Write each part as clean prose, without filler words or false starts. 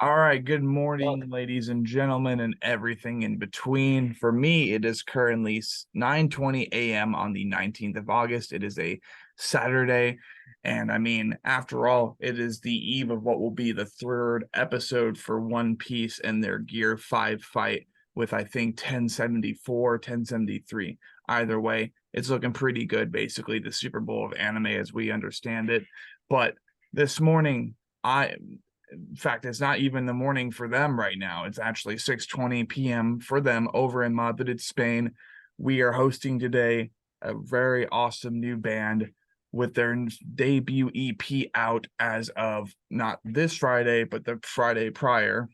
All right, good morning, Well, ladies and gentlemen, and everything in between. For me, it is currently 9:20 a.m. on the 19th of August. It is a Saturday, and I mean, after all, it is the eve of what will be the third episode for One Piece and their Gear 5 fight with, I think, 1074, 1073. Either way, it's looking pretty good, basically, the Super Bowl of anime as we understand it. But this morning, in fact, it's not even the morning for them right now. It's actually 6:20 p.m. for them over in Madrid, Spain. We are hosting today a very awesome new band with their debut EP out as of not this Friday, but the Friday prior,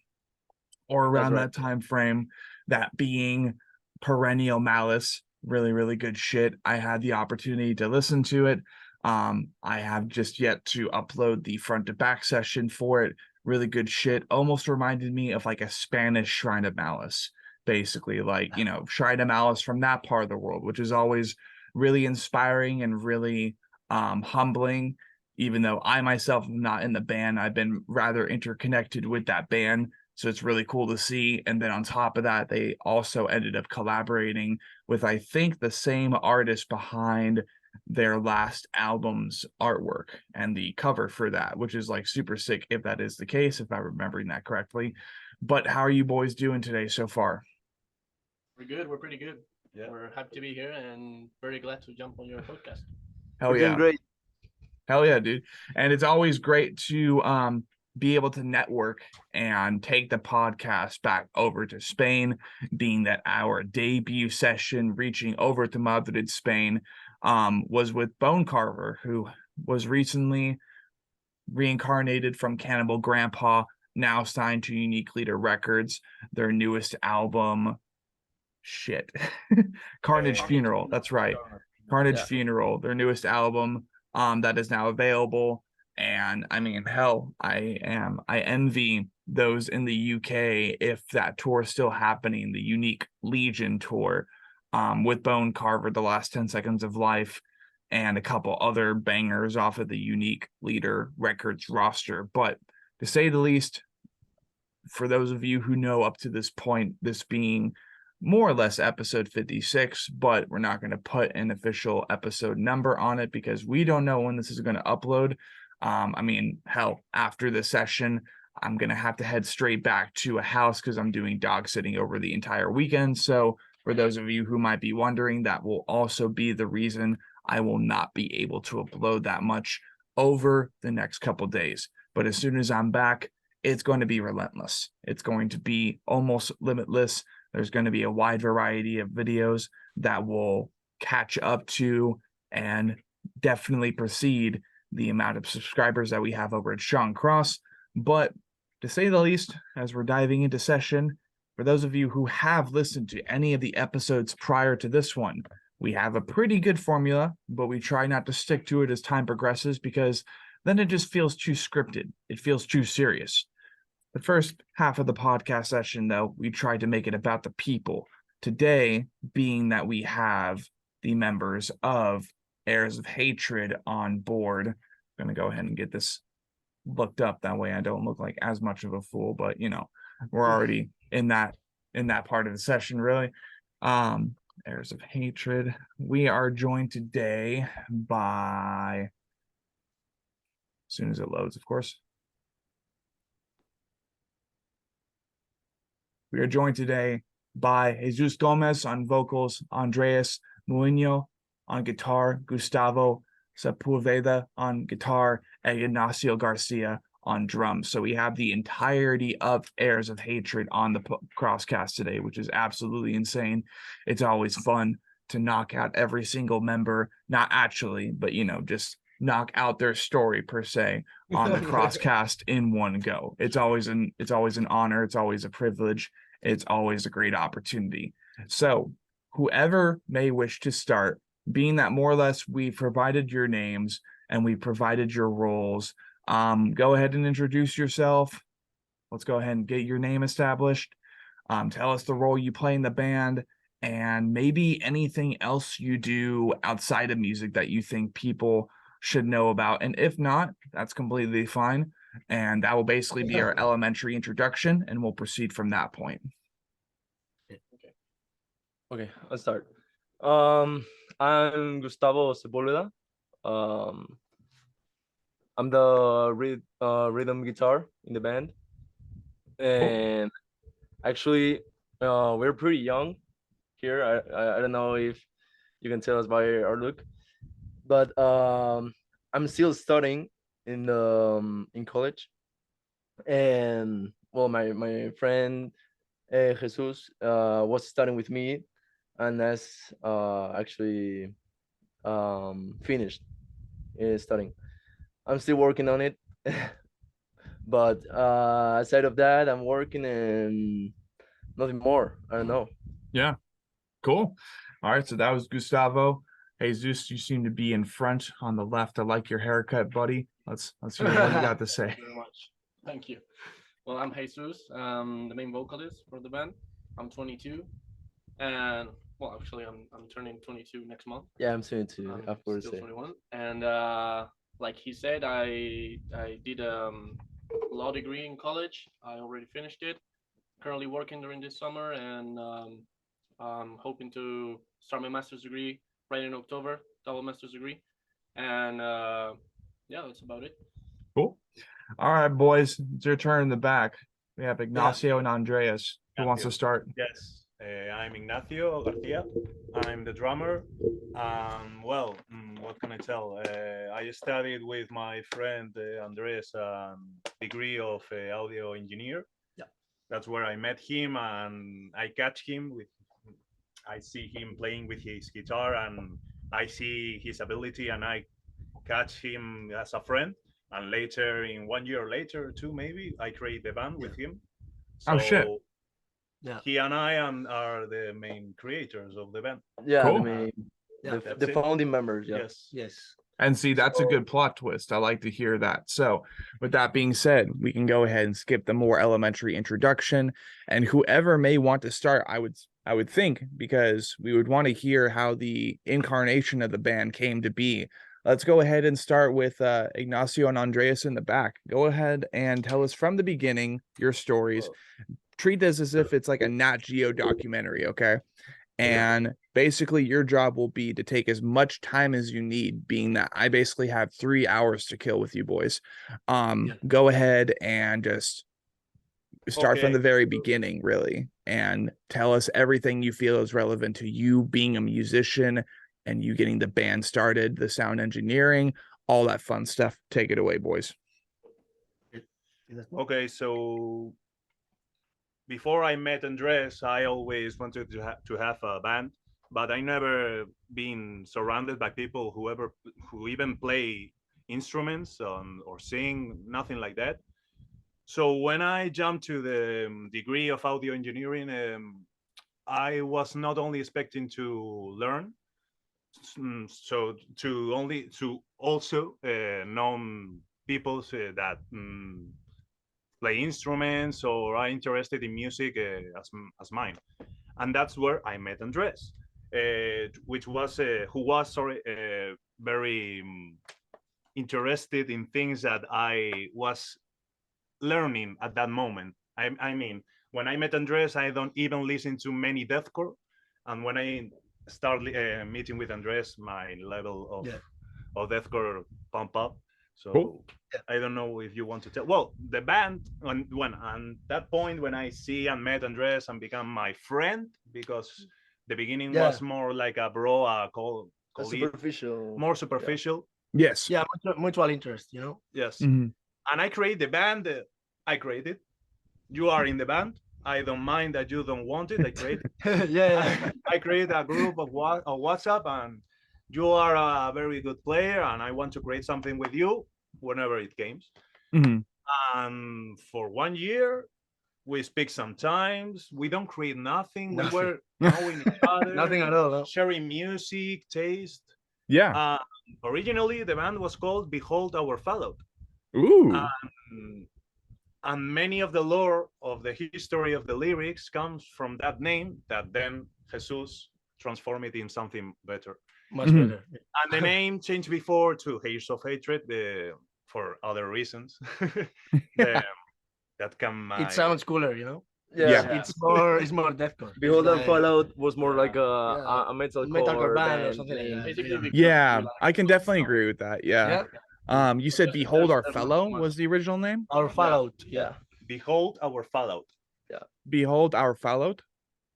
or that's around right. that time frame, that being Perennial Malice. Really, really good shit. I had the opportunity to listen to it. I have just yet to upload the front to back session for it. Really good shit. Almost reminded me of like a Spanish Shrine of Malice, basically, like, Shrine of Malice from that part of the world, which is always really inspiring and really humbling. Even though I myself am not in the band, I've been rather interconnected with that band, so it's really cool to see. And then on top of that, they also ended up collaborating with, I think, the same artist behind their last album's artwork and the cover for that, which is like super sick if that is the case, if I'm remembering that correctly. But how are you boys doing today so far? We're good. We're pretty good. Yeah, We're happy to be here and very glad to jump on your podcast. Hell we're doing yeah. great. Hell yeah, dude. And it's always great to be able to network and take the podcast back over to Spain, being that our debut session reaching over to Madrid, Spain, was with Bone Carver, who was recently reincarnated from Cannibal Grandpa, now signed to Unique Leader Records. Their newest album, shit, Carnage Funeral. That's right. Carnage Yeah. Funeral, their newest album, that is now available. And I mean, hell, I envy those in the UK if that tour is still happening, the Unique Legion tour, with Bone Carver, The Last 10 Seconds of Life, and a couple other bangers off of the Unique Leader Records roster. But to say the least, for those of you who know up to this point, this being more or less episode 56, but we're not going to put an official episode number on it because we don't know when this is going to upload. I mean, hell, after the session, I'm going to have to head straight back to a house because I'm doing dog sitting over the entire weekend. So for those of you who might be wondering, that will also be the reason I will not be able to upload that much over the next couple days. But as soon as I'm back, it's going to be relentless. It's going to be almost limitless. There's going to be a wide variety of videos that will catch up to and definitely precede the amount of subscribers that we have over at Sean Cross. But to say the least, as we're diving into session, for those of you who have listened to any of the episodes prior to this one, we have a pretty good formula, but we try not to stick to it as time progresses because then it just feels too scripted. It feels too serious. The first half of the podcast session, though, we tried to make it about the people. Today, being that we have the members of Heirs of Hatred on board, I'm going to go ahead and get this looked up. That way I don't look like as much of a fool, but, we're already in that part of the session, really. Heirs of Hatred. We are joined today by, as soon as it loads, of course. We are joined today by Jesus Gomez on vocals, Andreas Muino on guitar, Gustavo Sepulveda on guitar, and Ignacio Garcia on drums. So we have the entirety of Heirs of Hatred on the crosscast today, which is absolutely insane. It's always fun to knock out every single member, not actually, but just knock out their story per se on the crosscast in one go. It's always an honor, it's always a privilege, it's always a great opportunity. So whoever may wish to start, being that more or less we provided your names and we provided your roles, go ahead and introduce yourself. Let's go ahead and get your name established. Tell us the role you play in the band, and maybe anything else you do outside of music that you think people should know about. And if not, that's completely fine. and that will basically be our elementary introduction, and we'll proceed from that point. Okay, I'll start. I'm Gustavo Sepulveda. I'm the rhythm guitar in the band, and actually, we're pretty young here. I don't know if you can tell us by our look, but I'm still studying in college, and well, my friend Jesus was studying with me, and has actually finished studying. I'm still working on it, but aside of that, I'm working and nothing more. I don't know. Yeah, cool. All right, so that was Gustavo. Jesus, you seem to be in front on the left. I like your haircut, buddy. Let's hear what you got to say. Thank you very much. Thank you. Well, I'm Jesus, the main vocalist for the band. I'm 22, and well, actually, I'm turning 22 next month. Yeah, I'm 22. I'm Of course. still 21, and like he said, I did law degree in college. I already finished it. Currently working during this summer, and I'm hoping to start my master's degree right in October, double master's degree, and yeah, that's about it. Cool. All right, boys, it's your turn in the back. We have Ignacio and Andreas. Who wants to start? Yes, I'm Ignacio Garcia. I'm the drummer. Well, what can I tell? I studied with my friend Andres, degree of audio engineer. Yeah, that's where I met him, and I catch him with. I see him playing with his guitar, and I see his ability, and I catch him as a friend. And later, in 1 year later, two maybe, I create the band with him. So, oh shit! Yeah, he and I are the main creators of the band. Yeah, Cool. the founding members. Yeah. Yes. And see, that's a good plot twist. I like to hear that. So with that being said, we can go ahead and skip the more elementary introduction, and whoever may want to start, I would think, because we would want to hear how the incarnation of the band came to be. Let's go ahead and start with Ignacio and Andreas in the back. Go ahead and tell us from the beginning your stories. Treat this as if it's like a Nat Geo documentary, okay? And basically your job will be to take as much time as you need, being that I basically have 3 hours to kill with you boys. Go ahead and just start from the very beginning, really, and tell us everything you feel is relevant to you being a musician and you getting the band started, the sound engineering, all that fun stuff. Take it away, boys. Okay, so before I met Andres, I always wanted to have a band, but I never been surrounded by people who even play instruments or sing, nothing like that. So when I jumped to the degree of audio engineering, I was not only expecting to learn, so to also known people that play instruments or are interested in music as mine, and that's where I met Andres, who was very interested in things that I was learning at that moment. I mean, when I met Andres, I don't even listen to many deathcore, and when I start meeting with Andres, my level of deathcore pump up. So cool. I don't know if you want to tell. Well, the band, when at that point when I see and met Andres and become my friend, because the beginning was more like a bro, superficial, more superficial. Yes. Yeah, mutual interest, you know. Yes. And I create the band. I created. You are in the band. I don't mind that you don't want it. I create. I create a group of WhatsApp, and you are a very good player, and I want to create something with you whenever it comes. And for 1 year, we speak sometimes. We don't create nothing. We were knowing each other. Nothing at all. No? Sharing music, taste. Yeah. Originally, the band was called Behold Our Fallout. Ooh. And many of the lore of the history of the lyrics comes from that name that then Jesus transformed it in something better. Much better. And the name changed before to Heirs of Hatred, for other reasons. then that can It sounds cooler, you know. Yeah. It's more deathcore. Behold It's and Fallout was more Yeah. like a metalcore band or band something like name. that. Basically, Yeah. because Yeah, we like I can those definitely songs. agree with that. Yeah. Yeah. You said There's- Behold Our there's Fellow much- was the original name? Our Fallout. Yeah. Behold our Fallout. Behold Our Fellow?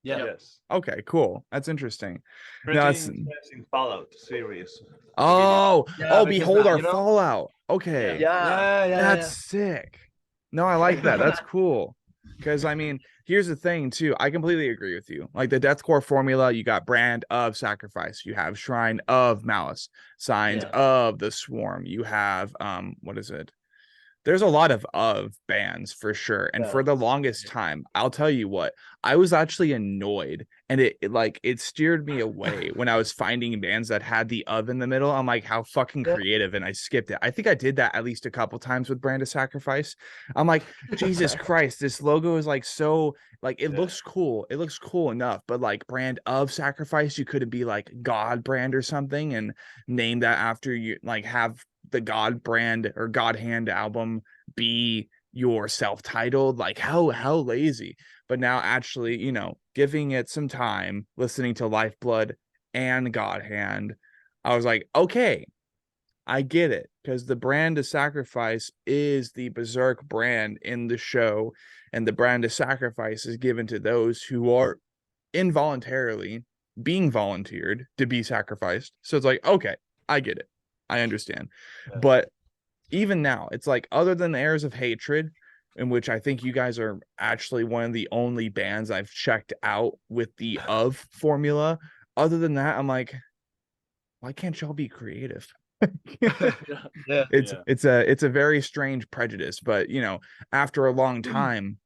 Yeah. Yes. Okay, cool. That's interesting. Pretty No, it's- interesting Fallout series. Oh, Yeah, because Behold that, Our you know- Fallout. Okay. Yeah. That's sick. No, I like that. That's cool. Because I mean, here's the thing too. I completely agree with you. Like the deathcore formula, you got Brand of Sacrifice, you have Shrine of Malice, Signs of the Swarm. You have what is it? There's a lot of bands for sure. And for the longest time, I'll tell you what, I was actually annoyed, and it steered me away when I was finding bands that had the of in the middle. I'm like, how fucking creative, and I skipped it. I think I did that at least a couple times with Brand of Sacrifice. I'm like, Jesus Christ, this logo is like so like it looks cool. It looks cool enough, but like Brand of Sacrifice, you could be like God Brand or something and name that after you, like have the God Brand or God Hand album be your self-titled. Like how lazy. But now actually, you know, giving it some time, listening to Lifeblood and God Hand, I was like, okay, I get it, because the Brand of Sacrifice is the Berserk brand in the show, and the Brand of Sacrifice is given to those who are involuntarily being volunteered to be sacrificed. So it's like, okay, I get it. I understand. But even now, it's like, other than the Heirs of Hatred, in which I think you guys are actually one of the only bands I've checked out with the of formula. Other than that, I'm like, why can't y'all be creative? It's a very strange prejudice, but you know, after a long time,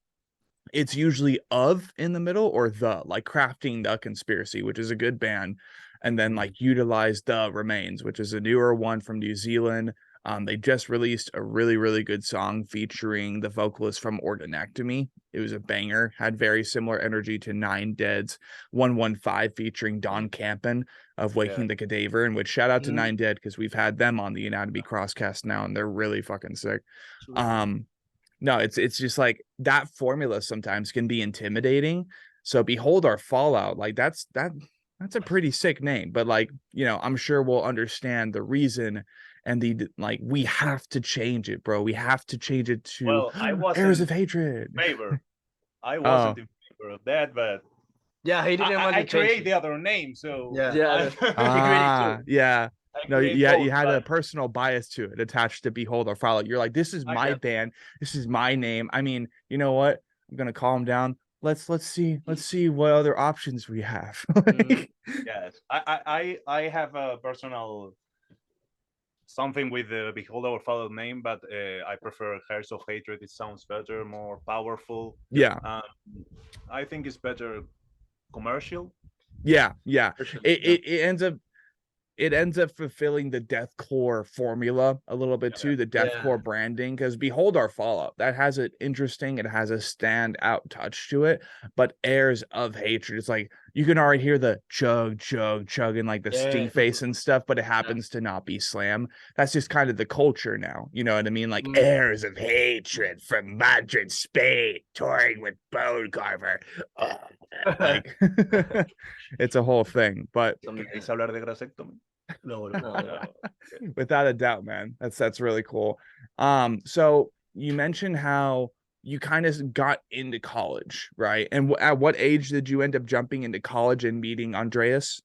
it's usually of in the middle or the, like Crafting the Conspiracy, which is a good band, and then like Utilize the Remains, which is a newer one from New Zealand. They just released a really good song featuring the vocalist from Organectomy. It was a banger, had very similar energy to Nine Dead's 115 featuring Don Campen of Waking the Cadaver, and which shout out to Nine Dead, because we've had them on the Anatomy Crosscast now, and they're really fucking sick. No, it's just like that formula sometimes can be intimidating. So Behold Our Fallout, like that's a pretty sick name, but like, you know, I'm sure we'll understand the reason and the like, we have to change it, bro. We have to change it to I wasn't Heirs of Hatred. favor. I wasn't in favor of that, but Yeah, he didn't want to I change create it. the other name, so Yeah. Yeah. No, create yeah, both, you had a but personal bias to it attached to Behold Our Fallout. You're like, this is I my get- band, this is my name. I mean, you know what? I'm gonna calm down. Let's see what other options we have. Like, yes, I have a personal something with the Behold Our Fallout name, but I prefer Heirs of Hatred. It sounds better, more powerful. yeah, I think it's better commercial. yeah. It ends up fulfilling the deathcore formula a little bit too, the deathcore branding, because Behold Our Fallout, that has it interesting, it has a standout touch to it. But Heirs of Hatred, it's like you can already hear the chug and like the stink face and stuff, but it happens to not be slam. That's just kind of the culture now, you know what I mean? Like Heirs of Hatred from Madrid, Spain, touring with Bone Carver. Like it's a whole thing. But ¿Queréis hablar de grasectomy? No. without a doubt, man, that's really cool. So you mentioned how you kind of got into college, right? And at what age did you end up jumping into college and meeting Andreas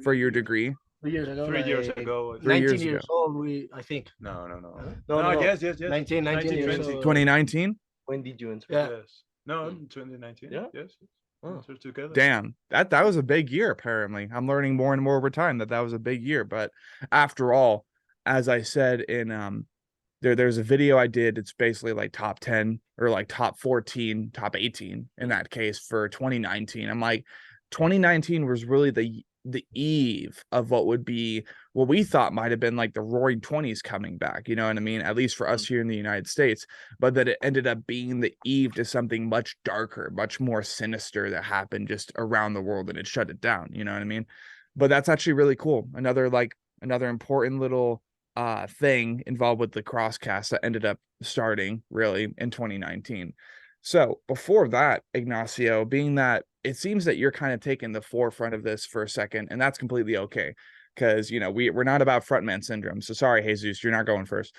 for your degree? 3 years ago. 3 years ago. 3 years 19 years ago. old, I think. No. No. Yes. 19 years 20. old. 2019. When did you enter? Yeah. Yes. No, 2019. Yeah? Yes. Oh. We're together. Damn, that was a big year. Apparently, I'm learning more and more over time that was a big year. But after all, as I said in there's a video I did. It's basically like top 10 or like top 14, top 18 in that case for 2019. I'm like, 2019 was really the eve of what would be what we thought might have been like the Roaring 20s coming back, you know what I mean, at least for us here in the United States, but that it ended up being the eve to something much darker, much more sinister that happened just around the world, and it shut it down, you know what I mean? But that's actually really cool. Another important little thing involved with the crosscast that ended up starting really in 2019. So before that, Ignacio, being that it seems that you're kind of taking the forefront of this for a second, and that's completely okay. Because we're not about frontman syndrome. So sorry, Jesus, you're not going first.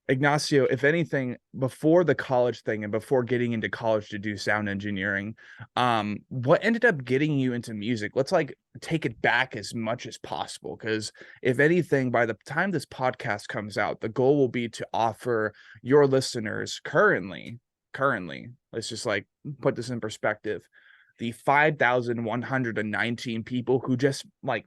Ignacio, if anything, before the college thing and before getting into college to do sound engineering, what ended up getting you into music? Let's like take it back as much as possible. Because if anything, by the time this podcast comes out, the goal will be to offer your listeners currently, let's just like put this in perspective, the 5,119 people who just like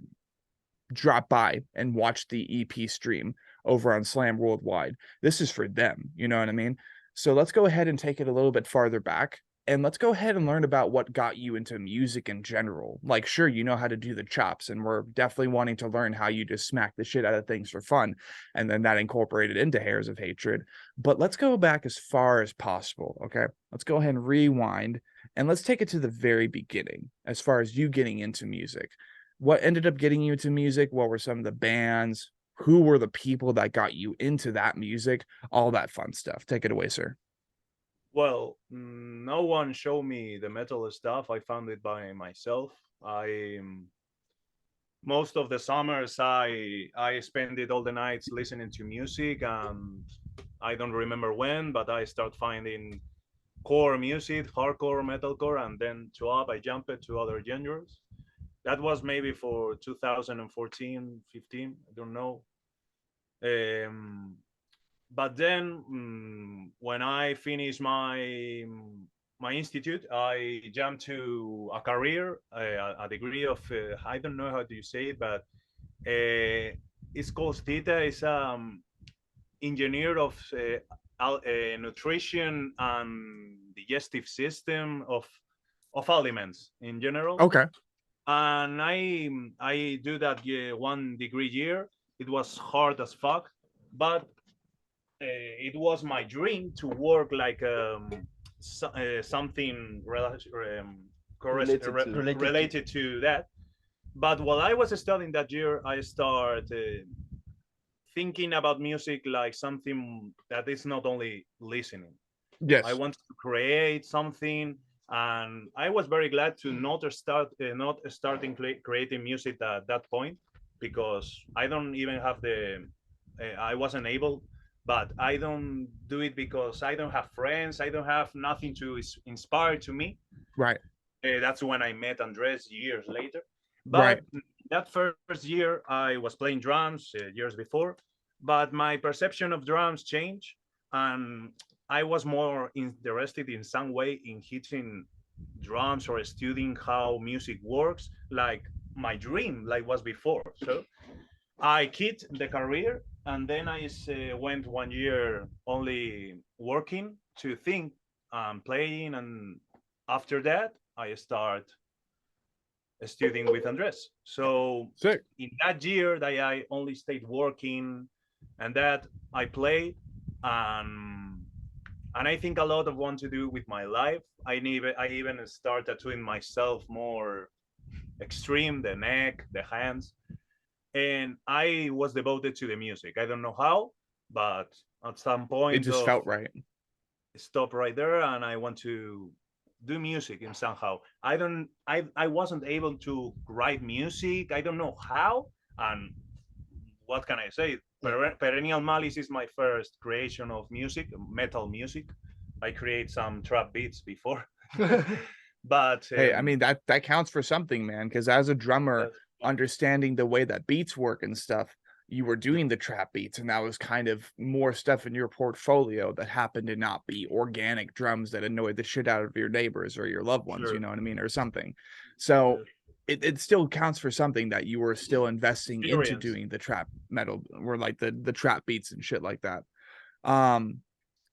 drop by and watch the EP stream over on Slam Worldwide. This is for them, you know what I mean? So let's go ahead and take it a little bit farther back, and let's go ahead and learn about what got you into music in general. Like, sure, you know how to do the chops, and we're definitely wanting to learn how you just smack the shit out of things for fun, and then that incorporated into Heirs of Hatred. But let's go back as far as possible, okay? Let's go ahead and rewind, and let's take it to the very beginning as far as you getting into music. What ended up getting you into music? What were some of the bands? Who were the people that got you into that music? All that fun stuff. Take it away, sir. Well, no one showed me the metal stuff. I found it by myself. Most of the summers I spent it all the nights listening to music, and I don't remember when, but I start finding core music, hardcore, metalcore, and then I jumped to other genres. That was maybe for 2014, 15, I don't know. But then when I finished my institute, I jumped to a career, a degree of, I don't know how do you say it, but it's called Theta. It's engineer of nutrition and digestive system of aliments in general. Okay. And I do that 1 degree year. It was hard as fuck, but it was my dream to work like something related to that. But while I was studying that year, I started thinking about music like something that is not only listening. Yes. I want to create something, and I was very glad to not starting creating music at that point, because I don't even have I wasn't able, but I don't do it because I don't have friends. I don't have nothing to inspire to me. Right. That's when I met Andres years later. But that first year I was playing drums years before, but my perception of drums changed, and I was more interested in some way in hitting drums or studying how music works, like my dream, like was before. So I quit the career, and then I went 1 year only working to think and playing, and after that I start studying with Andres. So sick. In that year that I only stayed working, and that I played, and I think a lot of what to do with my life. I even started tattooing myself more extreme, the neck, the hands, and I was devoted to the music. I don't know how, but at some point it just felt right. Stop right there, and I want to do music in somehow. I wasn't able to write music. I don't know how, and what can I say? Perennial Malice is my first creation of music, metal music. I create some trap beats before. But hey, I mean that counts for something, man, because as a drummer, understanding the way that beats work and stuff, you were doing the trap beats, and that was kind of more stuff in your portfolio that happened to not be organic drums that annoyed the shit out of your neighbors or your loved ones, you know what I mean, or something. So it still counts for something that you were still investing into doing the trap metal, or like the trap beats and shit like that.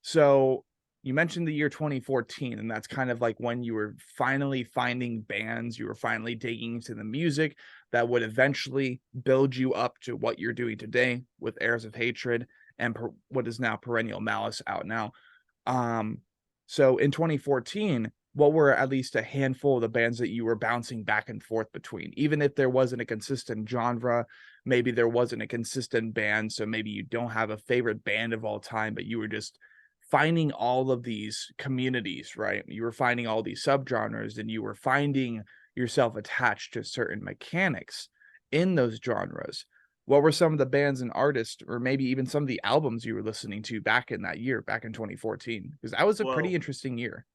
So you mentioned the year 2014, and that's kind of like when you were finally finding bands, you were finally digging into the music that would eventually build you up to what you're doing today with Heirs of Hatred and what is now Perennial Malice out now. So in 2014, what were at least a handful of the bands that you were bouncing back and forth between, even if there wasn't a consistent genre, maybe there wasn't a consistent band, so maybe you don't have a favorite band of all time, but you were just finding all of these communities, right? You were finding all these subgenres, and you were finding yourself attached to certain mechanics in those genres. What were some of the bands and artists, or maybe even some of the albums you were listening to back in that year, back in 2014? Because that was a pretty Well, interesting year.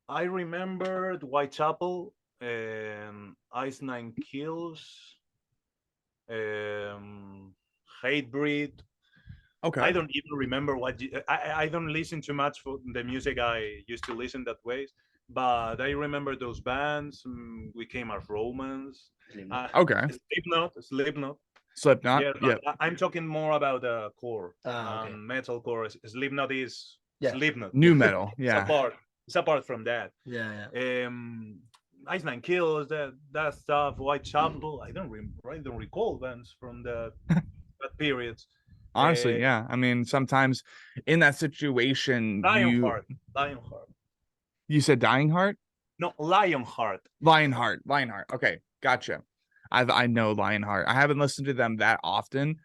I remembered Whitechapel, Ice Nine Kills, Hatebreed. Okay. I don't even remember I don't listen too much for the music I used to listen that ways, but I remember those bands. We came of Romance. Okay. Slipknot. Slipknot. Yeah, Yeah. but I'm talking more about core Okay. metal core. Slipknot is Yeah. Slipknot. New metal. It's Yeah. apart. It's apart from that. Yeah, yeah. Ice Nine Kills, that stuff. Whitechapel. I don't recall bands from that period. Honestly, yeah. I mean, sometimes in that situation, Lionheart. you said Dying Heart? No, Lionheart. Lionheart. Okay, gotcha. I know Lionheart. I haven't listened to them that often.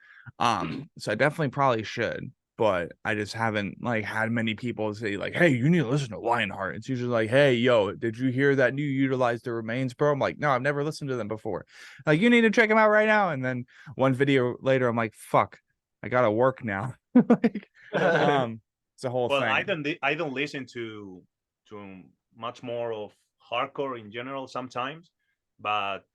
So I definitely probably should, but I just haven't like had many people say like, hey, you need to listen to Lionheart. It's usually like, hey, yo, did you hear that new Utilize the Remains, bro? I'm like, no, I've never listened to them before. Like, you need to check them out right now. And then one video later, I'm like, fuck, I gotta work now. Like, it's a whole Well, thing. I don't listen to much more of hardcore in general sometimes, but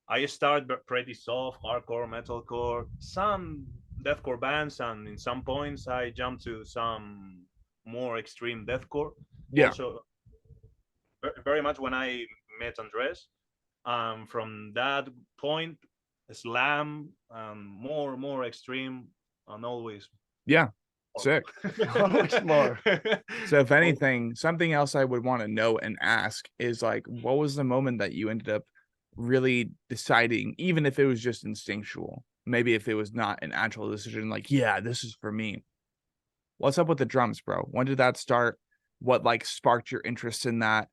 I start pretty soft hardcore, metalcore, some deathcore bands, and in some points I jump to some more extreme deathcore. Yeah. Also, very much when I met Andres. From that point, slam, more extreme, and always. Yeah. Sick. Much more. So if anything, something else I would want to know and ask is like, what was the moment that you ended up really deciding, even if it was just instinctual, maybe if it was not an actual decision, like, yeah, this is for me. What's up with the drums, bro? When did that start? What like sparked your interest in that?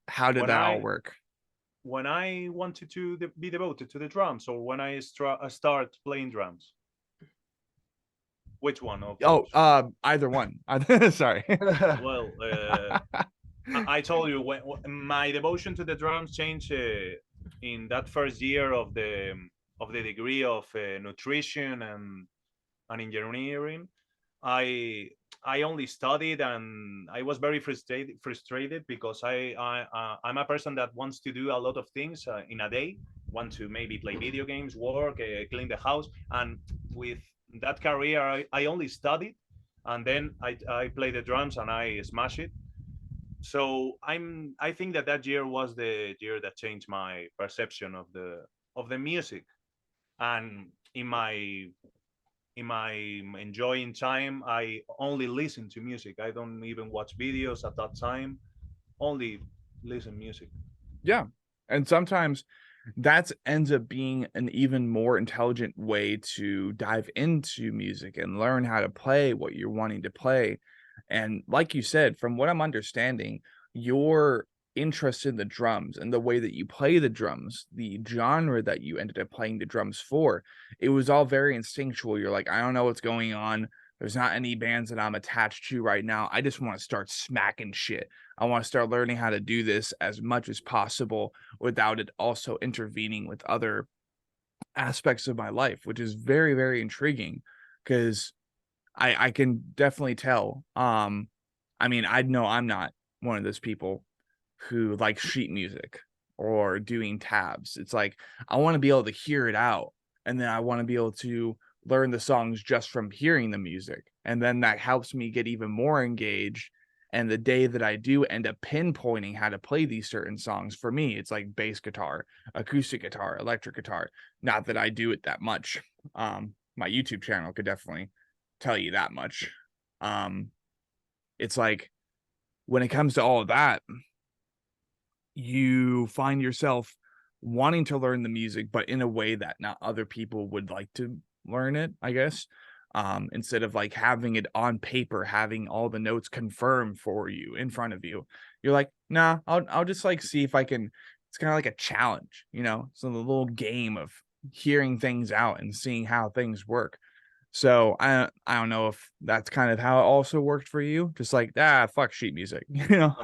How did When that all I work? when I wanted to be devoted to the drums, or when I start playing drums. Which one of those? Either one. Sorry. Well, I told you when my devotion to the drums changed in that first year of the degree of nutrition and engineering. I only studied, and I was very frustrated because I'm a person that wants to do a lot of things in a day. Want to maybe play video games, work, clean the house, and with that career, I only studied, and then I play the drums and I smash it. So I think that year was the year that changed my perception of the music, and in my enjoying time, I only listen to music. I don't even watch videos at that time. Only listen music. Yeah. And sometimes that ends up being an even more intelligent way to dive into music and learn how to play what you're wanting to play. And like you said, from what I'm understanding, your interest in the drums and the way that you play the drums, the genre that you ended up playing the drums for, it was all very instinctual. You're like, I don't know what's going on. There's not any bands that I'm attached to right now. I just want to start smacking shit. I want to start learning how to do this as much as possible without it also intervening with other aspects of my life, which is very, very intriguing because I can definitely tell. I mean, I know I'm not one of those people who like sheet music or doing tabs. It's like I want to be able to hear it out, and then I want to be able to learn the songs just from hearing the music, and then that helps me get even more engaged. And the day that I do end up pinpointing how to play these certain songs, for me, it's like bass guitar, acoustic guitar, electric guitar. Not that I do it that much. My YouTube channel could definitely tell you that much. It's like when it comes to all of that, you find yourself wanting to learn the music, but in a way that not other people would like to learn it, I guess. instead of like having it on paper, having all the notes confirmed for you in front of you. You're like, nah, I'll just like see if I can. It's kind of like a challenge, you know, so the little game of hearing things out and seeing how things work. So I don't know if that's kind of how it also worked for you, just like fuck sheet music, you know.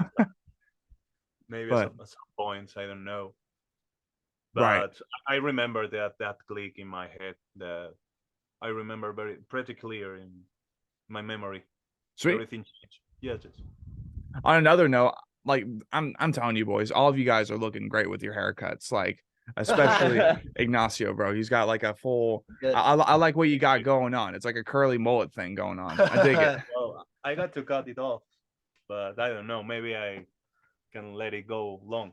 Maybe But at some points, I don't know. right, But I remember that click in my head that I remember pretty clear in my memory. sweet. Everything changed. Yes, yes. On another note, like I'm telling you boys, all of you guys are looking great with your haircuts, like especially Ignacio, bro. He's got like a full. I like what you got going on. It's like a curly mullet thing going on. I dig it. Well, I got to cut it off, but I don't know. Maybe I can let it go long.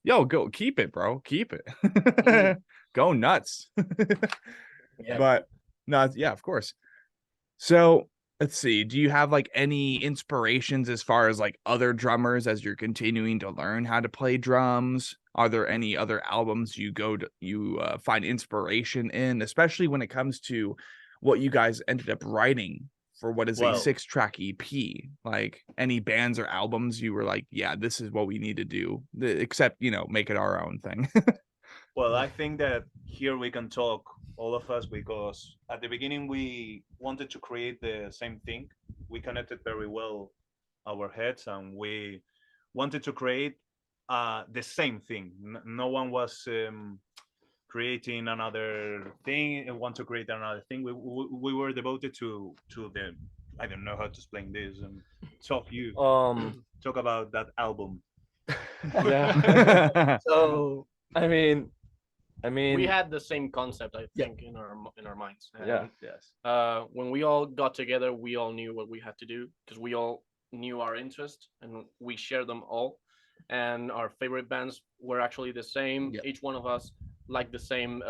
Yo, go keep it, bro. Keep it. Go nuts. Yeah. But no, yeah, of course. So let's see. Do you have like any inspirations as far as like other drummers as you're continuing to learn how to play drums? Are there any other albums you find inspiration in, especially when it comes to what you guys ended up writing for what is a Well- 6-track EP? Like any bands or albums you were like, yeah, this is what we need to do, except, you know, make it our own thing. Well, I think that here we can talk, all of us, because at the beginning we wanted to create the same thing. We connected very well our heads, and we wanted to create the same thing. No one was creating another thing and want to create another thing. We were devoted to the, I don't know how to explain this. Talk about that album. Yeah. So I mean, We had the same concept, I Yeah. think, in our minds. And, yeah. Yes. when we all got together, we all knew what we had to do because we all knew our interests and we shared them all. And our favorite bands were actually the same. Yeah. Each one of us liked the same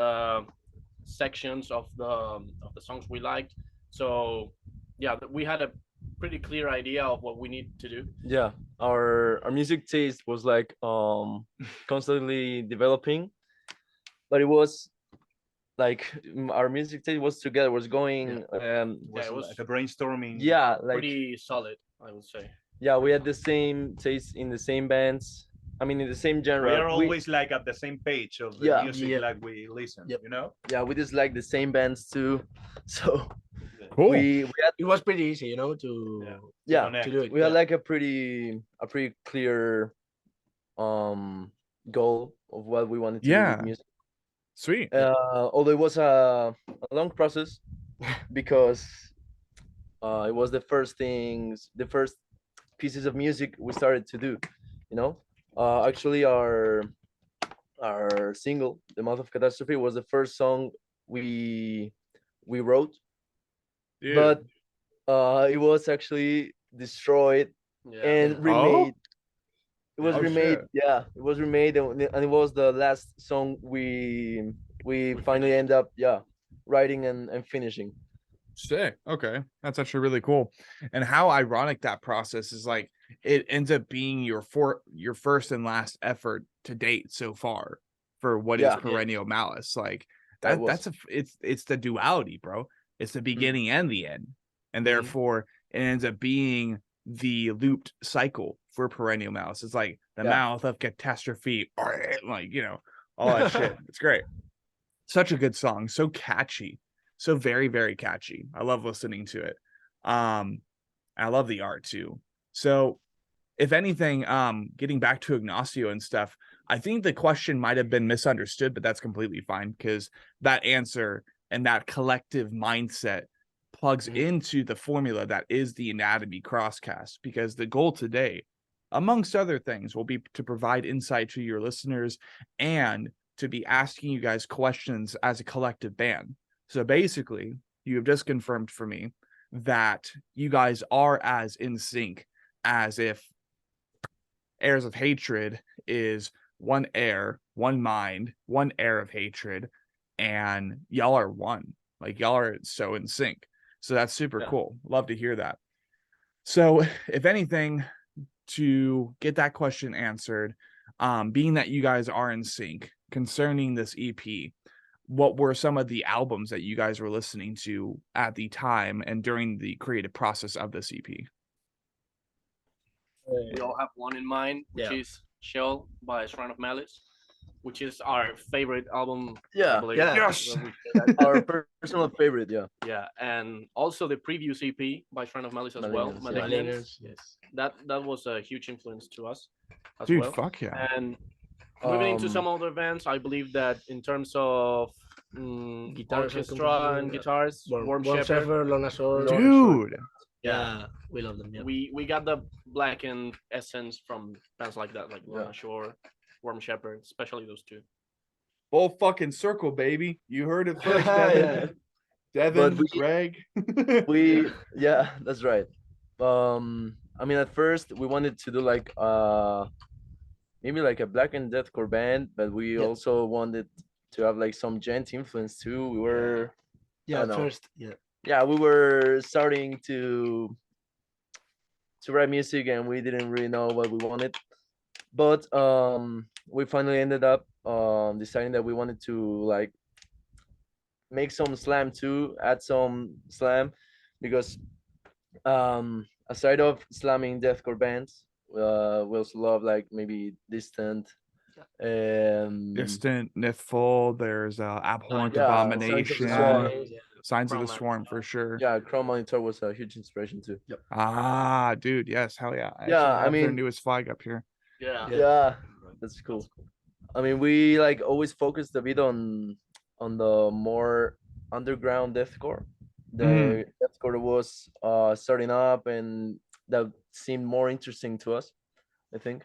sections of the songs we liked. So yeah, we had a pretty clear idea of what we need to do. Yeah, our music taste was like constantly developing, but it was like our music taste was together, was going it was like a brainstorming. yeah, like pretty solid, I would say. yeah, we had the same taste in the same bands. I mean, in the same genre. We are always like at the same page of the Yeah. music, Yeah. like we listen. Yep. You know. yeah, we just like the same bands too. So Cool. we had it was pretty easy, you know, to yeah, connect. to do it. we had yeah. like a pretty clear goal of what we wanted to do Yeah. with music. Sweet. Although it was a long process because it was the first pieces of music we started to do, you know. Actually our single, The Month of Catastrophe, was the first song we wrote, Dude. but it was actually destroyed Yeah. and remade. It was Oh, remade. shit. Yeah, it was remade, and it was the last song we finally end up writing and finishing. Sick. Okay. That's actually really cool. And how ironic that process is, like it ends up being your first and last effort to date so far for what is Yeah. Perennial Malice. Like That it's the duality, bro. It's the beginning and the end. And therefore it ends up being the looped cycle for Perennial Malice. It's like the Yeah. mouth of catastrophe, like, you know, all that shit. It's great. Such a good song, so catchy. So very, very catchy. I love listening to it. I love the art too. So if anything, getting back to Ignacio and stuff, I think the question might have been misunderstood, but that's completely fine because that answer and that collective mindset plugs into the formula that is the Anatomy Crosscast, because the goal today, amongst other things, will be to provide insight to your listeners and to be asking you guys questions as a collective band. So basically, you have just confirmed for me that you guys are as in sync as if Heirs of Hatred is one air, one mind, one air of hatred, and y'all are one. Like y'all are so in sync. So that's super cool. Love to hear that. So if anything, to get that question answered, being that you guys are in sync concerning this EP, what were some of the albums that you guys were listening to at the time and during the creative process of this EP? We all have one in mind, which Yeah. is Shell by Shrine of Malice, which is our favorite album. I Yeah, believe. yeah. Yes. When we say that. our personal favorite. Yeah, Yeah, and also the previous EP by Shrine of Malice as well, Malignance, yeah. Malignance. Malignance, yes. That was a huge influence to us as Dude, well. fuck yeah. And moving into Um, some other bands, I believe that in terms of Guitars and orchestra and composition, guitars, Warm Shepherd, Shepherd, Lorna Shore. Dude. Yeah, we love them. Yeah. we got the Blackened essence from bands like that, like Lorna Yeah. Shore, Warm Shepherd, especially those two. Full fucking circle, baby. You heard it first, Yeah. Devin. Devin, But we- Greg. yeah, that's right. I mean, at first we wanted to do like maybe like a Blackened deathcore band, but we Yeah. also wanted to have like some gent influence too. We were Yeah, know. first, yeah. yeah, we were starting to write music and we didn't really know what we wanted. But we finally ended up deciding that we wanted to like make some slam too, add some slam, because aside of slamming deathcore bands, we also love like maybe Distant, Distant, Nithful, there's Abhorrent yeah, Signs of the Abomination, Swarm. Signs of Chrome the Monitor. Swarm for sure. Yeah, Chrome Monitor was a huge inspiration too. Ah, dude, yes, hell yeah. I Yeah, actually I have their mean- newest flag up here. Yeah. Yeah, that's cool. I mean, we like always focused a bit on the more underground deathcore. The deathcore was starting up, and that seemed more interesting to us, I think,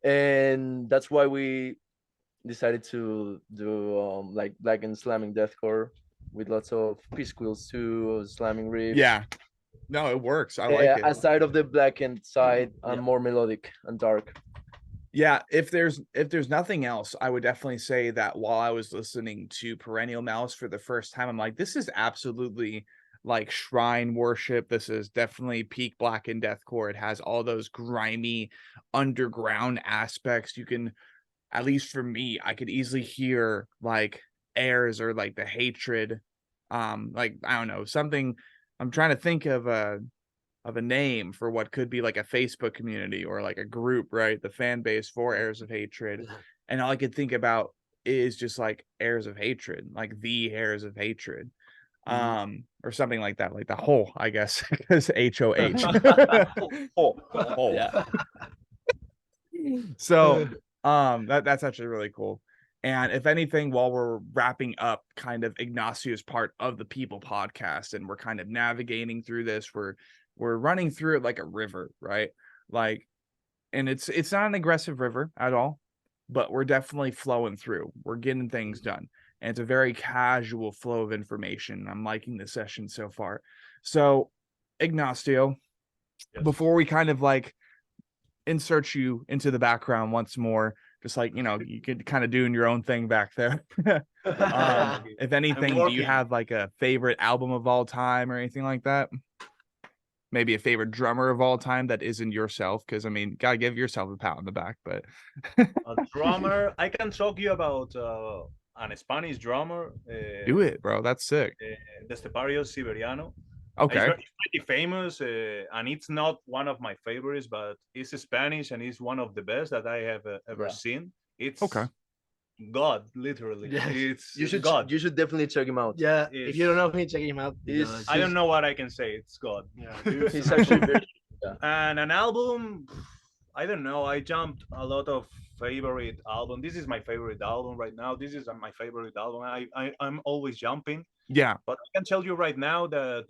and that's why we decided to do like Blackened slamming deathcore with lots of peace squeals too, slamming riffs. Yeah. No, it works. I like it. Aside of the Blackened side, Yeah. more melodic and dark. Yeah, if there's nothing else, I would definitely say that while I was listening to Perennial Malice for the first time, I'm like, this is absolutely like shrine worship. This is definitely peak Blackened deathcore. It has all those grimy underground aspects. You can, at least for me, I could easily hear like Heirs or like the Hatred. Like I don't know, something. I'm trying to think of a name for what could be like a Facebook community or like a group, right? The fan base for Heirs of Hatred. And all I could think about is just like Heirs of Hatred, like the Heirs of Hatred. Or something like that, like the whole, I guess, because HOH. Whole. Yeah. So that's actually really cool. And if anything, while we're wrapping up kind of Ignacio's part of the People podcast and we're kind of navigating through this, we're running through it like a river, right? Like, and it's not an aggressive river at all, but we're definitely flowing through. We're getting things done. And it's a very casual flow of information. I'm liking the session so far. So, Ignacio, Yes. before we kind of like insert you into the background once more, just like, you know, you could kind of doing your own thing back there. If anything, do you working. have like a favorite album of all time or anything like that? Maybe a favorite drummer of all time that isn't yourself, because I mean, gotta give yourself a pat on the back. But A drummer, I can talk you about an Spanish drummer. do it, bro. That's sick. Destepario Siberiano. Okay. It's pretty famous, and it's not one of my favorites, but it's Spanish and it's one of the best that I have ever Yeah. seen. It's Okay. God, literally. Yes. It's You should God. you should definitely check him out. Yeah, Yes. if you don't know him, check him out. He's- because I don't know what I can say. It's God. Yeah, dude. He's actually very And an album, I don't know. I jumped a lot of favorite album. This is my favorite album right now. This is my favorite album. I'm always jumping, Yeah. but I can tell you right now that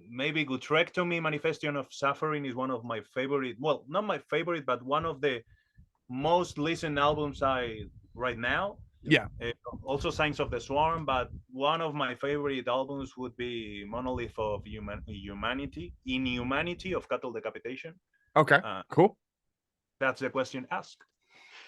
maybe Gutrectomy Manifestation of Suffering is one of my favorite. Well, not my favorite, but one of the most listened albums right now. Yeah. Also Signs of the Swarm, but one of my favorite albums would be Monolith of Humanity, Inhumanity of Cattle Decapitation. Okay. Uh, Cool. That's the question asked.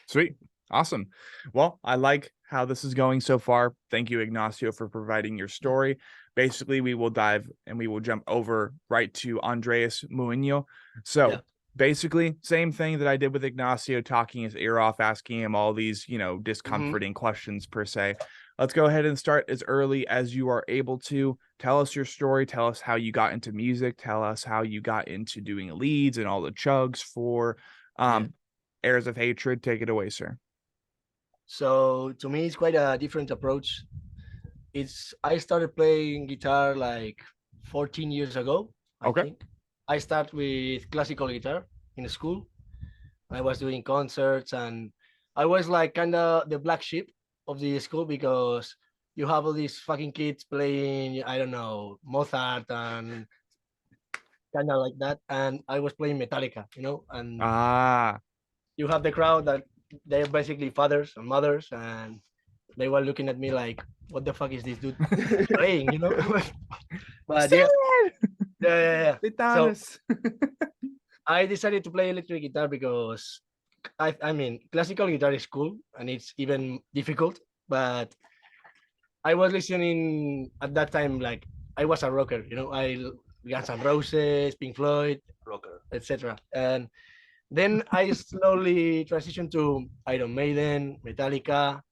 Sweet. Awesome. Well, I like how this is going so far. Thank you, Ignacio, for providing your story. Basically, we will dive and we will jump over right to Andreas Muino. So Yeah. basically, same thing that I did with Ignacio, talking his ear off, asking him all these, you know, discomforting questions per se. let's go ahead and start as early as you are able to. Tell us your story. Tell us how you got into music. Tell us how you got into doing leads and all the chugs for Heirs of Hatred. Take it away, sir. So to me, it's quite a different approach. I started playing guitar like 14 years ago. I think. I started with classical guitar in school. I was doing concerts and I was like kind of the black sheep of the school because you have all these fucking kids playing, I don't know, Mozart and kind of like that. And I was playing Metallica, and you have the crowd that they're basically fathers and mothers, and they were looking at me like, what the fuck is this dude playing, But yeah. So I decided to play electric guitar because I mean, classical guitar is cool and it's even difficult, but I was listening at that time, like I was a rocker, I Guns N' Roses, Pink Floyd, Rocker. etc. And then I slowly transitioned to Iron Maiden, Metallica.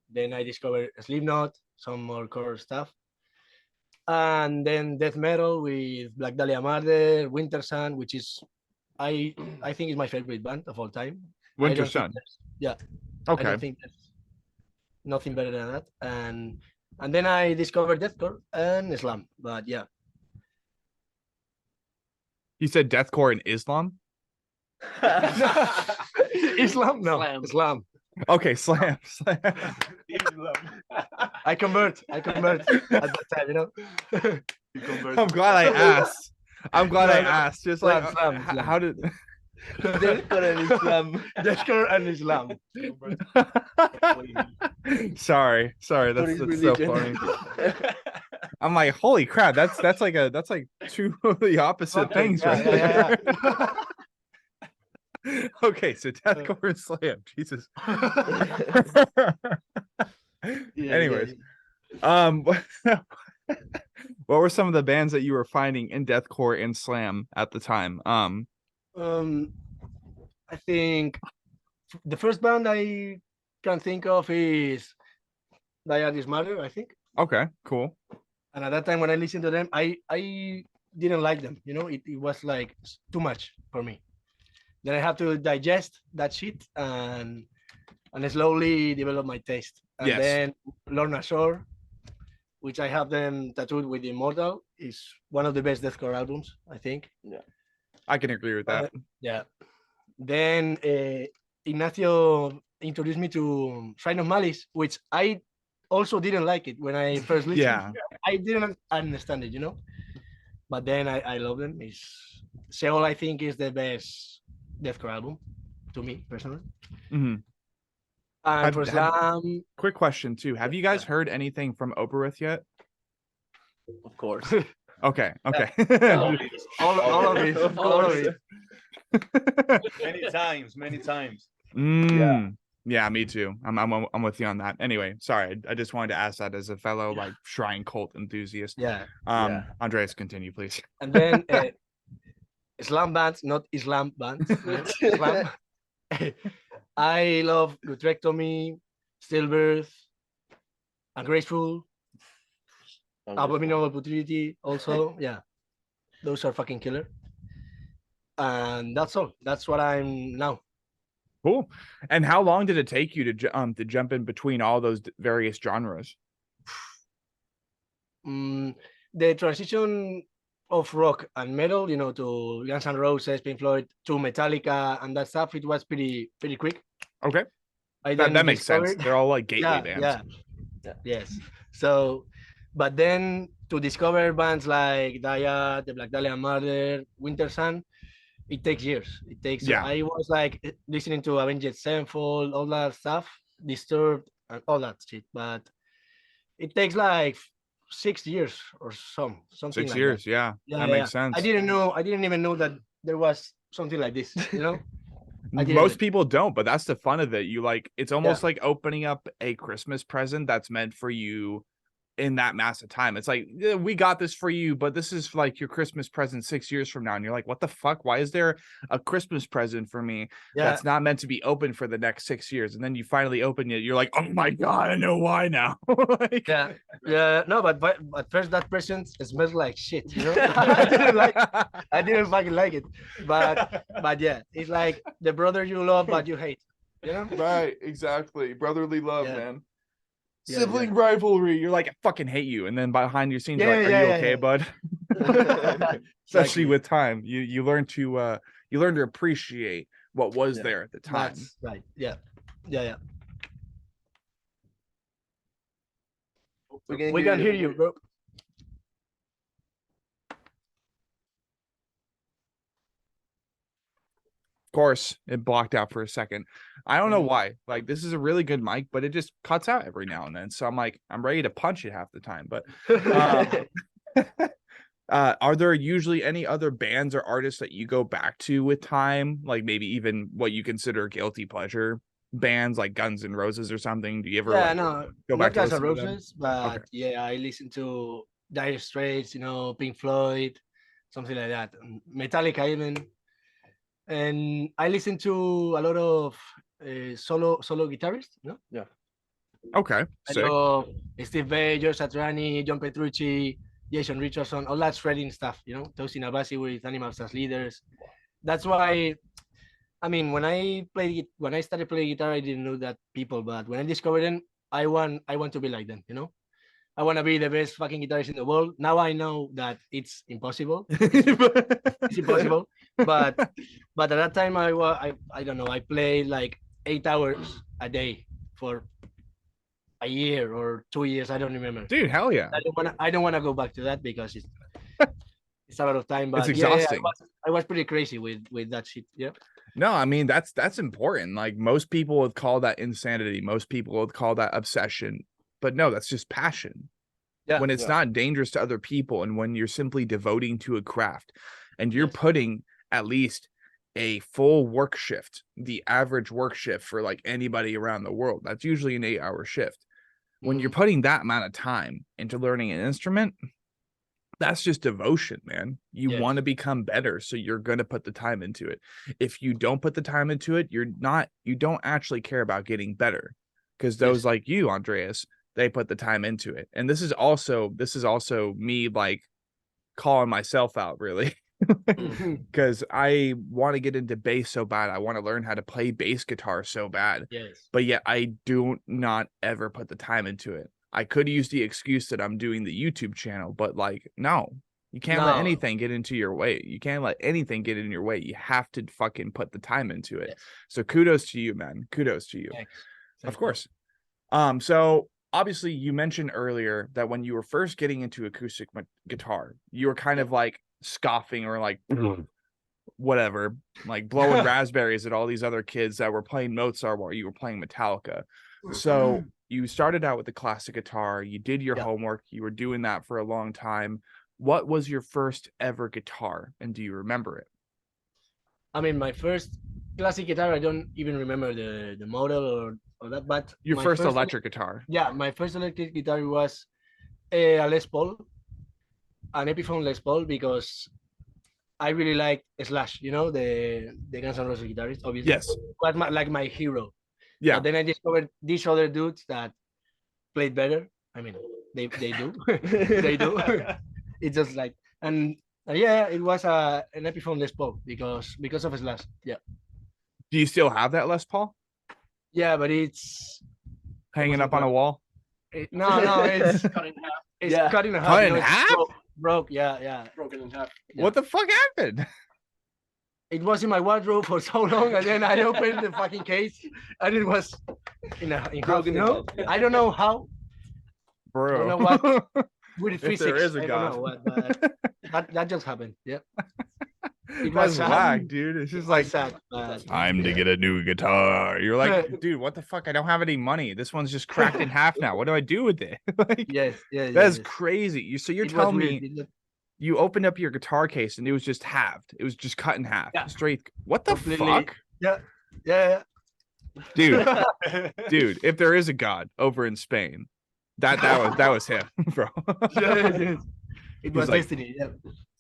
Then I discovered Slipknot, some more core stuff. And then death metal with Black Dahlia Murder, Winter Sun, which is I think is my favorite band of all time. Winter Sun. Yeah. Okay. I don't think there's nothing better than that. And then I discovered deathcore and Islam. But yeah. You said deathcore in Islam? Islam? No, Slam. Islam. Okay, slam. I convert at that time, I'm glad I asked. I asked. Just like, Slam. how did... Deathcore and Islam. Sorry. That's so funny. I'm like, holy crap, that's like two of the opposite things right there. Okay, so deathcore and slam. Jesus. Anyways, what were some of the bands that you were finding in deathcore and slam at the time? I think the first band I can think of is Diaries Matter, I think. Okay, cool. And at that time when I listened to them, I didn't like them. It was like too much for me. Then I have to digest that shit and slowly develop my taste. And then Lorna Shore, which I have them tattooed with Immortal, is one of the best deathcore albums, I think. Yeah, I can agree with that. Yeah. Then Ignacio introduced me to Heirs of Malice, which I also didn't like it when I first listened. Yeah. I didn't understand it, But then I love them. Seoul, I think, is the best deathcore album to me personally. Mm-hmm. And for Slam, quick question too: have you guys heard anything from Oberith yet? of course. Okay. all of it. Many times. Yeah, me too. I'm with you on that. Anyway, sorry, I just wanted to ask that as a fellow like shrine cult enthusiast. Yeah. Andreas, continue, please. And then Islam bands, not Islam bands. Islam. I love Gutrectomy, Stillbirth, Ungraceful, Abominable Putridity. Also, yeah, those are fucking killer. And that's all. That's what I'm now. Cool. And how long did it take you to jump in between all those various genres? The transition of rock and metal, to Guns N' Roses, Pink Floyd, to Metallica and that stuff, it was pretty quick. Okay. That makes sense. They're all like gateway bands. Yeah. Yes. So, but then to discover bands like Daya, the Black Dahlia Murder, Winter Sun, it takes years. It takes. Yeah. I was like listening to Avenged Sevenfold, all that stuff, Disturbed, and all that shit. But it takes like 6 years or something. 6 years, like that. Makes sense. I didn't even know that there was something like this. Most people don't, but that's the fun of it. It's almost like opening up a Christmas present that's meant for you in that mass of time. It's like, yeah, we got this for you, but this is like your Christmas present 6 years from now. And you're like, what the fuck? Why is there a Christmas present for me that's not meant to be open for the next 6 years? And then you finally open it. You're like, oh my God, I know why now. Like, yeah. No, but at first that present smells like shit, you know? I didn't fucking like it. But yeah, it's like the brother you love, but you hate, you know? right, exactly. Brotherly love, Yeah. man. Yeah, Sibling rivalry. You're like, I fucking hate you. And then behind your scenes, you're like, are you okay, bud? Especially Exactly. with time. You learn to appreciate what was there at the time. That's right. Yeah. Yeah. We can hear you, bro. Course, it blocked out for a second. I don't know why. Like, this is a really good mic, but it just cuts out every now and then. So I'm like, I'm ready to punch it half the time. But are there usually any other bands or artists that you go back to with time? Like maybe even what you consider guilty pleasure bands, like Guns N' Roses or something? Do you ever go back to Guns N' listen to them? Roses, but yeah, I listen to Dire Straits, you know, Pink Floyd, something like that. Metallica even. And I listen to a lot of solo guitarists, you know? Yeah. Okay. I Sick. know Steve Vai, Joe Satriani, John Petrucci, Jason Richardson, all that shredding stuff, you know, Tosin Abasi with Animals as leaders. That's why, I mean, when I started playing guitar, I didn't know that people, but when I discovered them, I want to be like them, you know? I want to be the best fucking guitarist in the world. Now I know that it's impossible. It's impossible. But at that time, I don't know. I played like 8 hours a day for a year or 2 years. I don't remember. Dude, hell yeah. I don't want to go back to that because it's a lot of time. But It's yeah, exhausting. I was pretty crazy with that shit. Yeah. No, I mean, that's important. Like, most people would call that insanity. Most people would call that obsession. But no, that's just passion. Yeah, when it's not dangerous to other people, and when you're simply devoting to a craft, and you're putting at least a full work shift, the average work shift for like anybody around the world, that's usually an 8-hour shift. When you're putting that amount of time into learning an instrument, that's just devotion, man. You want to become better, so you're going to put the time into it. If you don't put the time into it, you don't actually care about getting better, because those like you, Andreas, they put the time into it. And this is also me like calling myself out, really. Because I want to get into bass so bad. I want to learn how to play bass guitar so bad. Yes. But yet I do not ever put the time into it. I could use the excuse that I'm doing the YouTube channel, but like, no, you can't let anything get into your way. You can't let anything get in your way. You have to fucking put the time into it. Yes. So kudos to you, man. Kudos to you. Thanks. Of course. So obviously you mentioned earlier that when you were first getting into acoustic guitar, you were kind of like scoffing or like whatever, like blowing raspberries at all these other kids that were playing Mozart while you were playing Metallica. So you started out with the classic guitar, you did your homework, you were doing that for a long time. What was your first ever guitar, and do you remember it? I mean, my first classic guitar, I don't even remember the model or that, but your first electric guitar. Yeah, my first electric guitar was a Les Paul, an Epiphone Les Paul, because I really liked Slash, you know, the Guns N' Roses guitarist, obviously. Yes. Was like my hero. Yeah. But then I discovered these other dudes that played better. I mean, they do. They do. It's just like, and yeah, it was an Epiphone Les Paul because of Slash. Yeah. Do you still have that Les Paul? Yeah, but it's hanging up on a wall. No, it's Cut in half. It's cut in half. Cut in it's half? Broke. Yeah. Broken in half. Yeah. What the fuck happened? It was in my wardrobe for so long, and then I opened the fucking case, and it was in half. You know? I don't know how. Bro. I don't know what. With physics, there is a I God. don't know what, but that just happened. Yeah. It That's sad. whack, dude. It's just like, sad. But time to get a new guitar. You're like, dude, what the fuck? I don't have any money. This one's just cracked in half now. What do I do with it? Like, yes. that's crazy. So you're It was telling weird. me you opened up your guitar case and it was just halved. It was just cut in half. Yeah. Straight. What the Completely. fuck? Yeah. Dude, if there is a God over in Spain, That was him, bro. It He's was like, destiny. Yeah.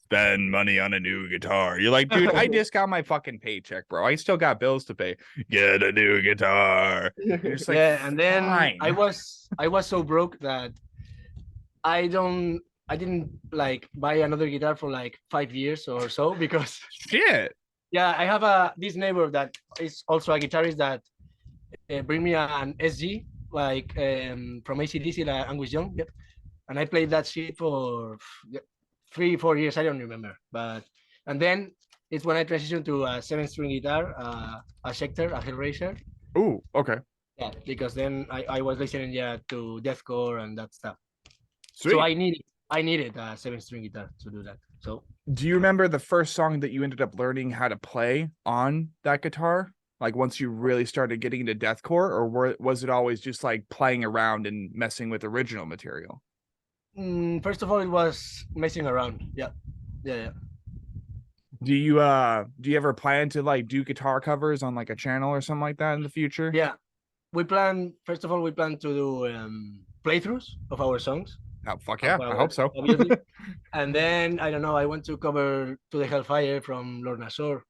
spend money on a new guitar. You're like, dude, I just got my fucking paycheck, bro. I still got bills to pay. Get a new guitar. You're just like, Yeah, and then fine. I was so broke that I didn't like buy another guitar for like 5 years or so because Shit. yeah, I have this neighbor that is also a guitarist that bring me an SG like from ACDC, like Angus Young. Yep. And I played that shit for 3-4 years. I don't remember, but and then it's when I transitioned to a 7-string guitar, a Schecter, a Hellraiser. Ooh, okay. Yeah, because then I was listening to deathcore and that stuff. Sweet. So I needed a 7-string guitar to do that. So do you remember the first song that you ended up learning how to play on that guitar? Like once you really started getting into deathcore, or was it always just like playing around and messing with original material? first of all, it was messing around. Yeah. Do you ever plan to like do guitar covers on like a channel or something like that in the future? Yeah. We plan to do playthroughs of our songs. Oh, fuck yeah, I hope so. Obviously. And then I don't know, I want to cover To the Hellfire from Lorna Shore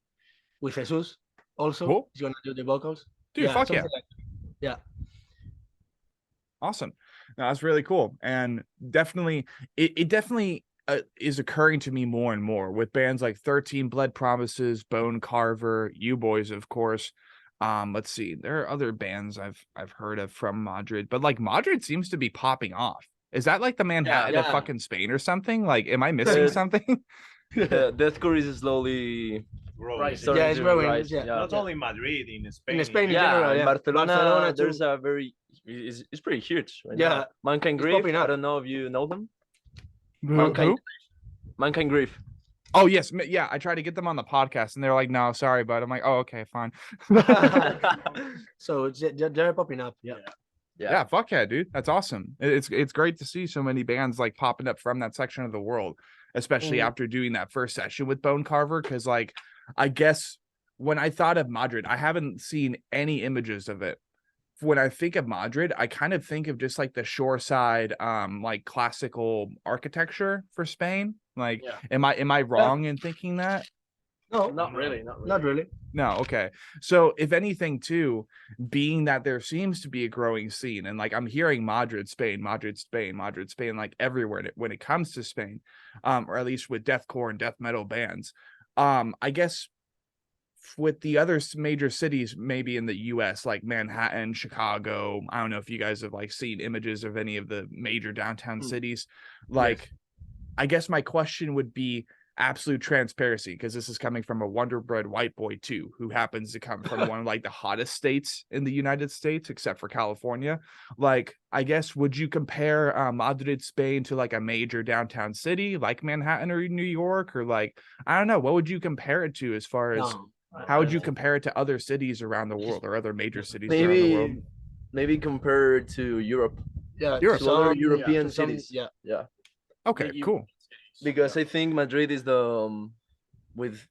with Jesus also. Cool. He's gonna do the vocals. Dude, fuck yeah. something like that. Yeah. Awesome. No, that's really cool. And definitely, it definitely is occurring to me more and more with bands like 13 Blood Promises, Bone Carver, You Boys, of course. Let's see. There are other bands I've heard of from Madrid, but like Madrid seems to be popping off. Is that like the Manhattan of fucking Spain or something? Like, am I missing something? Deathcore is slowly Rising. Yeah, it's growing. rise. Yeah. Not only Madrid, in Spain. In Spain, in Yeah, general, in yeah. Barcelona, too. there's a very it's pretty huge. Right Yeah, now. Mankind it's Grief. popping I up. don't know if you know them. Who? Mankind Grief. Oh yes, yeah. I tried to get them on the podcast, and they're like, "No, sorry, but I'm like, oh, okay, fine." So they're popping up. Yeah. Yeah, fuck yeah, dude. That's awesome. It's great to see so many bands like popping up from that section of the world, especially after doing that first session with Bone Carver. Because like, I guess when I thought of Madrid, I haven't seen any images of it. When I think of Madrid, I kind of think of just like the shoreside, like classical architecture for Spain. Like, am I wrong in thinking that? No, Not really. not really. No, okay. So if anything, too, being that there seems to be a growing scene, and like I'm hearing Madrid Spain, like everywhere when it comes to Spain, or at least with deathcore and death metal bands. I guess with the other major cities, maybe in the US, like Manhattan, Chicago, I don't know if you guys have like seen images of any of the major downtown cities. Like, I guess my question would be absolute transparency, because this is coming from a Wonder Bread white boy too, who happens to come from one of like the hottest states in the United States, except for California. Like, I guess, would you compare Madrid, Spain to like a major downtown city like Manhattan or New York, or like, I don't know, what would you compare it to as far as how would you compare it to other cities around the world or other major cities around the world? Maybe compared to Europe. Yeah, Europe. To other European cities. Yeah. Okay, cool. Because I think Madrid is the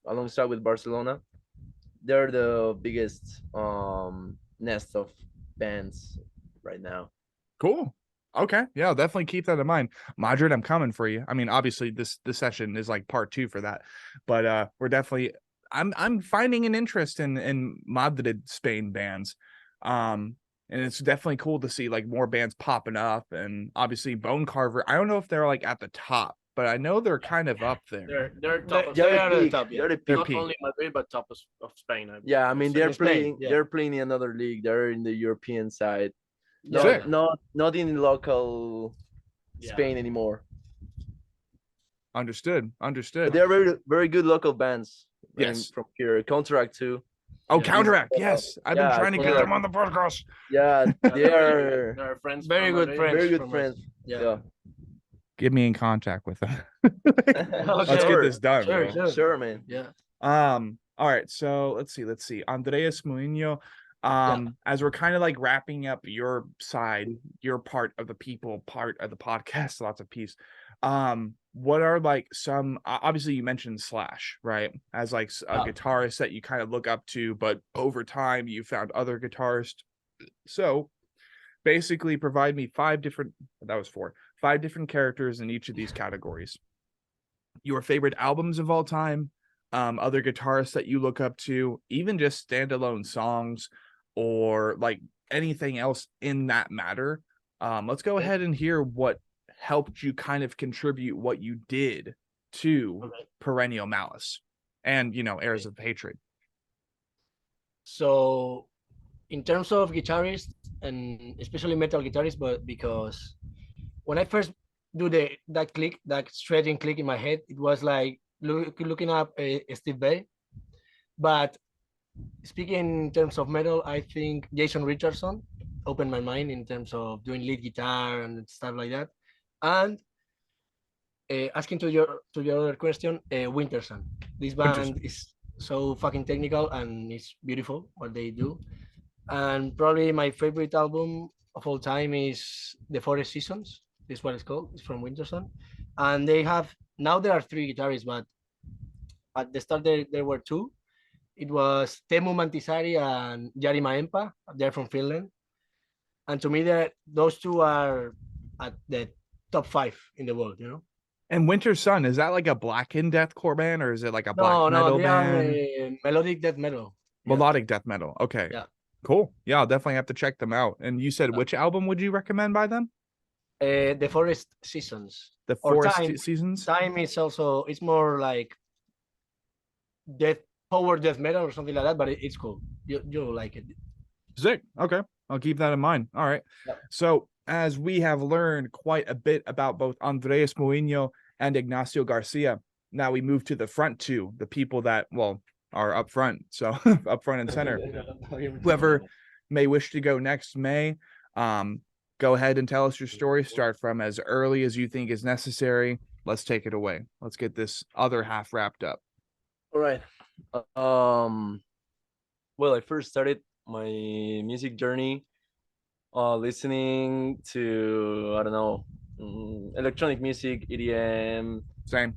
alongside with Barcelona, they're the biggest nest of bands right now. Cool. Okay. Yeah, I'll definitely keep that in mind. Madrid, I'm coming for you. I mean, obviously this session is like part 2 for that, but we're definitely I'm finding an interest in Madrid Spain bands. And it's definitely cool to see like more bands popping up, and obviously Bone Carver. I don't know if they're like at the top, but I know they're kind of up there. They're top. They're They're peak. top. They're the Not peak. only Madrid, but top of Spain. Yeah, I mean would say. they're playing in another league. They're in the European side. Sick. Not in local Spain anymore. Understood. But they're very very good local bands. Yes. From here, Counteract too. Oh, Counteract. Yes, I've been trying to get them on the podcast. Yeah, they are They're friends. Very from good Madrid. friends. very good from friends. Yeah. Get me in contact with them. Let's get this done, bro. Sure, man. Yeah. All right, so let's see Andreas Muino, as we're kind of like wrapping up your side, your part of the podcast, lots of peace. What are like some, obviously you mentioned Slash, right, as like a guitarist that you kind of look up to, but over time you found other guitarists. So basically provide me five different characters in each of these categories. Your favorite albums of all time, other guitarists that you look up to, even just standalone songs or like anything else in that matter. Let's go ahead and hear what helped you kind of contribute what you did to Perennial Malice and, you know, Heirs of Hatred. So in terms of guitarists, and especially metal guitarists, but because when I first do that stretching click in my head, it was like looking up Steve Vai. But speaking in terms of metal, I think Jason Richardson opened my mind in terms of doing lead guitar and stuff like that. And asking to your other question, Wintersun. This band is so fucking technical and it's beautiful what they do. And probably my favorite album of all time is The Forest Seasons. This is what it's called. It's from Wintersun. And they have, now there are 3 guitarists, but at the start there were 2. It was Teemu Mantisari and Jari Maempa. They're from Finland. And to me, those 2 are at the top 5 in the world, you know? And Wintersun, is that like a Blackened deathcore band or is it like a black metal they band? are melodic death metal. Melodic death metal. Okay. Yeah. Cool. Yeah, I'll definitely have to check them out. And you said which album would you recommend by them? The Forest Seasons. The Or Forest Seasons? Time is also, it's more like power death metal or something like that, but it's cool. You'll like it. Sick. Okay. I'll keep that in mind. All right. Yep. So as we have learned quite a bit about both Andres Moinho and Ignacio Garcia, now we move to the front 2, the people that, well, are up front. So up front and center. Whoever may wish to go next may. Go ahead and tell us your story. Start from as early as you think is necessary. Let's take it away. Let's get this other half wrapped up. All right. Well, I first started my music journey listening to, I don't know, electronic music, EDM, Same.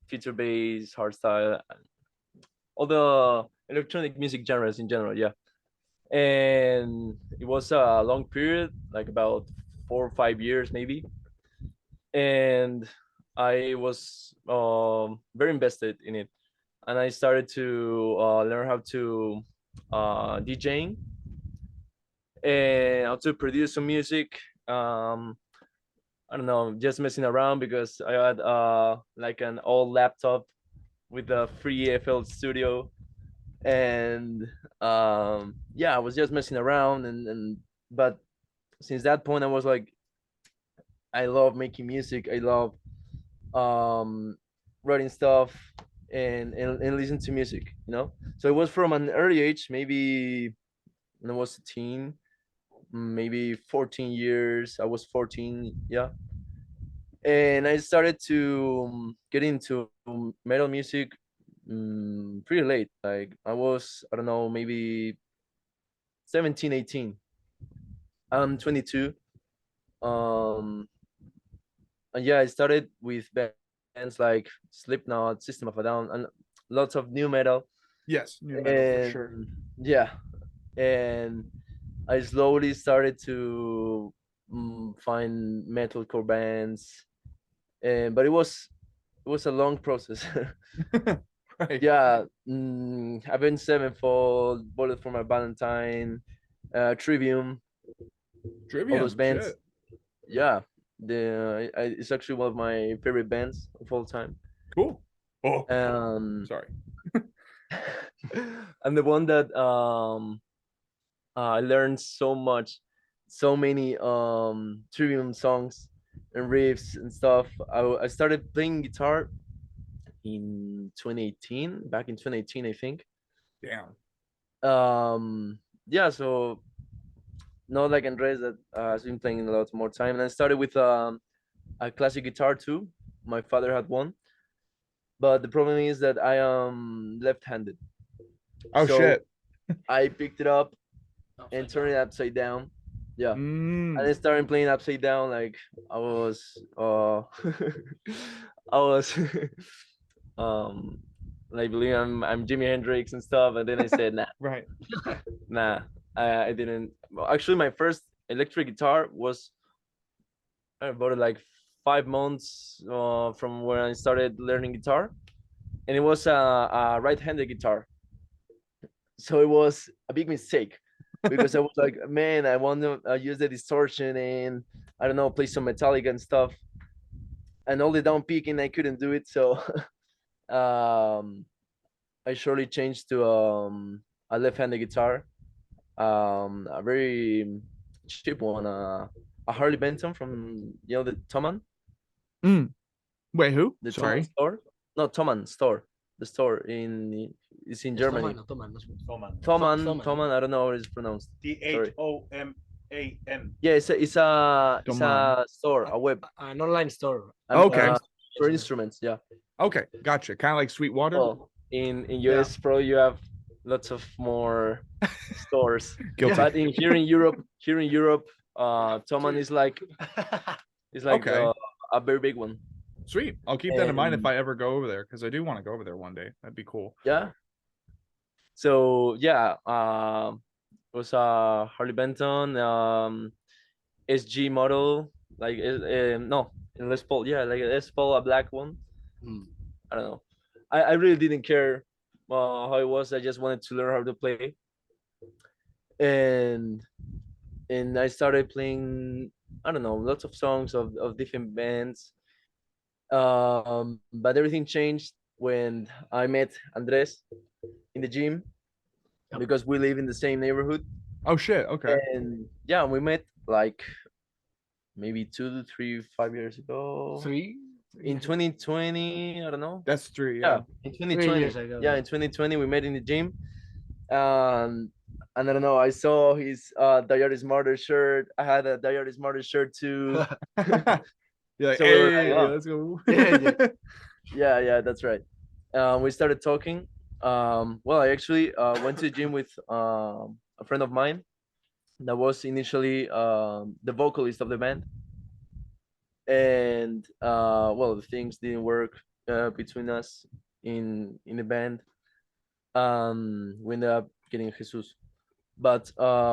feature bass, hardstyle, all the electronic music genres in general. Yeah. And it was a long period, like about 4 or 5 years maybe. And I was very invested in it. And I started to learn how to DJing and how to produce some music. I don't know, just messing around because I had like an old laptop with a free FL Studio. And yeah, I was just messing around but since that point I was like, I love making music, I love writing stuff and listen to music, you know. So it was from an early age, maybe when I was a teen, maybe 14 years. I was 14, yeah. And I started to get into metal music pretty late. Like I was, I don't know, maybe 17, 18. I'm 22. And yeah, I started with bands like Slipknot, System of a Down, and lots of new metal. Yes, new metal for sure. Yeah, and I slowly started to find metalcore bands, but it was a long process. Right. Yeah, Avenged Sevenfold, Bullet for My Valentine, Trivium, all those bands. Shit. Yeah, it's actually one of my favorite bands of all time. Cool. Oh, sorry. I'm the one that I learned so many Trivium songs and riffs and stuff. I started playing guitar in 2018, back in 2018, I think. Damn. Yeah, so not like Andres that has been playing a lot more time. And I started with a classic guitar too. My father had one, but the problem is that I am left-handed. Oh, so shit. I picked it up and turned it upside down. Yeah. And I started playing upside down like I was like believe I'm Jimi Hendrix and stuff, and then I said nah. Right. Nah, I didn't. Well, actually, my first electric guitar was I bought it like 5 months from when I started learning guitar, and it was a right-handed guitar. So it was a big mistake because I was like, man, I want to use the distortion and I don't know, play some Metallica and stuff, and all the down picking I couldn't do it. So I surely changed to a left-handed guitar, a very cheap one, a Harley Benton from the Thomann. Wait, who? The Sorry. Thomann store? No, Thomann store. The store it's in Germany. Thomann. I don't know how it's pronounced. Thoman. Yeah, it's a Thomann. store, a web An online store. Okay. for instruments. Yeah. Okay, gotcha. Kind of like Sweetwater. Well, in US probably you have lots of more stores. Guilty. But here in Europe, Thomann is like Okay. a very big one. Sweet. I'll keep that in mind if And- I ever go over there because I do want to go over there one day. That'd be cool. Yeah. So yeah, it was a Harley Benton, SG model, like no, Les Paul, yeah, like a Les Paul, a black one. I don't know. I really didn't care how it was. I just wanted to learn how to play, and I started playing. I don't know, lots of songs of different bands. But everything changed when I met Andres in the gym because we live in the same neighborhood. Oh shit. Okay. And yeah, we met like maybe 2 to 3, 5 years ago. 3 In 2020, I don't know. That's 3. Yeah, Yeah. in 3 2020. years ago. Yeah, in 2020 we met in the gym. And I don't know, I saw his Diary Smarter shirt. I had a Diary Smarter shirt too. You're like, So we were hey, like, oh. let's go. Yeah, that's right. We started talking. Well, I actually went to the gym with a friend of mine that was initially the vocalist of the band. And well, the things didn't work between us in the band. We ended up getting Jesus. But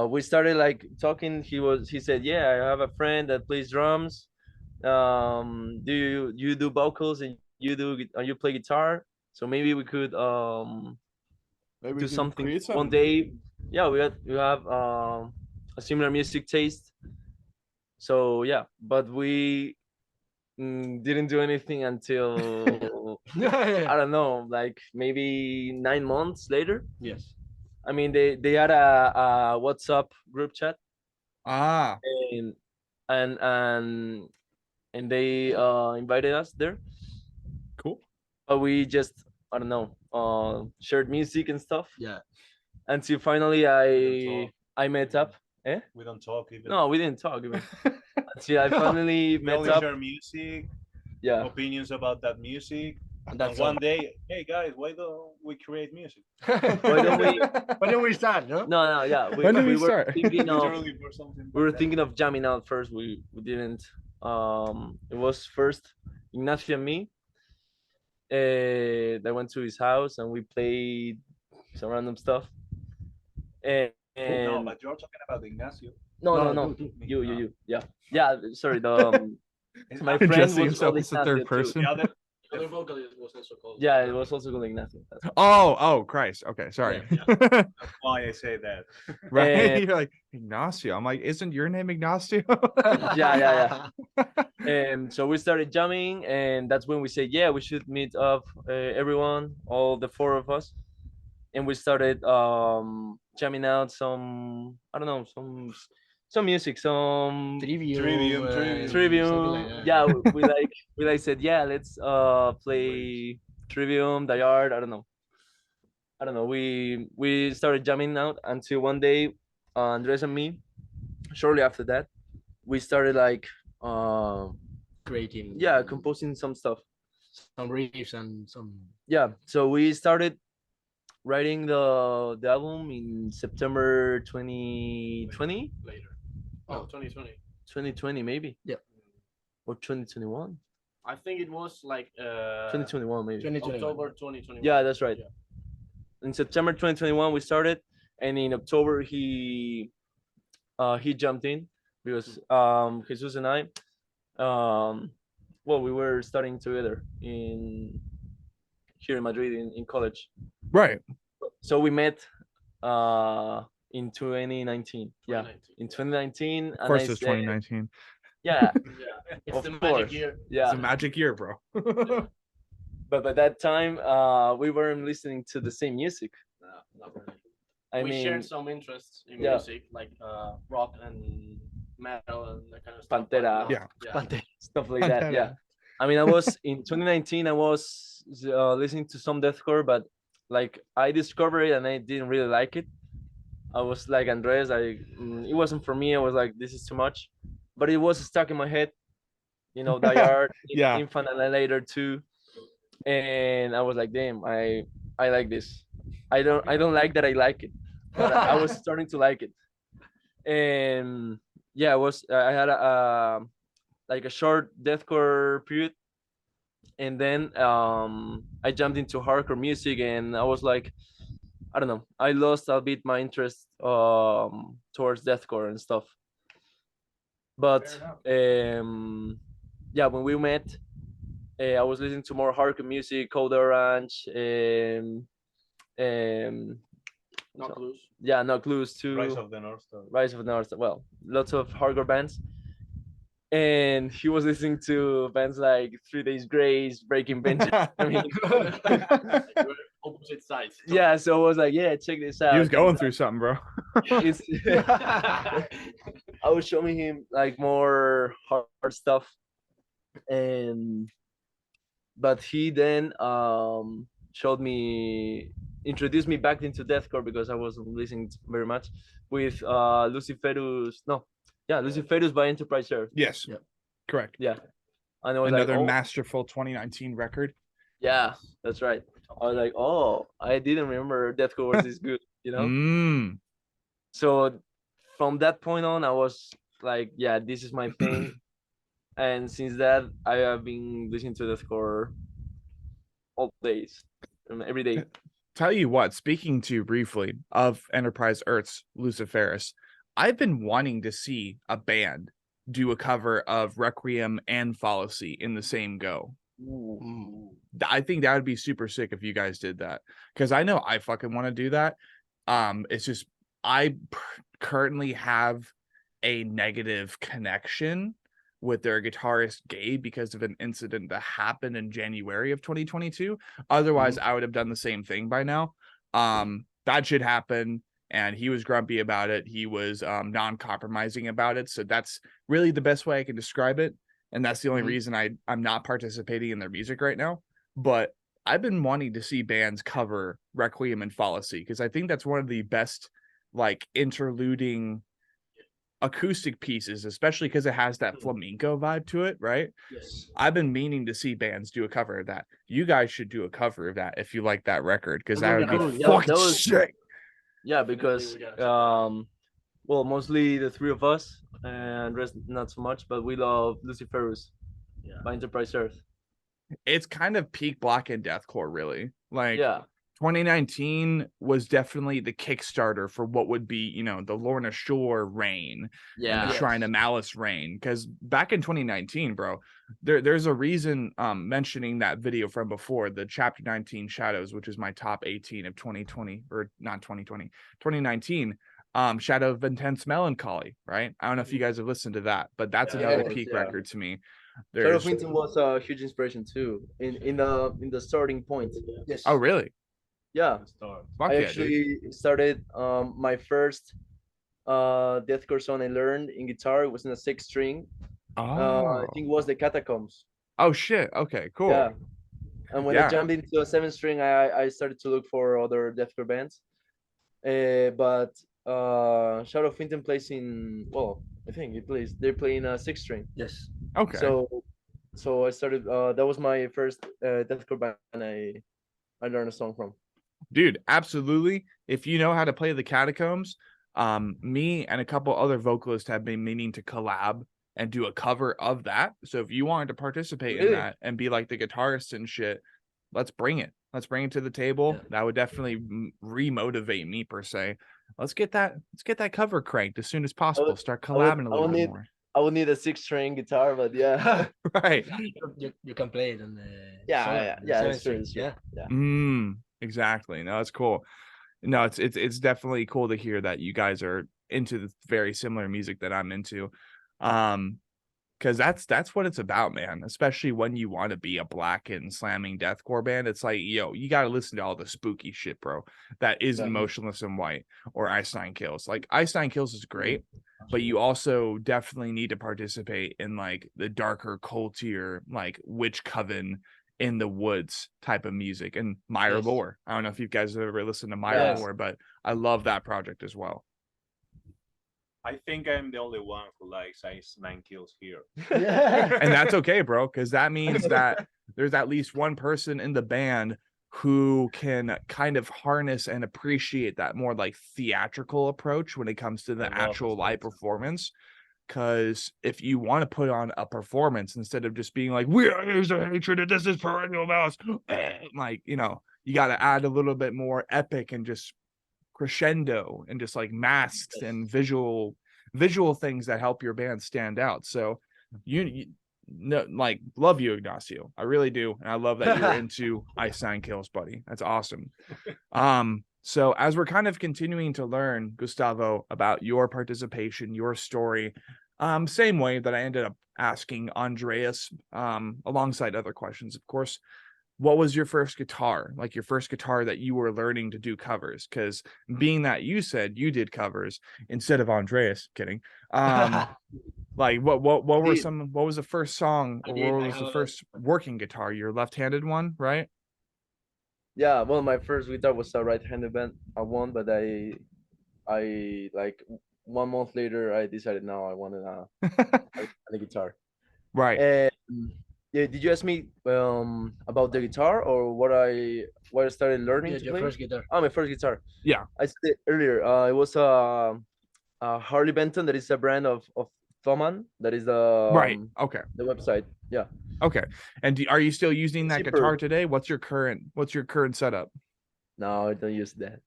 we started like talking. He said, yeah, I have a friend that plays drums. Do you do vocals and you play guitar? So maybe we could Maybe do something one day. Yeah, we have a similar music taste. So yeah, but we didn't do anything until I don't know, like maybe 9 months later. Yes. I mean, they had a WhatsApp group chat, Ah. and they invited us there. Cool. But we just, I don't know, shared music and stuff Yeah. until finally I met up. We don't talk even. No, we didn't talk even. Until I finally We met only up. share music, Yeah. opinions about that music. And And that's one day, hey guys, why don't we create music? Why don't we? Why don't we start? No. No, yeah. When did we were start? thinking of Literally for something. we were like thinking of jamming out first. We didn't. It was first Ignacio and me. I went to his house and we played some random stuff. And, that. No, but you're talking about Ignacio. no. You. Yeah. Sorry. My friend Addressing was himself called as the third Ignacio, too. person. The other, The other vocalist was also called. Yeah, it was also called Ignacio. That's Oh, Christ. Okay, sorry. that's why I say that. Right? And- You're like Ignacio. I'm like, isn't your name Ignacio? Yeah. So we started jamming, and that's when we said, yeah, we should meet up, everyone, all the 4 of us, and we started jamming out some, I don't know, some music, some Trivium. Trivium. something like that. Yeah, we like said, yeah, let's play Trivium, Die Hard. I don't know. We started jamming out until one day, Andres and me, shortly after that, we started like Creating. composing some stuff. Some riffs and some. Yeah, so we started writing the album in September 2020. Later. Oh, 2020. 2020 maybe. Yeah. Or 2021. I think it was like 2021 maybe. 2021. October 2021. Yeah, that's right. Yeah. In September 2021 we started, and in October he jumped in. because Jesus and I, well, we were studying together here in Madrid in college. Right. So we met in 2019. Yeah, 2019. in 2019. Of course, it's 2019. Yeah, Yeah, it's of the course. magic year. It's Yeah, a magic year, bro. but by that time, we weren't listening to the same music. No, not really. I We mean, shared some interests in yeah. music, like rock and metal and that kind of stuff. but Pantera. not- Yeah. Pante. stuff like that. Yeah, I mean, I was in 2019. I was listening to some deathcore, but like I discovered it and I didn't really like it. I was like Andres. It wasn't for me. I was like, this is too much, but it was stuck in my head. You know, Die Hard, Yeah. Infant Annihilator too, and I was like, damn, I like this. I don't like that I like it, but I was starting to like it, and yeah, I had a like a short deathcore period, and then I jumped into hardcore music, and I was like, I don't know, I lost a bit my interest towards deathcore and stuff. But yeah, when we met, I was listening to more hardcore music, Code Orange, Not clues. yeah, No Clues too, Rise of the North Star. Rise of the North. Well, lots of hardcore bands. And he was listening to bands like 3 Days Grace, Breaking Benjamin. I mean, Opposite sides. yeah, so I was like, yeah, check this out. He was going through something, bro. It's, I was showing him like more hard stuff, and but he then introduced me back into deathcore because I wasn't listening very much with Luciferus. No, yeah, Luciferus by Enterprise Earth. Yes. Yep. Correct. Yeah, and I was Another like, oh, masterful 2019 record. yeah, that's right. I was like, oh, I didn't remember deathcore was this good, you know. Mm. So from that point on, I was like, yeah, this is my thing. And since that, I have been listening to deathcore all days, every day. Tell you what, speaking to you briefly of Enterprise Earth's Luciferus, I've been wanting to see a band do a cover of Requiem and Fallacy in the same go. I think that would be super sick if you guys did that, because I know I fucking want to do that. It's just I currently have a negative connection with their guitarist Gabe because of an incident that happened in January of 2022. Otherwise, I would have done the same thing by now. That shit happened, and he was grumpy about it. He was non-compromising about it. So that's really the best way I can describe it. And that's the only reason I'm not participating in their music right now. But I've been wanting to see bands cover Requiem and Fallacy because I think that's one of the best like interluding acoustic pieces, especially because it has that flamenco vibe to it, right? Yes. I've been meaning to see bands do a cover of that. You guys should do a cover of that if you like that record, because that would be Yeah, fucking that was- sick. Yeah, because well, mostly the three of us, and rest not so much, but we love Luciferus by Enterprise Earth. It's kind of peak Blackened deathcore, really. Like, Yeah, 2019 was definitely the Kickstarter for what would be, you know, the Lorna Shore reign and yeah, the Shrine of Malice reign. Because back in 2019, bro, there's a reason mentioning that video from before, the Chapter 19 Shadows, which is my top 18 of 2020, or not 2020, 2019. Shadow of Intense Melancholy, right? I don't know if you guys have listened to that, but that's another peak record to me. Shadow of Winton was a huge inspiration too in the starting point. Yes. Oh, really? Yeah, Fuck I yeah, actually started my first deathcore song I learned in guitar. It was in a 6-string. I think it was the Catacombs. Oh shit. Okay, cool. Yeah, and when I Yeah. jumped into a 7-string, I started to look for other deathcore bands. But Shadow of Winton plays in, well, I think they're playing a 6-string. Yes. Okay. So I started. That was my first deathcore band I learned a song from. Dude, absolutely. If you know how to play the Catacombs, me and a couple other vocalists have been meaning to collab and do a cover of that. So if you wanted to participate in that and be like the guitarist and shit, let's bring it. Let's bring it to the table. Yeah. That would definitely re-motivate me per se. let's get that cover cranked as soon as possible. Start I would- collabing a I little would bit need- more. I would need a 6-string guitar, but yeah. Right. You can play it on the Yeah, solar, yeah, the yeah, seven that's true, string. that's true. Yeah. Yeah. Exactly. No, it's cool. No, it's definitely cool to hear that you guys are into the very similar music that I'm into. Because that's what it's about, man. Especially when you want to be a Blackened slamming deathcore band. It's like, yo, you got to listen to all the spooky shit, bro. That isn't Yeah. Motionless in White or Ice Nine Kills. Like Ice Nine Kills is great, but you also definitely need to participate in like the darker, cultier, like Witch Coven in the woods type of music. And Myra Yes. Lore. I don't know if you guys have ever listened to Myra Yes. Lore, but I love that project as well. I think I'm the only one who likes Ice Nine Kills here. And that's okay, bro, because that means that there's at least one person in the band who can kind of harness and appreciate that more like theatrical approach when it comes to the I love actual those live things. performance. Because if you want to put on a performance instead of just being like, we are Heirs of Hatred and this is Perennial Malice, like, you know, you got to add a little bit more epic and just crescendo and just like masks and visual things that help your band stand out. So you no, like, love you, Ignacio. I really do. And I love that you're into Ice Nine Kills, buddy. That's awesome. So as we're kind of continuing to learn, Gustavo, about your participation, your story, same way that I ended up asking Andreas, alongside other questions, of course, what was your first guitar, like your first guitar that you were learning to do covers? Because being that you said you did covers instead of Andreas, kidding. Like what was the first song, or what was the first working guitar? Your left-handed one, right? Yeah, well, my first guitar was a right-handed one, but I like 1 month later I decided now I wanted a guitar. Right. And yeah, did you ask me about the guitar or what I started learning Yeah, to your play? first guitar. Oh, my first guitar. Yeah. I said earlier, it was a Harley Benton. That is a brand of Thomann. That is the Right. Okay. the website. Yeah. Okay. And are you still using that Cheaper. guitar today? What's your current setup? No, I don't use that.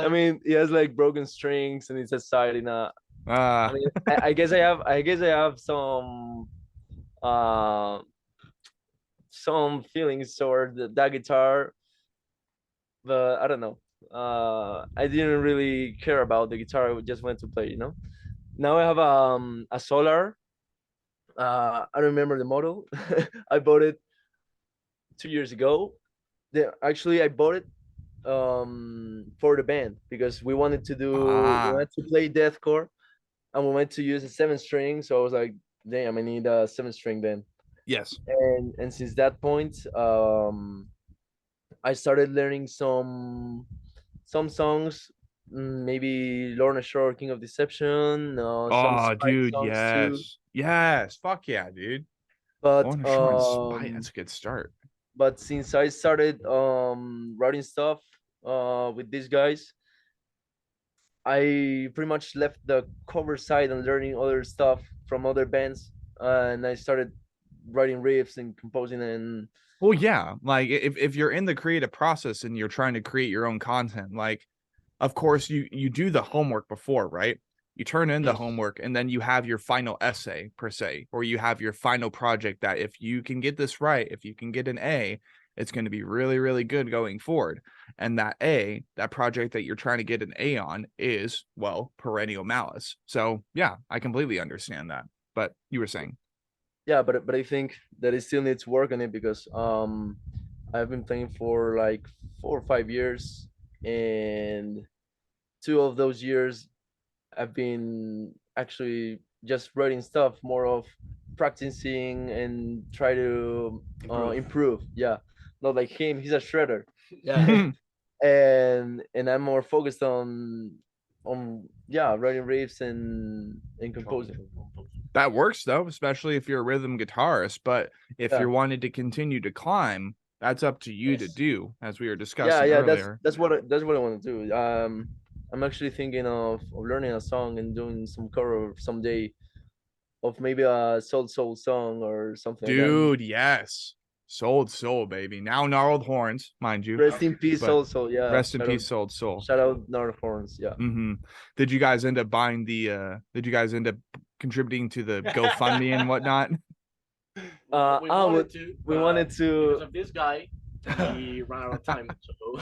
I mean, it has like broken strings and it's a side in a. I mean, I guess I have some feelings toward that guitar, but I don't know. I didn't really care about the guitar. I just went to play, you know. Now I have a Solar. I don't remember the model. I bought it 2 years ago. Actually, I bought it for the band because we wanted to play deathcore, and we went to use a 7-string. So I was like, damn, I need a 7-string then. Yes. And since that point, I started learning some songs, maybe Lorna Shore, King of Deception. Some Oh, Spite dude, songs yes. too. Yes. Fuck yeah, dude. But Lorna Shore and Spite, that's a good start. but since I started writing stuff with these guys, I pretty much left the cover side and learning other stuff from other bands, and I started writing riffs and composing and. Well, yeah, like if you're in the creative process and you're trying to create your own content, like, of course you do the homework before, right? You turn in the Yes. homework and then you have your final essay per se, or you have your final project that if you can get this right, if you can get an A, it's going to be really, really good going forward. And that project that you're trying to get an A on is, well, Perennial Malice. So yeah, I completely understand that. But you were saying. Yeah, but I think that it still needs work on it because I've been playing for like 4 or 5 years, and 2 of those years I've been actually just writing stuff, more of practicing and try to improve. Yeah, not like him. He's a shredder. Yeah. and I'm more focused on writing riffs and composing. That works though, especially if you're a rhythm guitarist. But if Yeah. you're wanting to continue to climb, that's up to you to Yes. do, as we were discussing Yeah, earlier. that's what I want to do. I'm actually thinking of learning a song and doing some cover someday of maybe a soul song or something like that. Dude, yes. Sold Soul, baby. Now Gnarled Horns, mind you. Rest in peace, but also. Yeah. Rest in shout out- peace, Sold Soul. Shout out Gnarled Horns. Yeah. Did you guys end up buying the? Did you guys end up contributing to the GoFundMe and whatnot? We I wanted would- to. we wanted to- Because of this guy, we ran out of time. So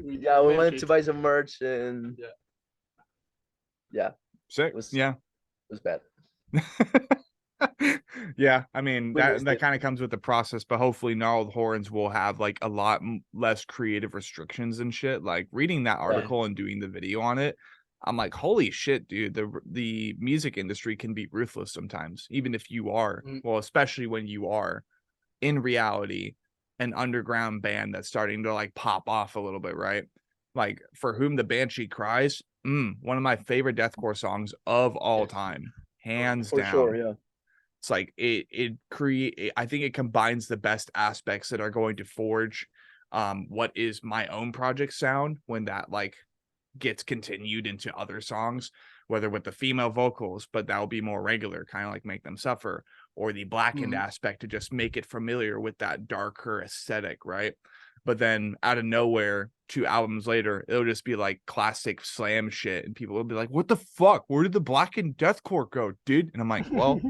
Yeah, we wanted managed to it. buy some merch, and Sick. Was- Yeah. it was bad. Yeah, I mean We that missed that it. kind of comes with the process, but hopefully Gnarled Horns will have like a lot less creative restrictions and shit. Like reading that article and doing the video on it, I'm like, holy shit, dude, the music industry can be ruthless sometimes, even if you are, well, especially when you are in reality an underground band that's starting to like pop off a little bit, right? Like For Whom the Banshee Cries, one of my favorite deathcore songs of all time, hands For down. sure. Yeah. It's like I think it combines the best aspects that are going to forge what is my own project sound when that like gets continued into other songs, whether with the female vocals, but that will be more regular, kind of like Make Them Suffer, or the Blackened aspect to just make it familiar with that darker aesthetic, right? But then out of nowhere, 2 albums later, it'll just be like classic slam shit, and people will be like, "What the fuck? Where did the Blackened deathcore go, dude?" And I'm like, well,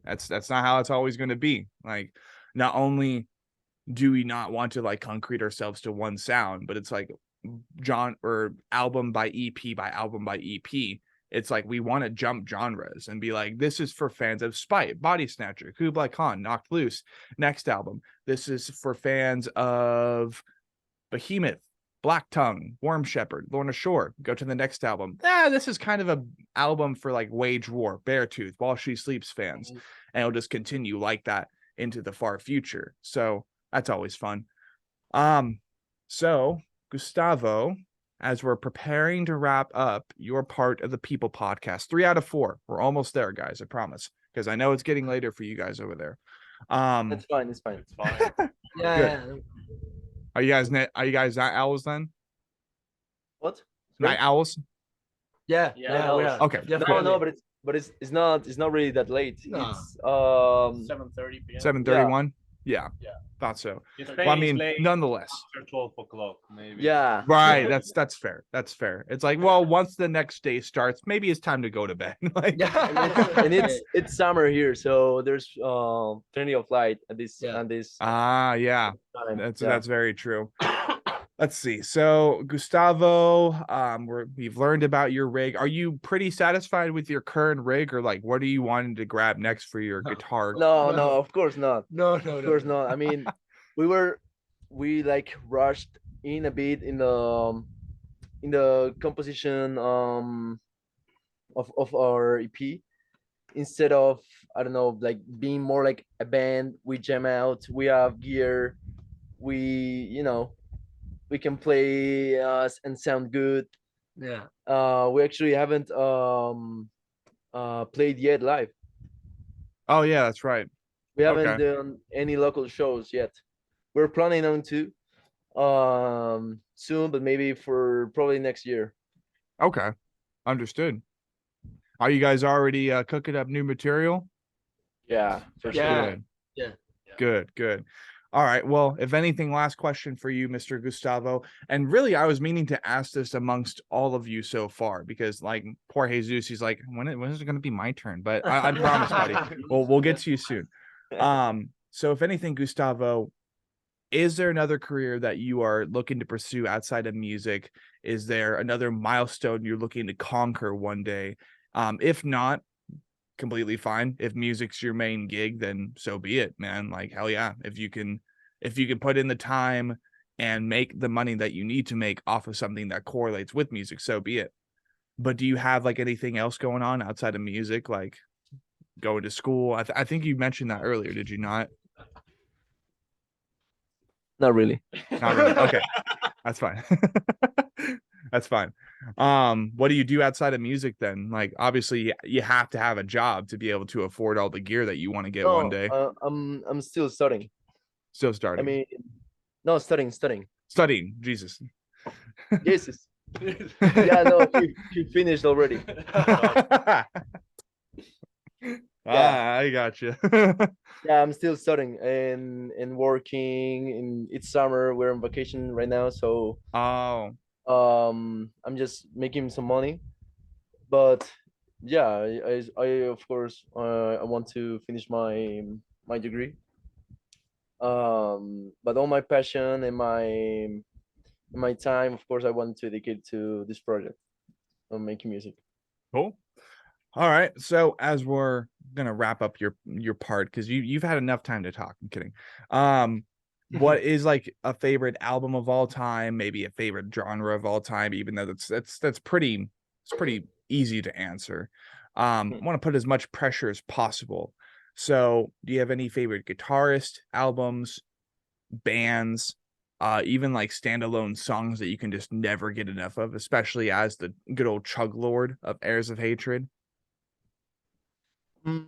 that's not how it's always going to be. Like, not only do we not want to like concrete ourselves to one sound, but it's like album by EP by album by EP. It's like we want to jump genres and be like, this is for fans of Spite, Body Snatcher, Kublai Khan, Knocked Loose. Next album, this is for fans of Behemoth, Black Tongue, Worm Shepherd, Lorna Shore. Go to the next album. This is kind of a album for like Wage War, Beartooth, While She Sleeps fans. And it'll just continue like that into the far future. So that's always fun. So Gustavo, as we're preparing to wrap up your part of the People podcast, 3 out of 4. We're almost there, guys. I promise. Because I know it's getting later for you guys over there. That's fine. It's fine. It's fine. Yeah. Are you guys night owls then? What? Night owls? Yeah. Yeah, We are. Okay. Definitely. No, but it's not really that late. No. It's 7:30 p.m. 7:31. Yeah. Yeah. Thought so. In Well, I Spain, it's mean, late nonetheless. after 12 o'clock, maybe. yeah. Right. That's fair. That's fair. It's like, well, once the next day starts, maybe it's time to go to bed. Like, And it's summer here, so there's plenty of light at this Yeah. yeah. time. That's very true. Let's see. So Gustavo, we've learned about your rig. Are you pretty satisfied with your current rig, or like what are you wanting to grab next for your guitar? No, of course not. No. Of course not. I mean, we like rushed in a bit in the composition of our EP, instead of, I don't know, like being more like a band. We jam out, we have gear, we can play and sound good. Yeah. We actually haven't played yet live. Oh yeah, that's right. We haven't Okay. done any local shows yet. We're planning on to soon, but maybe for probably next year. Okay. Understood. Are you guys already cooking up new material? Yeah, for Yeah. sure. Good. Yeah. Good. All right. Well, if anything, last question for you, Mr. Gustavo. And really, I was meaning to ask this amongst all of you so far, because like poor Jesus, he's like, when is it going to be my turn? But I promise, buddy. We'll get to you soon. So if anything, Gustavo, is there another career that you are looking to pursue outside of music? Is there another milestone you're looking to conquer one day? If not, completely fine. If music's your main gig, then so be it, man. Like, hell yeah. If you can put in the time and make the money that you need to make off of something that correlates with music, so be it. But do you have like anything else going on outside of music, like going to school? I think you mentioned that earlier, did you not? Not really. Not really. Okay. That's fine. That's fine. What do you do outside of music then? Like, obviously you have to have a job to be able to afford all the gear that you want to get one day. I'm still studying. Still starting. I mean, no, studying. Studying. Jesus. Jesus. Yeah, no, he finished already. Yeah. I got you. Yeah, I'm still studying and working. And it's summer. We're on vacation right now, so Oh, I'm just making some money. But yeah, I of course I want to finish my degree. But all my passion and my time, of course, I want to dedicate to this project of making music. cool. All right. So as we're gonna wrap up your part, because you've had enough time to talk. I'm kidding. What is like a favorite album of all time? Maybe a favorite genre of all time, even though that's pretty it's pretty easy to answer. I want to put as much pressure as possible. So do you have any favorite guitarist, albums, bands, even like standalone songs that you can just never get enough of, especially as the good old chug lord of Heirs of Hatred? Mm,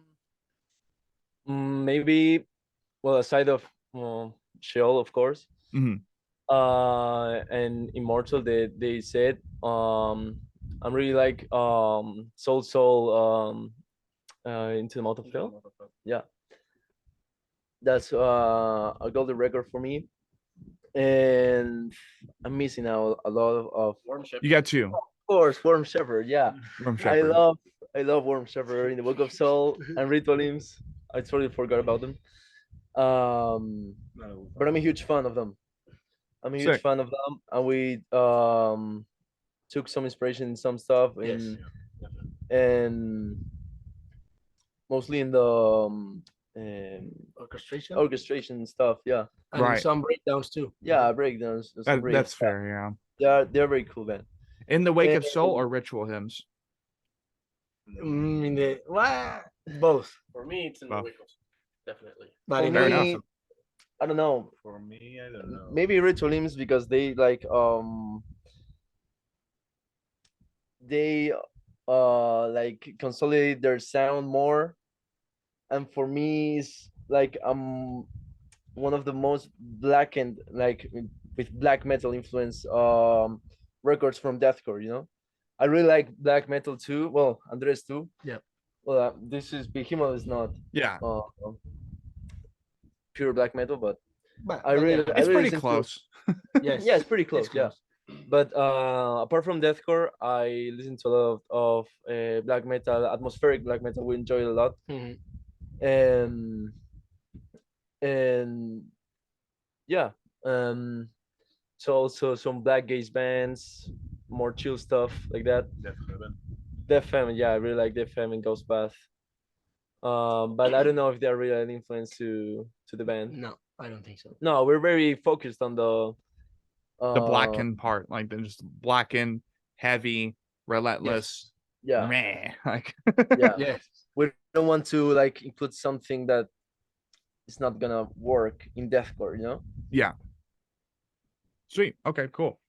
Maybe, well, aside of Sheol, of course, Mhm. and Immortal, they said, I'm really like Soul, into the mouth of hell. Yeah, that's a golden record for me, and I'm missing out a lot of Worm Shepherd. You got two. of course, Worm Shepherd. Yeah, From I Shepherd. love Worm Shepherd in the Book of Soul and Ritual Limbs. I totally forgot about them. But I'm a huge fan of them. I'm a huge Sick. fan of them, and we took some inspiration in some stuff and mostly in the Orchestration orchestration stuff. Yeah, and Right. some breakdowns too. yeah, breakdowns. Some That's breaks. fair, yeah. They're very cool, man. In the Wake of Soul or ritual hymns? In the both, For me, it's in Wow. the Wickles, definitely. but For in Fair the, enough. me, I don't know. For me, I don't know. Maybe Ritual Limbs because they like they like consolidate their sound more, and for me it's like one of the most blackened, like with black metal influence records from deathcore, you know. I really like black metal too, well, Andres too. Yeah. Well, this is Behemoth is not Yeah. pure black metal, but but I really yeah, I It's really pretty listen to- close. yes, yeah, it's pretty close, it's yeah. But apart from deathcore, I listen to a lot of black metal, atmospheric black metal. We enjoy it a lot. Mhm. And yeah, so also some black gaze bands, more chill stuff like that. Death Heaven. Def Fam, yeah, I really like Def Fam and Ghost Path. But I don't know if they're really an influence to the band. No, I don't think so. No, we're very focused on the The blackened part, like they're just blackened, heavy, relentless. yeah, Meh. Like yeah. Yes, We don't want to like include something that is not gonna work in deathcore, you know. yeah. Sweet. Okay, cool.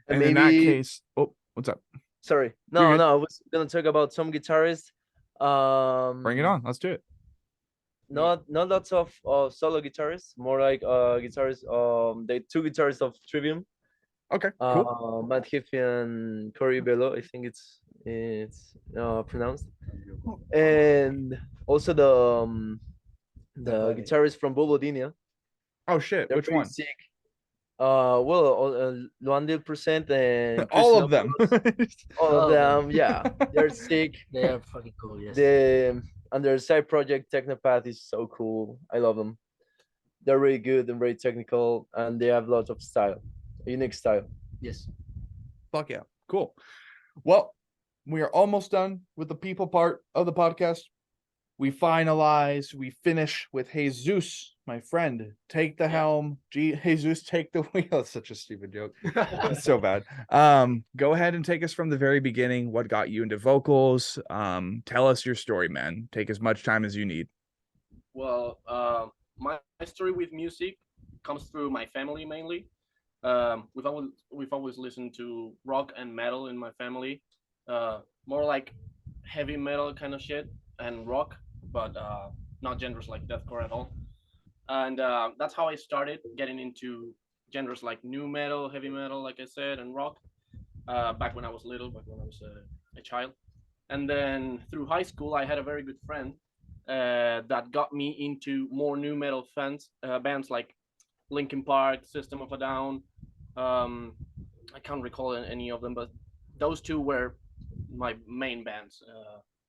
And And in that maybe- case, oh, what's up? Sorry, You're good. no, I was gonna talk about some guitarists. Bring it on. Let's do it. Not lots of solo guitarists, more like guitarists. They two guitarists of Trivium, Okay, cool. Matt Heafy and Corey Bello. I think it's pronounced. And also the guitarist from Bobodinia. Oh shit, They're which pretty one? sick. Luandil Percent and All of Chris them. Nopolos, all All of of them. them. Yeah, they're sick. they are fucking cool. Yes. And their side project Technopath is so cool. I love them. They're really good and very technical, and they have lots of style, unique style. Yes. Fuck yeah. Cool. Well, we are almost done with the people part of the podcast. We finalize, we finish with Jesus, my friend. Take the helm. Jesus, take the wheel. It's such a stupid joke. It's so bad. Go ahead and take us from the very beginning. What got you into vocals? Tell us your story, man. Take as much time as you need. Well, my story with music comes through my family mainly. We've always listened to rock and metal in my family, more like heavy metal kind of shit and rock, but not genres like deathcore at all. And that's how I started getting into genres like new metal, heavy metal, like I said, and rock. Back when I was little, back when I was a child. And then through high school, I had a very good friend that got me into more new metal bands like Linkin Park, System of a Down. I can't recall any of them, but those two were my main bands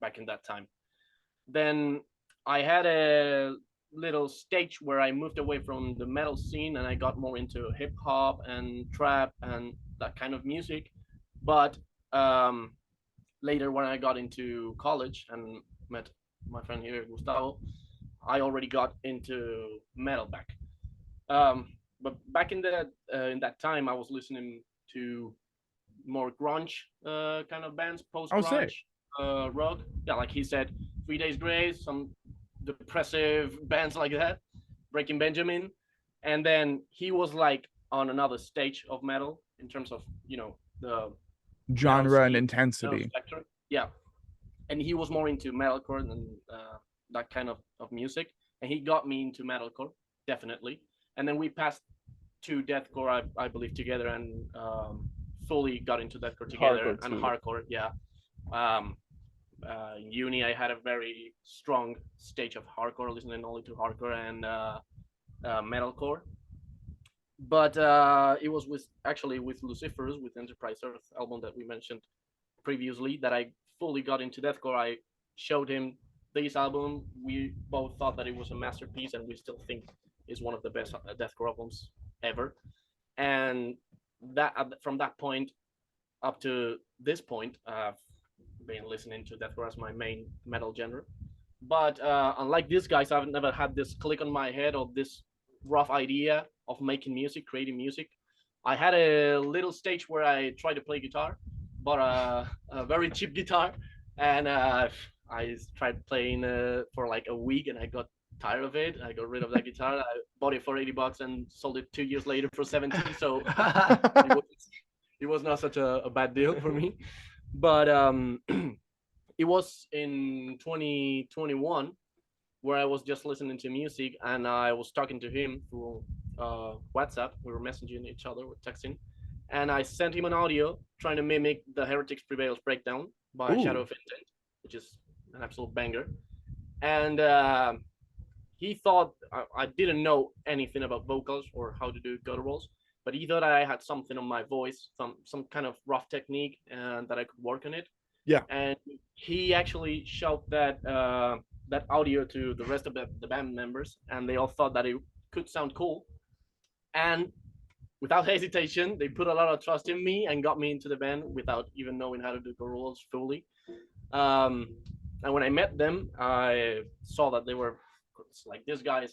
back in that time. Then I had a little stage where I moved away from the metal scene and I got more into hip hop and trap and that kind of music. But later, when I got into college and met my friend here, Gustavo, I already got into metal back. But back in that time, I was listening to more grunge kind of bands, post grunge, rock. Yeah, like he said, 3 Days Grace, some depressive bands like that, Breaking Benjamin, and then he was like on another stage of metal in terms of the genre and intensity. Yeah, and he was more into metalcore and that kind of music, and he got me into metalcore definitely. And then we passed to deathcore, I believe, together, and fully got into deathcore together and hardcore. Yeah. In uni, I had a very strong stage of hardcore, listening only to hardcore and metalcore. But it was with Lucifer's, with Enterprise Earth album that we mentioned previously, that I fully got into deathcore. I showed him this album. We both thought that it was a masterpiece, and we still think is one of the best deathcore albums ever. And that from that point up to this point, I've been listening to deathcore as my main metal genre. But unlike these guys, I've never had this click on my head of this rough idea of making music, creating music. I had a little stage where I tried to play guitar, bought a very cheap guitar, and I tried playing for like a week, and I got tired of it. I got rid of that guitar. I bought it for $80 and sold it 2 years later for 70. So it was not such a bad deal for me. But it was in 2021 where I was just listening to music, and I was talking to him through WhatsApp. We were messaging each other, we're texting, and I sent him an audio trying to mimic the Heretics Prevails breakdown by Shadow of Intent, which is an absolute banger. And he thought I didn't know anything about vocals or how to do gutturals, but he thought I had something on my voice, some kind of rough technique, and that I could work on it. Yeah. And he actually showed that that audio to the rest of the band members, and they all thought that it could sound cool. And without hesitation, they put a lot of trust in me and got me into the band without even knowing how to do gutturals fully. And when I met them, I saw that they were like, this guy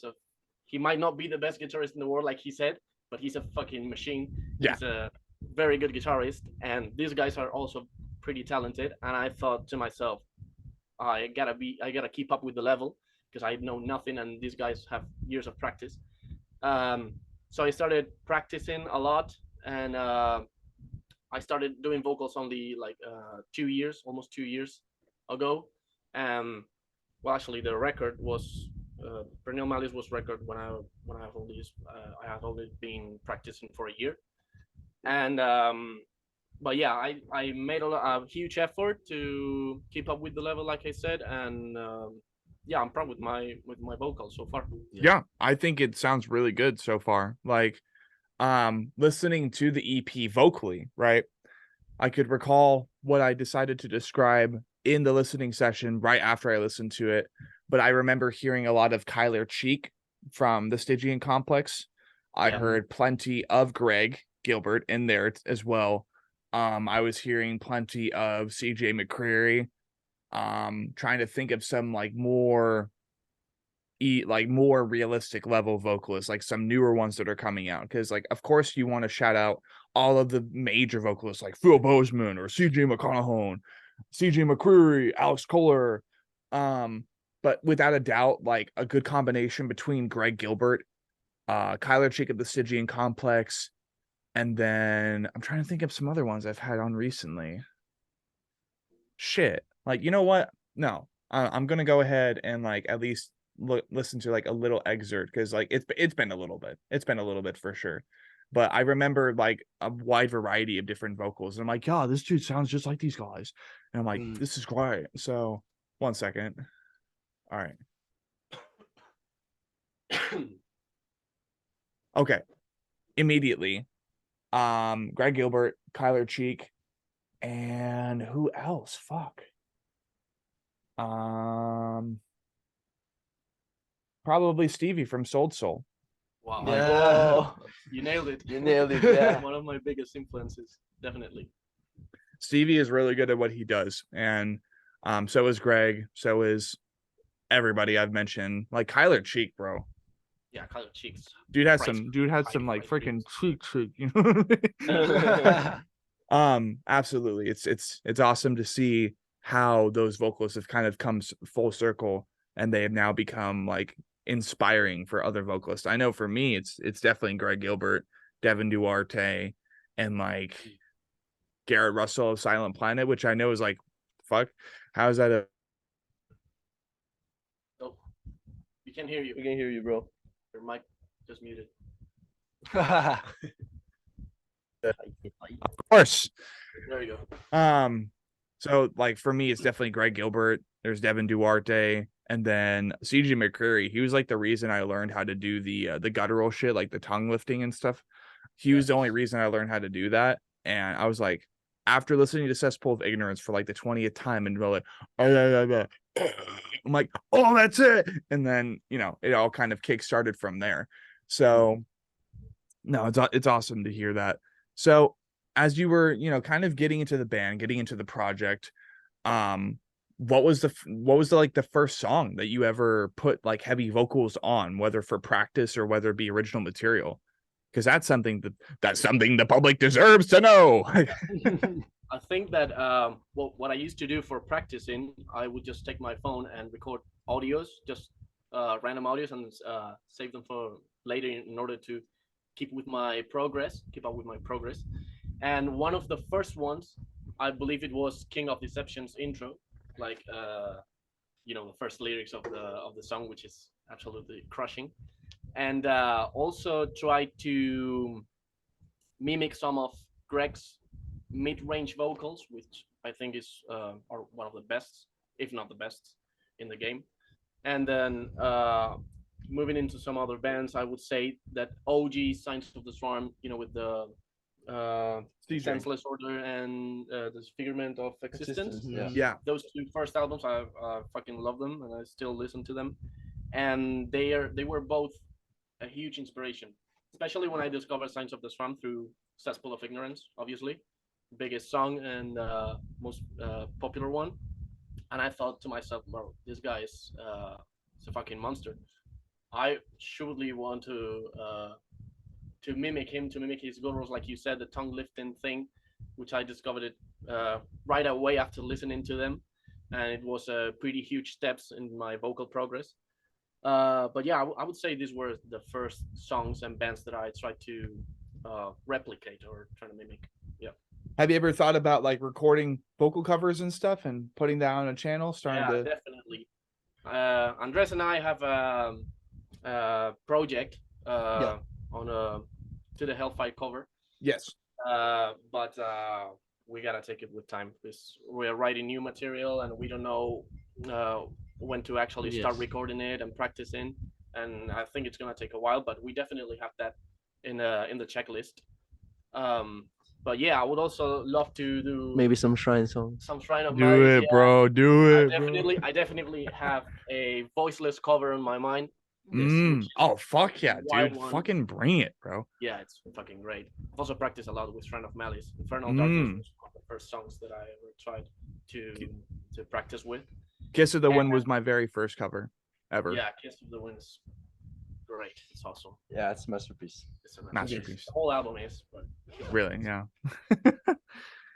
he might not be the best guitarist in the world, like he said, but he's a fucking machine. Yeah. He's a very good guitarist, and these guys are also pretty talented. And I thought to myself, I gotta keep up with the level, because I know nothing, and these guys have years of practice. So I started practicing a lot, and I started doing vocals only like 2 years, almost 2 years ago. Well, actually, the record was Perennial Malice was record when I had only been practicing for a year. And but yeah, I made a huge effort to keep up with the level, like I said, and yeah, I'm proud with my vocals so far. Yeah, I think it sounds really good so far. Like, listening to the EP vocally, right? I could recall what I decided to describe in the listening session right after I listened to it, but I remember hearing a lot of Kyler Cheek from the Stygian Complex. I heard plenty of Greg Gilbert in there as well. I was hearing plenty of CJ McCreary. Trying to think of some like more realistic level vocalists, like some newer ones that are coming out, because like of course you want to shout out all of the major vocalists like Phil Bozeman or CJ McConaughey, CJ McCreary, Alex Kohler, but without a doubt, like a good combination between Greg Gilbert, Kyler Cheek of the Stygian Complex, and then I'm trying to think of some other ones I've had on recently. Shit. Like, you know what? No, I'm gonna go ahead and like at least listen to like a little excerpt, because like it's been a little bit. It's been a little bit for sure. But I remember like a wide variety of different vocals, and I'm like, yeah, this dude sounds just like these guys. And I'm like, this is great. So 1 second. All right. Okay. Immediately. Greg Gilbert, Kyler Cheek, and who else? Fuck. Probably Stevie from Sold Soul. Wow. Yeah. You nailed it. You nailed it, yeah. One of my biggest influences, definitely. Stevie is really good at what he does, and so is Greg, so is everybody I've mentioned. Like Kyler Cheek, bro. Yeah, Color Cheeks. Dude has Christ, some like Christ, freaking Jesus. cheek, you know what I mean? Absolutely. It's awesome to see how those vocalists have kind of come full circle, and they have now become like inspiring for other vocalists. I know for me, it's definitely Greg Gilbert, Devin Duarte, and like Garrett Russell of Silent Planet, which I know is like, fuck, how is that a Oh, we can hear you. We can hear you, bro. Your mic just muted. of course. There you go. So like for me, it's definitely Greg Gilbert. There's Devin Duarte, and then CJ McCreary. He was like the reason I learned how to do the guttural shit, like the tongue lifting and stuff. He was the only reason I learned how to do that. And I was like, after listening to Cesspool of Ignorance for like the 20th time, and like, I'm like, oh, that's it. And then, you know, it all kind of kick-started from there. So no, it's awesome to hear that. So as you were, you know, kind of getting into the band, getting into the project, what was the like the first song that you ever put like heavy vocals on, whether for practice or whether it be original material? Because that's something the public deserves to know. I think that what I used to do for practicing, I would just take my phone and record audios, just random audios, and save them for later in order to keep up with my progress. And one of the first ones, I believe it was King of Deception's intro, like you know, the first lyrics of the song, which is absolutely crushing. And also try to mimic some of Greg's mid-range vocals, which I think is are one of the best, if not the best, in the game. And then moving into some other bands, I would say that OG Signs of the Swarm, you know, with the Senseless Order and the Disfigurement of Existence. Yeah. Those two first albums, I fucking love them, and I still listen to them. And they were both a huge inspiration, especially when I discovered Signs of the Swarm through Cesspool of Ignorance, obviously, biggest song and most popular one. And I thought to myself, well, this guy is a fucking monster. I surely want to mimic him, to mimic his gurus, like you said, the tongue lifting thing, which I discovered it right away after listening to them, and it was a pretty huge steps in my vocal progress. But yeah, I would say these were the first songs and bands that I tried to replicate or try to mimic. Yeah. Have you ever thought about like recording vocal covers and stuff and putting that on a channel? Definitely. Andres and I have a project on to the Hellfight cover. Yes. But we gotta take it with time because we're writing new material and we don't know when to actually start recording it and practicing. And I think it's gonna take a while, but we definitely have that in the checklist. But yeah, I would also love to do maybe some shrine songs. some Shrine of Do Malice, it, bro. Do it. I definitely have a voiceless cover in my mind. Oh fuck yeah, dude! one. Fucking bring it, bro. Yeah, it's fucking great. I've also practiced a lot with Shrine of Malice. Infernal Darkness was one of the first songs that I ever tried to practice with. Kiss of the Wind was my very first cover ever. Yeah, Kiss of the Wind is great. It's awesome. Yeah, it's a masterpiece. It's a Masterpiece. The whole album is, but Really, yeah.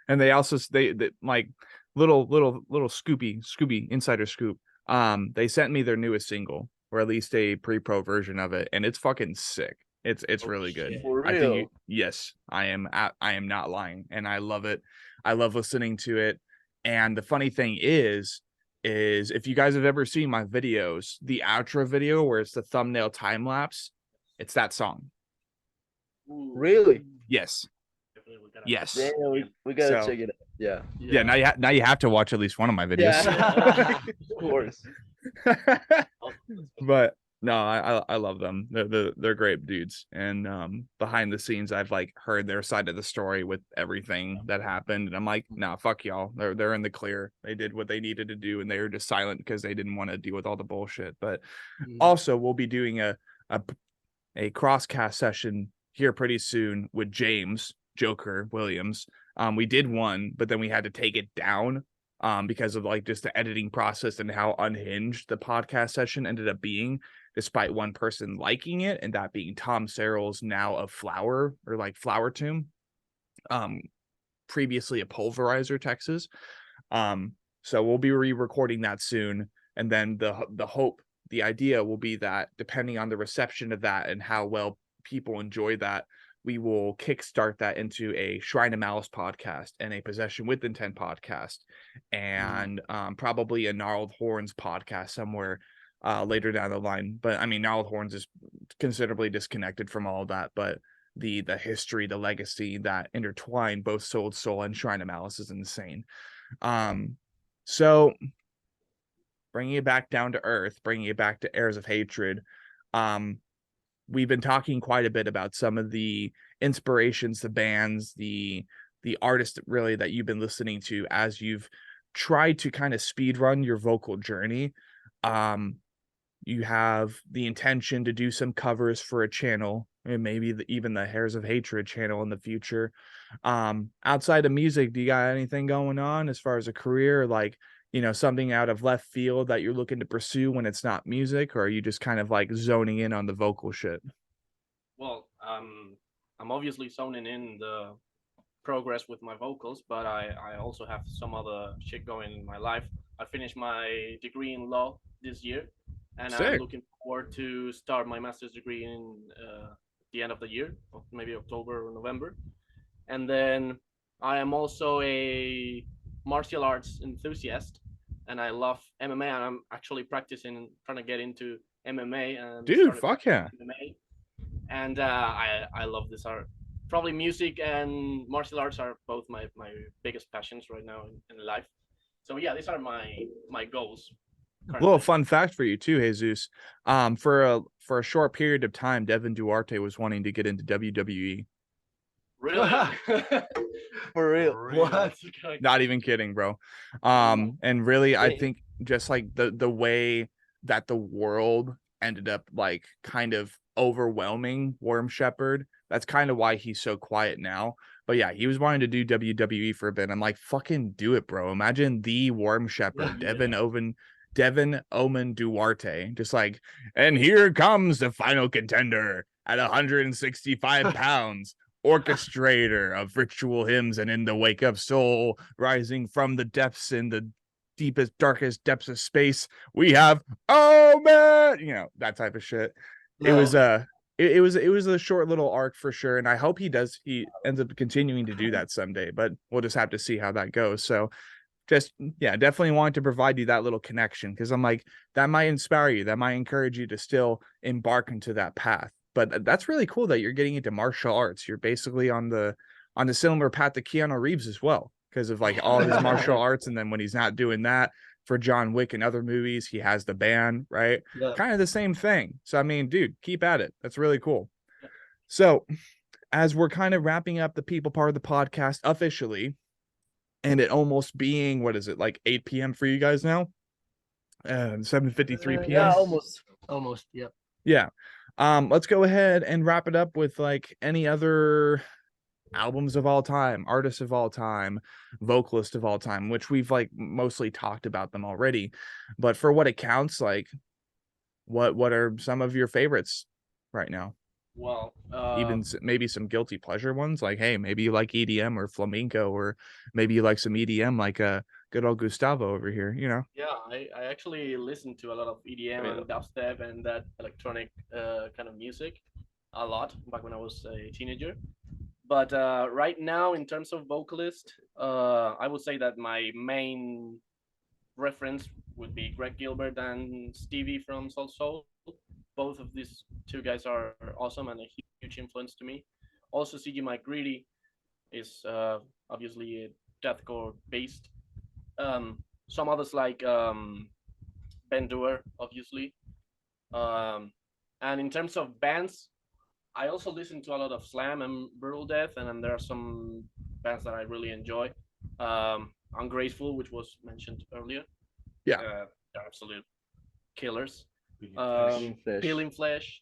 And they also they like little Scooby insider scoop. They sent me their newest single, or at least a pre-pro version of it, and it's fucking sick. It's really good. For I real? think yes, I am not lying, and I love it. I love listening to it. And the funny thing is if you guys have ever seen my videos, the outro video where it's the thumbnail time lapse, it's that song. Really? Yes. Yes. Damn, we gotta So- check it out. Yeah. Yeah. Now you have to watch at least one of my videos. Yeah. Of course. But No, I love them. They're great dudes. And behind the scenes, I've like heard their side of the story with everything that happened, and I'm like, nah, fuck y'all. They're in the clear. They did what they needed to do, and they were just silent because they didn't want to deal with all the bullshit. But also, we'll be doing a crosscast session here pretty soon with James Joker Williams. We did one, but then we had to take it down because of like just the editing process and how unhinged the podcast session ended up being, despite one person liking it, and that being Tom Serrell's, now of Flower, or like Flower Tomb, previously a Pulverizer, Texas. So we'll be re-recording that soon, and then the hope, the idea will be that depending on the reception of that and how well people enjoy that, we will kickstart that into a Shrine of Malice podcast and a Possession with Intent podcast, and probably a Gnarled Horns podcast somewhere later down the line. But I mean, Gnarled Horns is considerably disconnected from all of that, but the history, the legacy that intertwine both Souled Soul and Shrine of Malice is insane. So bringing it back down to earth, bringing it back to Heirs of Hatred, we've been talking quite a bit about some of the inspirations, the bands, the artists really that you've been listening to as you've tried to kind of speed run your vocal journey. You have the intention to do some covers for a channel, and maybe even the Heirs of Hatred channel in the future. Outside of music, do you got anything going on as far as a career, like, you know, something out of left field that you're looking to pursue when it's not music, or are you just kind of like zoning in on the vocal shit? Well, I'm obviously zoning in the progress with my vocals, but I also have some other shit going in my life. I finished my degree in law this year, and I'm Sick. looking forward to start my master's degree in the end of the year, or maybe October or November. And then I am also a martial arts enthusiast, and I love MMA, and I'm actually practicing, trying to get into MMA. And Dude, fuck yeah. MMA, and I love this art. Probably music and martial arts are both my biggest passions right now in life. So yeah, these are my goals. A little fun fact for you too, Jesus. For a short period of time, Devin Duarte was wanting to get into WWE. Really? For real. What? Not even kidding, bro. And really, I think just like the way that the world ended up like kind of overwhelming Worm Shepherd, that's kind of why he's so quiet now. But yeah, he was wanting to do WWE for a bit. I'm like, fucking do it, bro. Imagine the Worm Shepherd, Devin Omen Duarte, just like, and here comes the final contender at 165 pounds. Orchestrator of ritual hymns and in the wake of soul, rising from the depths, in the deepest, darkest depths of space, we have, oh man, you know, that type of shit. It was it was a short little arc for sure, and I hope he ends up continuing to do that someday, but we'll just have to see how that goes. So just, yeah, definitely want to provide you that little connection, because I'm like, that might inspire you, that might encourage you to still embark into that path. But that's really cool that you're getting into martial arts. You're basically on the similar path to Keanu Reeves as well, because of like all his martial arts. And then when he's not doing that for John Wick and other movies, he has the band, right? Yeah. Kind of the same thing. So I mean, dude, keep at it. That's really cool. So as we're kind of wrapping up the people part of the podcast officially, and it almost being, what is it, like 8 p.m. for you guys now? 7:53 p.m. Yeah, almost. Yep. Yeah. Let's go ahead and wrap it up with like any other albums of all time, artists of all time, vocalists of all time, which we've like mostly talked about them already. But for what it counts, like what are some of your favorites right now? Well, Even maybe some guilty pleasure ones, like, hey, maybe you like EDM or flamenco, or maybe you like some EDM, like good old Gustavo over here, you know? yeah, I actually listened to a lot of EDM and dubstep and that electronic kind of music a lot back when I was a teenager. But right now, in terms of vocalist, I would say that my main reference would be Greg Gilbert and Stevie from Soul Soul. Both of these two guys are awesome and a huge influence to me. Also, CG Mike Greedy is obviously a deathcore based. Some others like Ben Doer, obviously. And in terms of bands, I also listen to a lot of slam and brutal death, and then there are some bands that I really enjoy. Ungraceful, which was mentioned earlier. Yeah. They're absolute killers. Peeling Flesh. Peeling Flesh.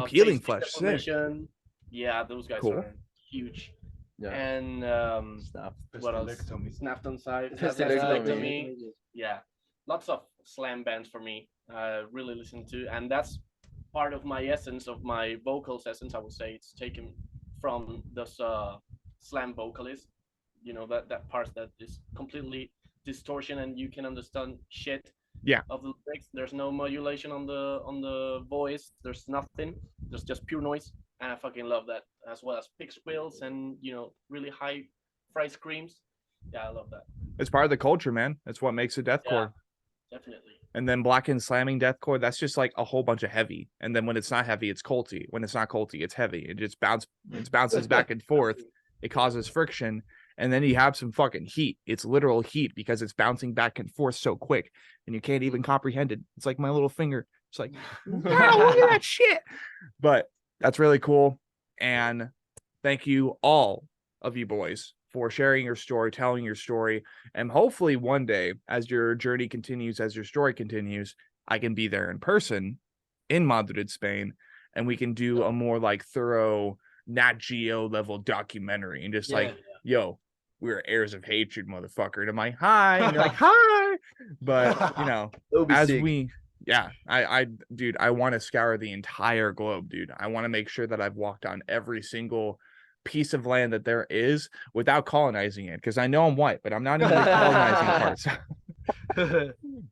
Peeling Face Flesh, sick. Deformation. Yeah, those guys Cool. are huge. Yeah. And Snap. what else? Testolectomy. Snapped on side. Testolectomy. Yeah, lots of slam bands for me. Really listen to, and that's part of my essence of my vocals essence. I would say it's taken from this slam vocalist. You know that part that is completely distortion, and you can understand shit. Yeah. Of the lyrics, there's no modulation on the voice. There's nothing. There's just pure noise, and I fucking love that. As well as pig squeals and really high fry screams. Yeah, I love that. It's part of the culture, man. That's what makes it deathcore. Yeah, definitely. And then Blackened slamming deathcore, that's just like a whole bunch of heavy. And then when it's not heavy, it's culty. When it's not culty, it's heavy. It just bounces back and forth. It causes friction. And then you have some fucking heat. It's literal heat because it's bouncing back and forth so quick. And you can't even comprehend it. It's like my little finger. It's like, wow, look at that shit. But that's really cool. And thank you, all of you boys, for sharing your story, telling your story. And hopefully one day, as your journey continues, as your story continues, I can be there in person in Madrid, Spain, and we can do a more like thorough Nat Geo level documentary and just yo, we're heirs of hatred, motherfucker. And I'm like, hi. And you're like, hi. But as sick. dude, I want to scour the entire globe, dude. I want to make sure that I've walked on every single piece of land that there is without colonizing it, because I know I'm white, but I'm not into the colonizing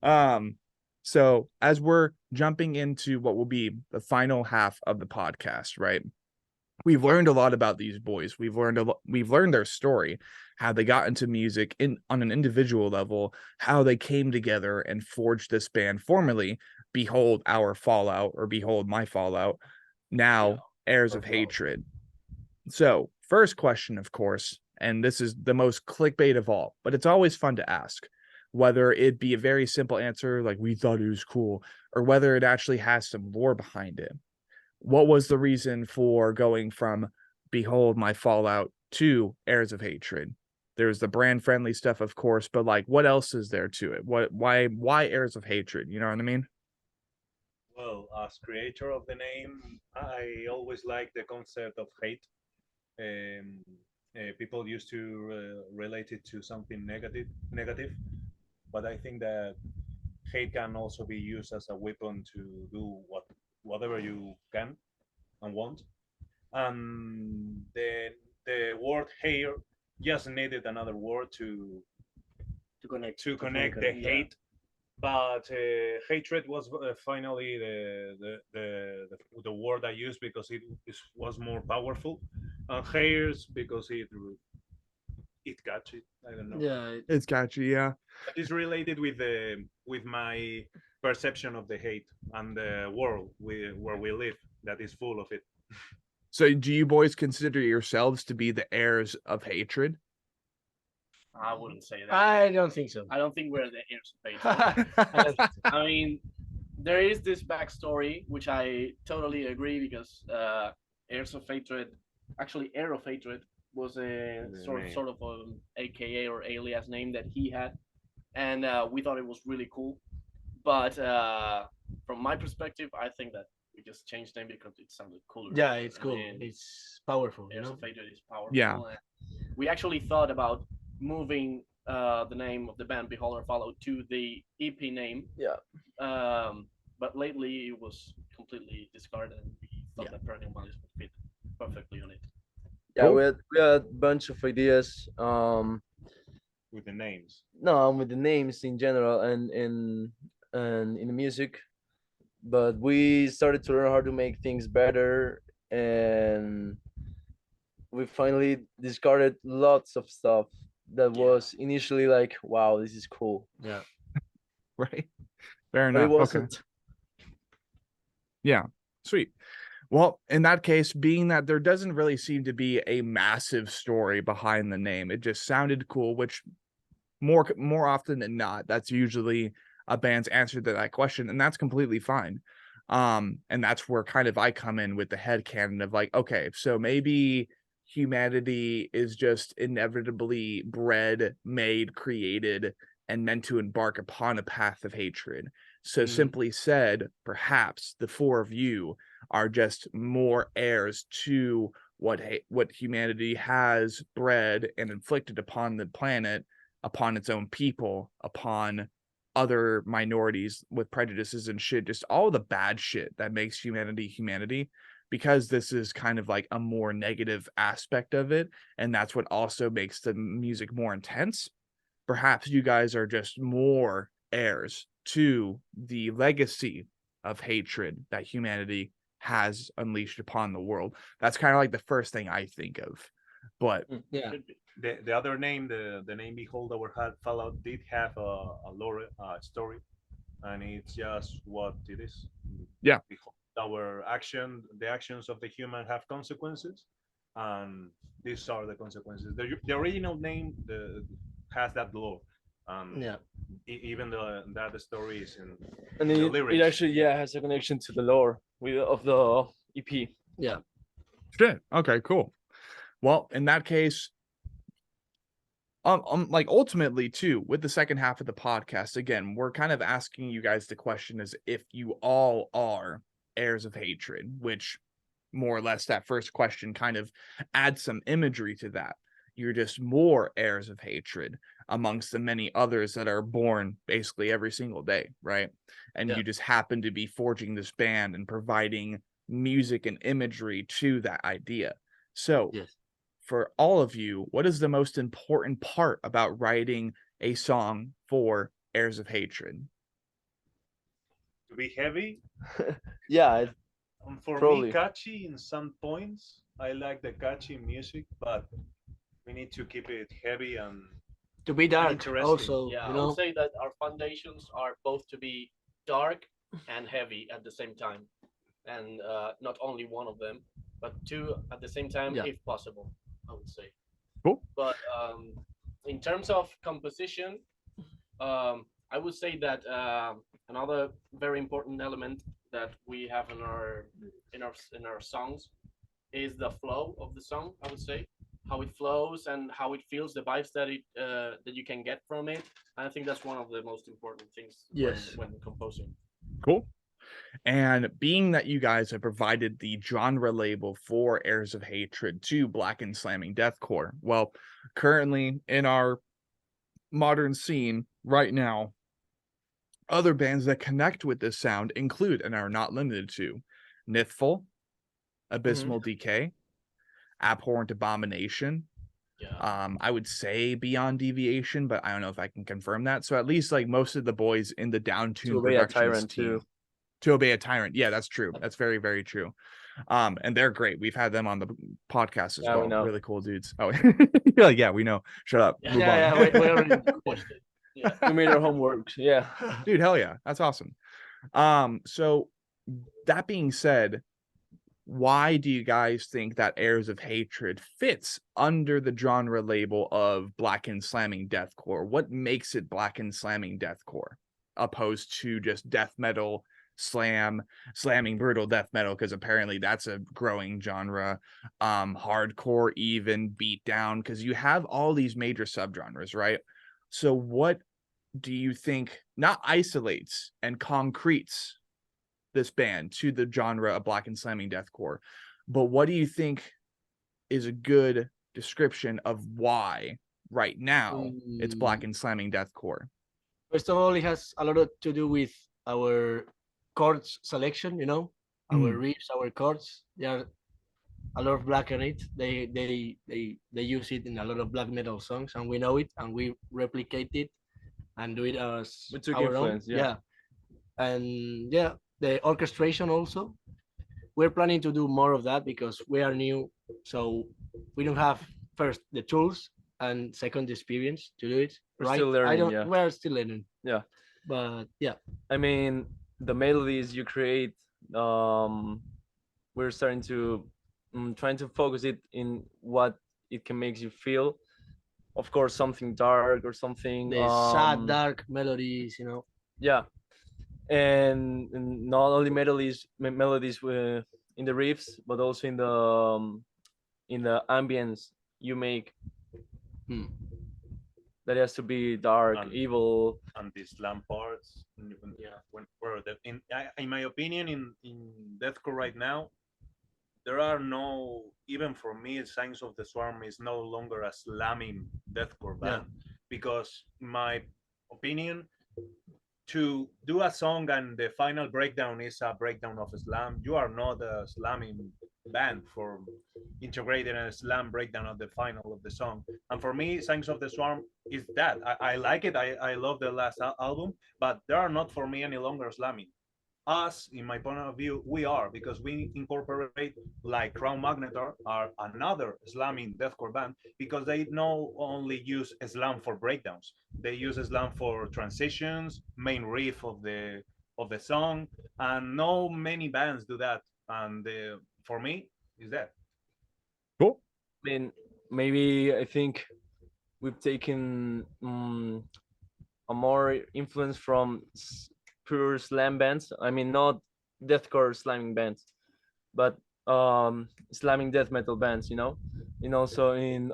parts. So as we're jumping into what will be the final half of the podcast, right? We've learned a lot about these boys. We've learned their story, how they got into music on an individual level, how they came together and forged this band, formerly Behold Our Fallout, or Behold My Fallout, now Heirs of Hatred. So, first question, of course, and this is the most clickbait of all, but it's always fun to ask, whether it be a very simple answer, like we thought it was cool, or whether it actually has some lore behind it. What was the reason for going from Behold My Fallout to Heirs of Hatred? There's the brand friendly stuff, of course, but like, what else is there to it? Why Heirs of Hatred? You know what I mean? Well, as creator of the name, I always like the concept of hate. People used to relate it to something negative, but I think that hate can also be used as a weapon to do whatever you can and want. And the word hate just needed another word to connect the hate. But hatred was finally the word I used because it was more powerful, and heirs because it got you. I don't know. Yeah, It's catchy, yeah. But it's related with my perception of the hate and the world where we live that is full of it. So do you boys consider yourselves to be the heirs of hatred? I wouldn't say that. I don't think so. I don't think we're the heirs of hatred. I mean, there is this backstory which I totally agree, because Heirs of Hatred, actually Heir of Hatred, was a sort of AKA or alias name that he had, and we thought it was really cool. But from my perspective, I think that we just changed name because it sounded cooler. Yeah, it's cool. And It's powerful. Heirs of Hatred is powerful. Yeah. And we actually thought about moving the name of the band Behold Our Fallout to the EP name. Yeah. But lately it was completely discarded, and we thought that Perennial Malice would fit perfectly on it. Yeah, Cool. we had a bunch of ideas. With the names. No, with the names in general and in the music, but we started to learn how to make things better, and we finally discarded lots of stuff that was initially like, wow, this is cool. Yeah. Right. Fair But it enough. Okay. wasn't. Yeah. Sweet. Well, in that case, being that there doesn't really seem to be a massive story behind the name, it just sounded cool, which more often than not, that's usually a band's answer to that question, and that's completely fine. And that's where kind of I come in with the headcanon of like, okay, so maybe humanity is just inevitably bred, made, created, and meant to embark upon a path of hatred. So simply said, perhaps the four of you are just more heirs to what humanity has bred and inflicted upon the planet, upon its own people, upon other minorities with prejudices and shit, just all the bad shit that makes humanity, because this is kind of like a more negative aspect of it, and that's what also makes the music more intense. Perhaps you guys are just more heirs to the legacy of hatred that humanity has unleashed upon the world. That's kind of like the first thing I think of. But Yeah. Could be. The other name, the name Behold Our Fallout did have a lore story, and it's just what it is. Yeah. Behold, the actions of the human have consequences, and these are the consequences. The original name has that lore. Yeah. Even though that story is in And the it lyrics. actually has a connection to the lore of the EP. Yeah. shit. Okay, cool. Well, in that case, like ultimately too, with the second half of the podcast, again, we're kind of asking you guys the question is if you all are heirs of hatred, which more or less that first question kind of adds some imagery to that. You're just more heirs of hatred amongst the many others that are born basically every single day, right? And you just happen to be forging this band and providing music and imagery to that idea. So Yes. for all of you, what is the most important part about writing a song for Heirs of Hatred? To be heavy, Yeah, for Probably. me, catchy in some points. I like the catchy music, but we need to keep it heavy and To be dark interesting. also, Yeah, you I know. would say that our foundations are both to be dark and heavy at the same time, and not only one of them, but two at the same time, Yeah. if possible. I would say. Cool. But in terms of composition, I would say that another very important element that we have in our songs is the flow of the song. I would say how it flows and how it feels, the vibes that you can get from it. And I think that's one of the most important things Yes. when composing. Cool. And being that you guys have provided the genre label for Heirs of Hatred to Blackened Slamming Deathcore, well, currently in our modern scene right now, other bands that connect with this sound include and are not limited to Nithful, Abysmal Decay, Abhorrent Abomination. Yeah. I would say Beyond Deviation, but I don't know if I can confirm that. So at least like most of the boys in the Downtuned Obey a Productions Tyrant, team. too. To Obey a Tyrant. Yeah, that's true. That's very, very true. And they're great. We've had them on the podcast as Yeah, we well. know. Really cool dudes. Oh, you're like, yeah, we know. Shut up. Yeah. Move Yeah, on. yeah, we already Watched it. Yeah. We made our homework. Yeah. Dude, hell yeah. That's awesome. So that being said, why do you guys think that Heirs of Hatred fits under the genre label of Blackened Slamming Deathcore? What makes it Blackened Slamming Deathcore opposed to just death metal, slamming brutal death metal? Because apparently that's a growing genre. Hardcore, even beat down, because you have all these major subgenres, right? So what do you think not isolates and concretes this band to the genre of Blackened Slamming Deathcore, but what do you think is a good description of why right now it's Blackened Slamming Deathcore? First of all, it has a lot to do with our chords selection, you know, our riffs, our chords. There are a lot of black in it. They use it in a lot of black metal songs, and we know it, and we replicate it and do it as We took our influence, own. yeah. And yeah, the orchestration also. We're planning to do more of that because we are new, so we don't have first the tools and second the experience to do it. We're right? still learning, I don't. yeah. We're still learning. Yeah. But yeah, I mean, the melodies you create, we're starting to trying to focus it in what it can make you feel. Of course, something dark or something. the sad, dark melodies, you know. Yeah, and not only melodies in the riffs, but also in the ambience you make. Hmm. That has to be dark, And- evil. And the slam parts, in my opinion, in deathcore right now, there are no, even for me, Signs of the Swarm is no longer a slamming deathcore band, because my opinion, to do a song and the final breakdown is a breakdown of slam, you are not a slamming band for integrating a slam breakdown of the final of the song. And for me, Signs of the Swarm is that. I like it. I love the last album, but they are not for me any longer slamming. Us, in my point of view, we are, because we incorporate, like Crown Magnetar are another slamming deathcore band, because they not only use slam for breakdowns, they use slam for transitions, main riff of the song, and no many bands do that. And for me, is that. Cool. I mean, maybe I think we've taken a more influence from pure slam bands. I mean, not deathcore slamming bands, but slamming death metal bands. And also in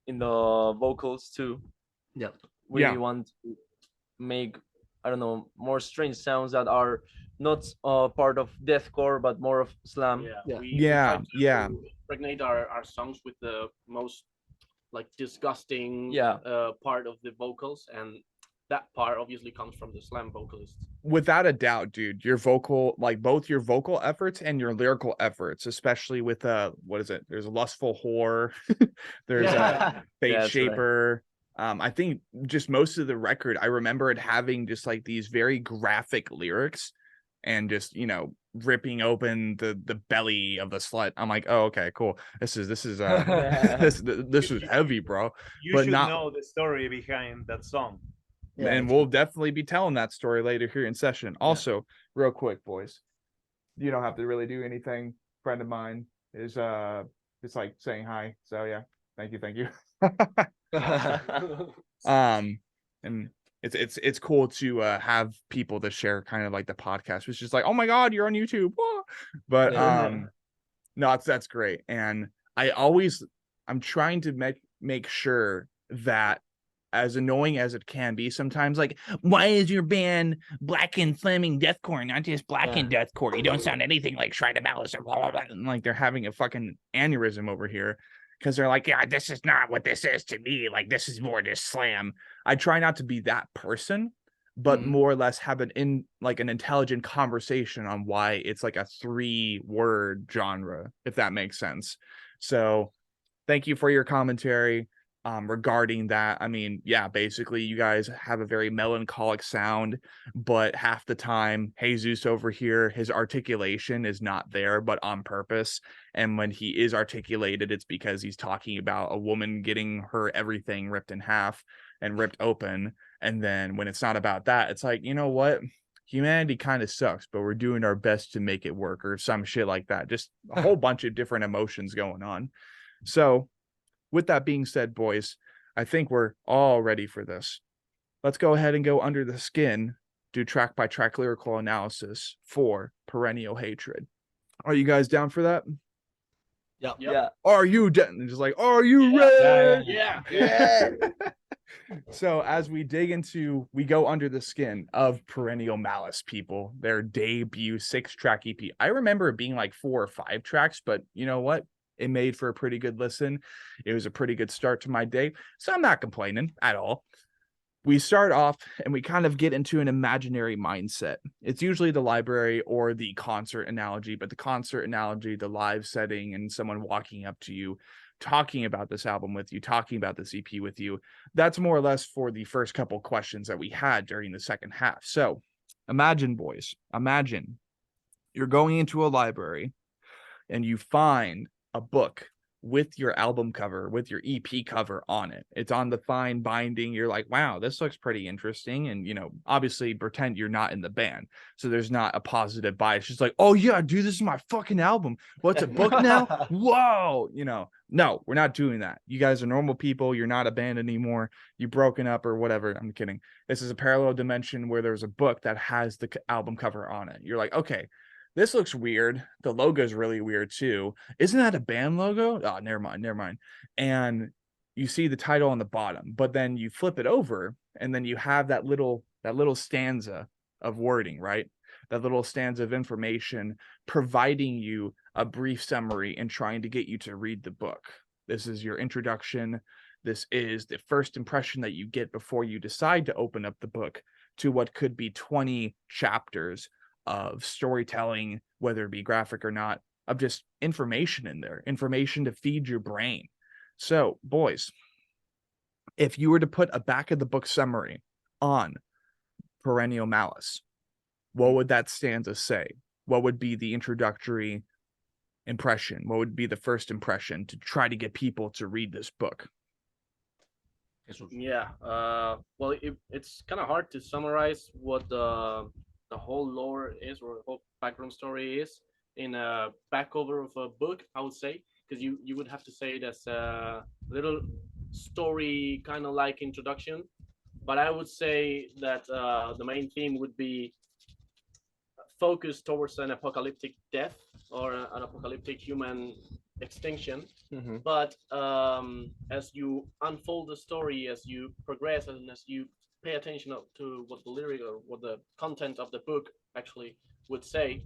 the vocals too. Yeah. We want to make, I don't know, more strange sounds that are not part of deathcore but more of slam. Yeah. We Yeah, try to yeah. impregnate our songs with the most like disgusting part of the vocals, and that part obviously comes from the slam vocalists. Without a doubt, dude, your vocal, like both your vocal efforts and your lyrical efforts, especially with what is it? There's a Lustful Whore, there's a Fate That's right. Shaper. I think just most of the record, I remember it having just like these very graphic lyrics and just, ripping open the belly of the slut. I'm like, oh, okay, cool. This is this is heavy, bro. You But should not- know the story behind that song. Yeah, and it's we'll good. definitely be telling that story later here in session. Also, real quick, boys, you don't have to really do anything. Friend of mine is just like saying hi. So yeah, thank you. And it's cool to have people to share kind of like the podcast. It's just like, oh my god, you're on YouTube. Whoa. But no, that's great. And I'm trying to make sure that, as annoying as it can be sometimes, like, why is your band Blackened slamming deathcore, not just Blackened deathcore? You don't sound anything like Shrine of Malice or blah, blah, blah. And like they're having a fucking aneurysm over here because they're like, yeah, this is not what this is to me. Like, this is more just slam. I try not to be that person, but more or less have an intelligent conversation on why it's like a 3-word genre, if that makes sense. So thank you for your commentary regarding that. I mean, yeah, basically you guys have a very melancholic sound, but half the time Jesus over here, his articulation is not there, but on purpose. And when he is articulated, it's because he's talking about a woman getting her everything ripped in half and ripped open. And then when it's not about that, it's like, you know what? Humanity kind of sucks, but we're doing our best to make it work, or some shit like that. Just a whole bunch of different emotions going on. So with that being said, boys, I think we're all ready for this. Let's go ahead and go under the skin, do track by track lyrical analysis for Perennial Hatred. Are you guys down for that? Yeah. Are you just like, are you ready? Yeah. So as we go under the skin of Perennial Malice, people, their debut 6-track EP. I remember it being like 4 or 5 tracks, but you know what? It made for a pretty good listen. It was a pretty good start to my day, so I'm not complaining at all. We start off and we kind of get into an imaginary mindset. It's usually the library or the concert analogy, but the concert analogy, the live setting, and someone walking up to you, talking about this album with you, talking about this EP with you. That's more or less for the first couple questions that we had during the second half. So imagine, boys, you're going into a library and you find a book with your album cover, with your EP cover on it. It's on the fine binding. You're like, wow, this looks pretty interesting. And, you know, obviously pretend you're not in the band. So there's not a positive bias. Just like, oh yeah, dude, this is my fucking album. What's a book now? Whoa. You know, no, we're not doing that. You guys are normal people. You're not a band anymore. You've broken up or whatever. I'm kidding. This is a parallel dimension where there's a book that has the album cover on it. You're like, okay, this looks weird. The logo's really weird too. Isn't that a band logo? Oh, never mind. And you see the title on the bottom, but then you flip it over and then you have that little stanza of wording, right? That little stanza of information providing you a brief summary and trying to get you to read the book. This is your introduction. This is the first impression that you get before you decide to open up the book to what could be 20 chapters of storytelling, whether it be graphic or not, of just information in there, information to feed your brain. So, boys, if you were to put a back of the book summary on Perennial Malice, what would that stanza say? What would be the introductory impression? What would be the first impression to try to get people to read this book? Yeah, well, it's kind of hard to summarize what the whole lore is or the whole background story is in a back cover of a book, I would say, because you would have to say it as a little story kind of like introduction. But I would say that the main theme would be focused towards an apocalyptic death or an apocalyptic human extinction. But as you unfold the story, as you progress, and as you pay attention to what the lyric or what the content of the book actually would say,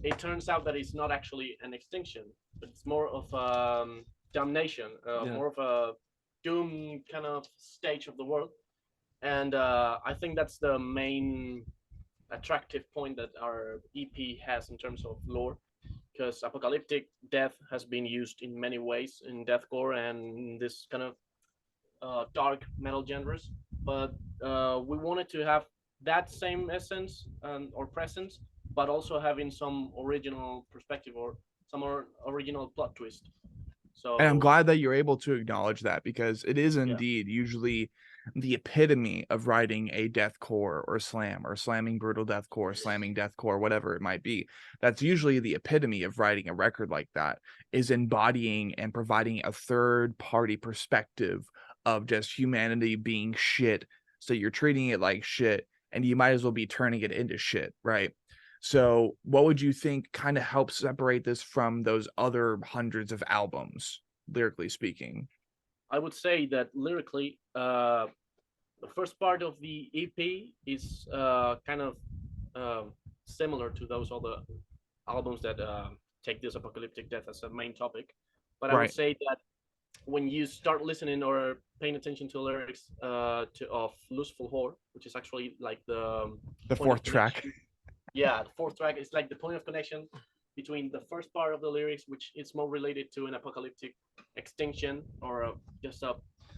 it turns out that it's not actually an extinction, but it's more of damnation, more of a doom kind of stage of the world. And I think that's the main attractive point that our EP has in terms of lore, because apocalyptic death has been used in many ways in deathcore and this kind of dark metal genres, but we wanted to have that same essence or presence, but also having some original perspective or some original plot twist. So, and I'm glad that you're able to acknowledge that, because it is indeed usually the epitome of writing a deathcore or slam or slamming brutal deathcore, slamming deathcore, whatever it might be. That's usually the epitome of writing a record like that, is embodying and providing a third party perspective of just humanity being shit. So you're treating it like shit and you might as well be turning it into shit, right? So what would you think kind of helps separate this from those other hundreds of albums, lyrically speaking? I would say that lyrically, the first part of the EP is kind of similar to those other albums that take this apocalyptic death as a main topic. But I would say that when you start listening or paying attention to lyrics of Lustful Whore, which is actually like the fourth track. Yeah, the fourth track is like the point of connection between the first part of the lyrics, which is more related to an apocalyptic extinction or just a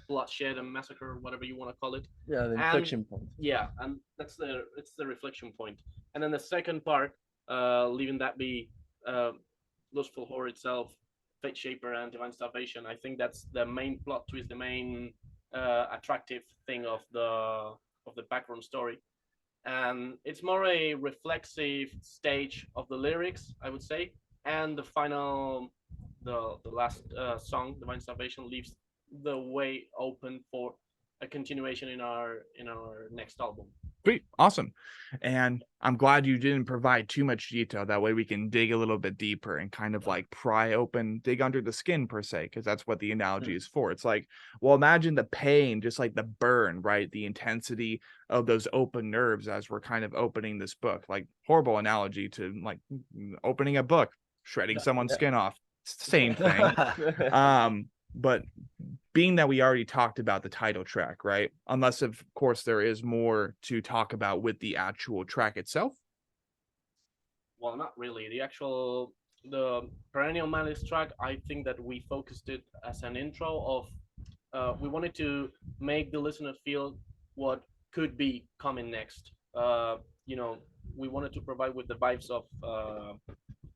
bloodshed and massacre, whatever you want to call it. Yeah, the inflection point. Yeah, and it's the reflection point. And then the second part, leaving that be Lustful Whore itself, Fate Shaper, and Divine Starvation. I think that's the main plot twist, the main attractive thing of the background story. And it's more a reflexive stage of the lyrics, I would say. And the final, the last song, Divine Starvation, leaves the way open for a continuation in our next album. Sweet, awesome. And I'm glad you didn't provide too much detail. That way we can dig a little bit deeper and kind of like pry open, dig under the skin per se, because that's what the analogy is for. It's like, well, imagine the pain, just like the burn, right? The intensity of those open nerves as we're kind of opening this book. Like, horrible analogy to like opening a book, shredding someone's skin off. It's the same thing. But being that we already talked about the title track, right? Unless, of course, there is more to talk about with the actual track itself. Well, not really. The Perennial Malice track, I think that we focused it as an intro of, we wanted to make the listener feel what could be coming next. We wanted to provide with the vibes of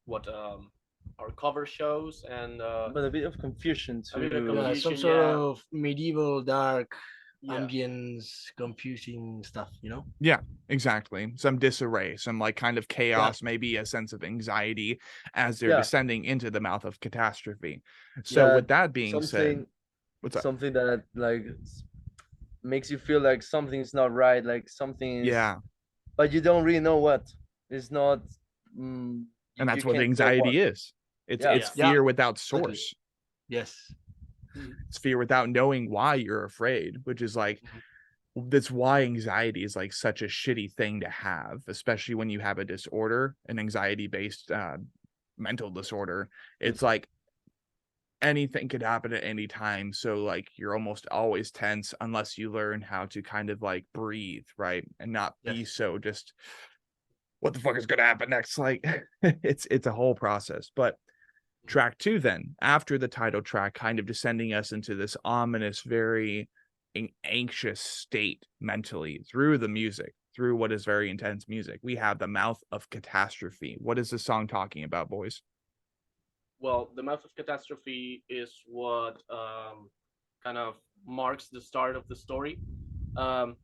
what our cover shows and But a bit of confusion a bit of too. Yeah, some confusion, sort yeah. of medieval dark Yeah. ambience, confusing stuff, you know? Yeah, exactly. Some disarray, some like kind of chaos, maybe a sense of anxiety as they're Yeah. descending into the mouth of catastrophe. So Yeah, with that being said, something what's up? something that like makes you feel like something's not right, like something is, Yeah, but you don't really know what. It's not. and You that's what can't say anxiety what. is. It's Yeah. it's Yeah. fear without Exactly. source. Yes. It's fear without knowing why you're afraid, which is like that's why anxiety is like such a shitty thing to have, especially when you have a disorder, an anxiety based mental disorder. It's like anything could happen at any time, so like you're almost always tense unless you learn how to kind of like breathe, right, and not be Yes. so just what the fuck is going to happen next, like it's a whole process. But track 2 then, after the title track, kind of descending us into this ominous, very anxious state mentally through the music, through what is very intense music, we have the Mouth of Catastrophe. What is this song talking about, boys? Well, the Mouth of Catastrophe is what kind of marks the start of the story. The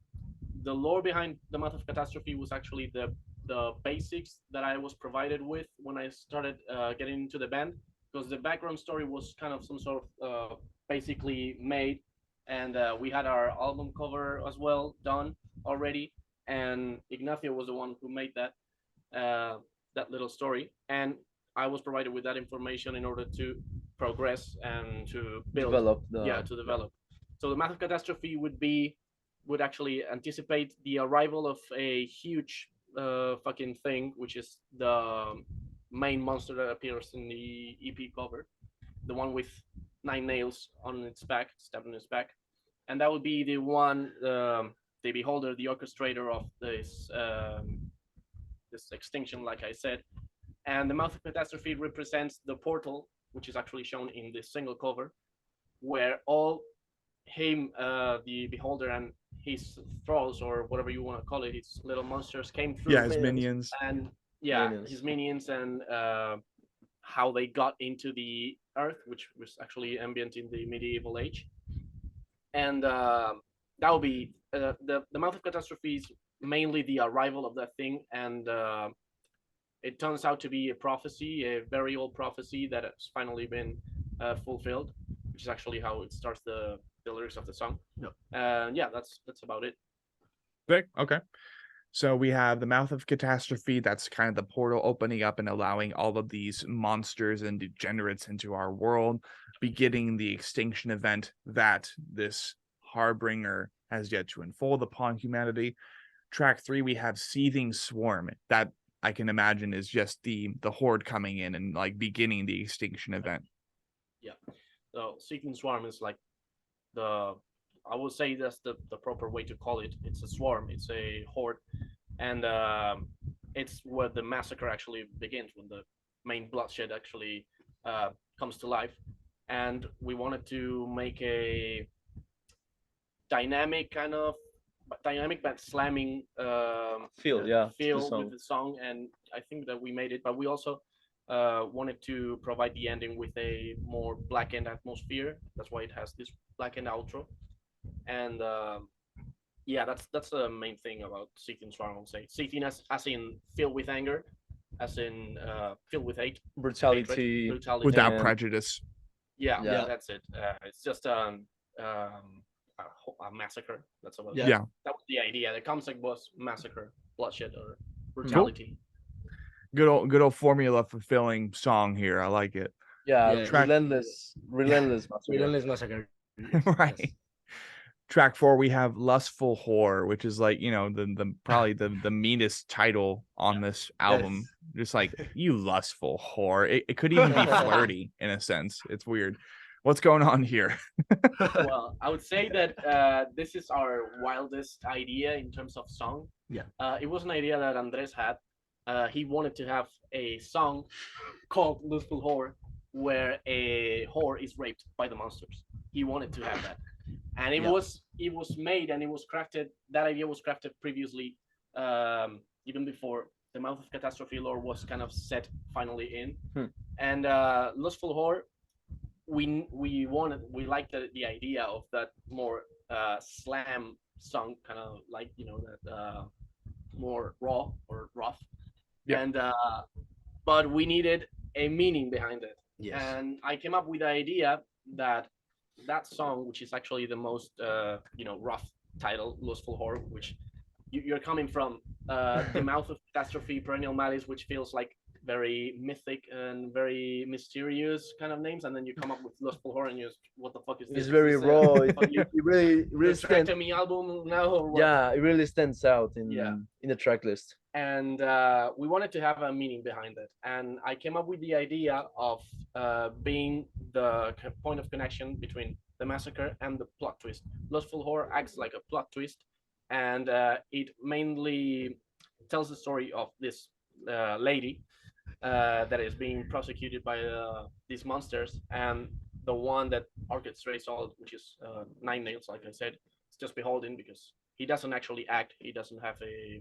lore behind the Mouth of Catastrophe was actually the basics that I was provided with when I started getting into the band, because the background story was kind of some sort of basically made, and we had our album cover as well done already, and Ignacio was the one who made that little story, and I was provided with that information in order to progress and to build, Develop the. to develop. So the Mouth of Catastrophe would actually anticipate the arrival of a huge fucking thing, which is the main monster that appears in the EP cover, the one with 9 nails on its back, stabbed on its back, and that would be the one, the beholder, the orchestrator of this extinction, like I said. And the Mouth of Catastrophe represents the portal, which is actually shown in this single cover, where all him, the beholder, and his thralls, or whatever you want to call it, his little monsters, came through. Yeah, his minions. And Minions. his minions, and how they got into the earth, which was actually ambient in the medieval age. And that would be the Mouth of Catastrophe is mainly the arrival of that thing, and it turns out to be a prophecy, a very old prophecy that has finally been fulfilled, which is actually how it starts the lyrics of the song. Yeah, that's about it. Okay. So we have the Mouth of Catastrophe. That's kind of the portal opening up and allowing all of these monsters and degenerates into our world, beginning the extinction event that this harbinger has yet to unfold upon humanity. Track 3, we have Seething Swarm. That I can imagine is just the horde coming in and like beginning the extinction event. Yeah. So Seething Swarm is like I would say that's the proper way to call it. It's a swarm, it's a horde, and it's where the massacre actually begins, when the main bloodshed actually comes to life. And we wanted to make a dynamic but slamming Feel, feel with the song, and I think that we made it. But we also wanted to provide the ending with a more Blackened atmosphere. That's why it has this Blackened outro. And yeah, that's the main thing about Seething Swarm. I would say Seething as in filled with anger, as in filled with hate, Brutality. hatred, brutality. Without And- prejudice. Yeah, Yeah. that's it. It's just a massacre. That's about it. Yeah. That was the idea. The concept was massacre, bloodshed, or brutality. Good old formula fulfilling song here. I like it. Yeah, Yeah. relentless massacre. Relentless Massacre. Yes, Right. yes. Track 4, we have Lustful Whore, which is like, you know, the probably the meanest title on this album. Just like, you lustful whore. It could even be flirty in a sense. It's weird. What's going on here? Well, I would say that this is our wildest idea in terms of song. Yeah. It was an idea that Andres had. He wanted to have a song called Lustful Whore, where a whore is raped by the monsters. He wanted to have that. And it was made and it was crafted. That idea was crafted previously, even before the Mouth of Catastrophe lore was kind of set finally in. And Lustful Whore, we liked the idea of that more slam song, kind of like that more raw or rough. Yeah. And but we needed a meaning behind it. Yes. And I came up with the idea that that song, which is actually the most rough title, Lustful Whore, which you're coming from the mouth of catastrophe, Perennial Malice, which feels like very mythic and very mysterious kind of names, and then you come up with Lustful Whore, and you what the fuck is this? It's very Is this raw. a It fucking really stands. me album now, or what? Yeah, it really stands out in Yeah. in the track list. And we wanted to have a meaning behind it, and I came up with the idea of being the point of connection between the massacre and the plot twist. Lustful Whore acts like a plot twist, and it mainly tells the story of this lady that is being prosecuted by these monsters, and the one that orchestrates all, which is Nine Nails, like I said, it's just beholden because he doesn't actually act. He doesn't have a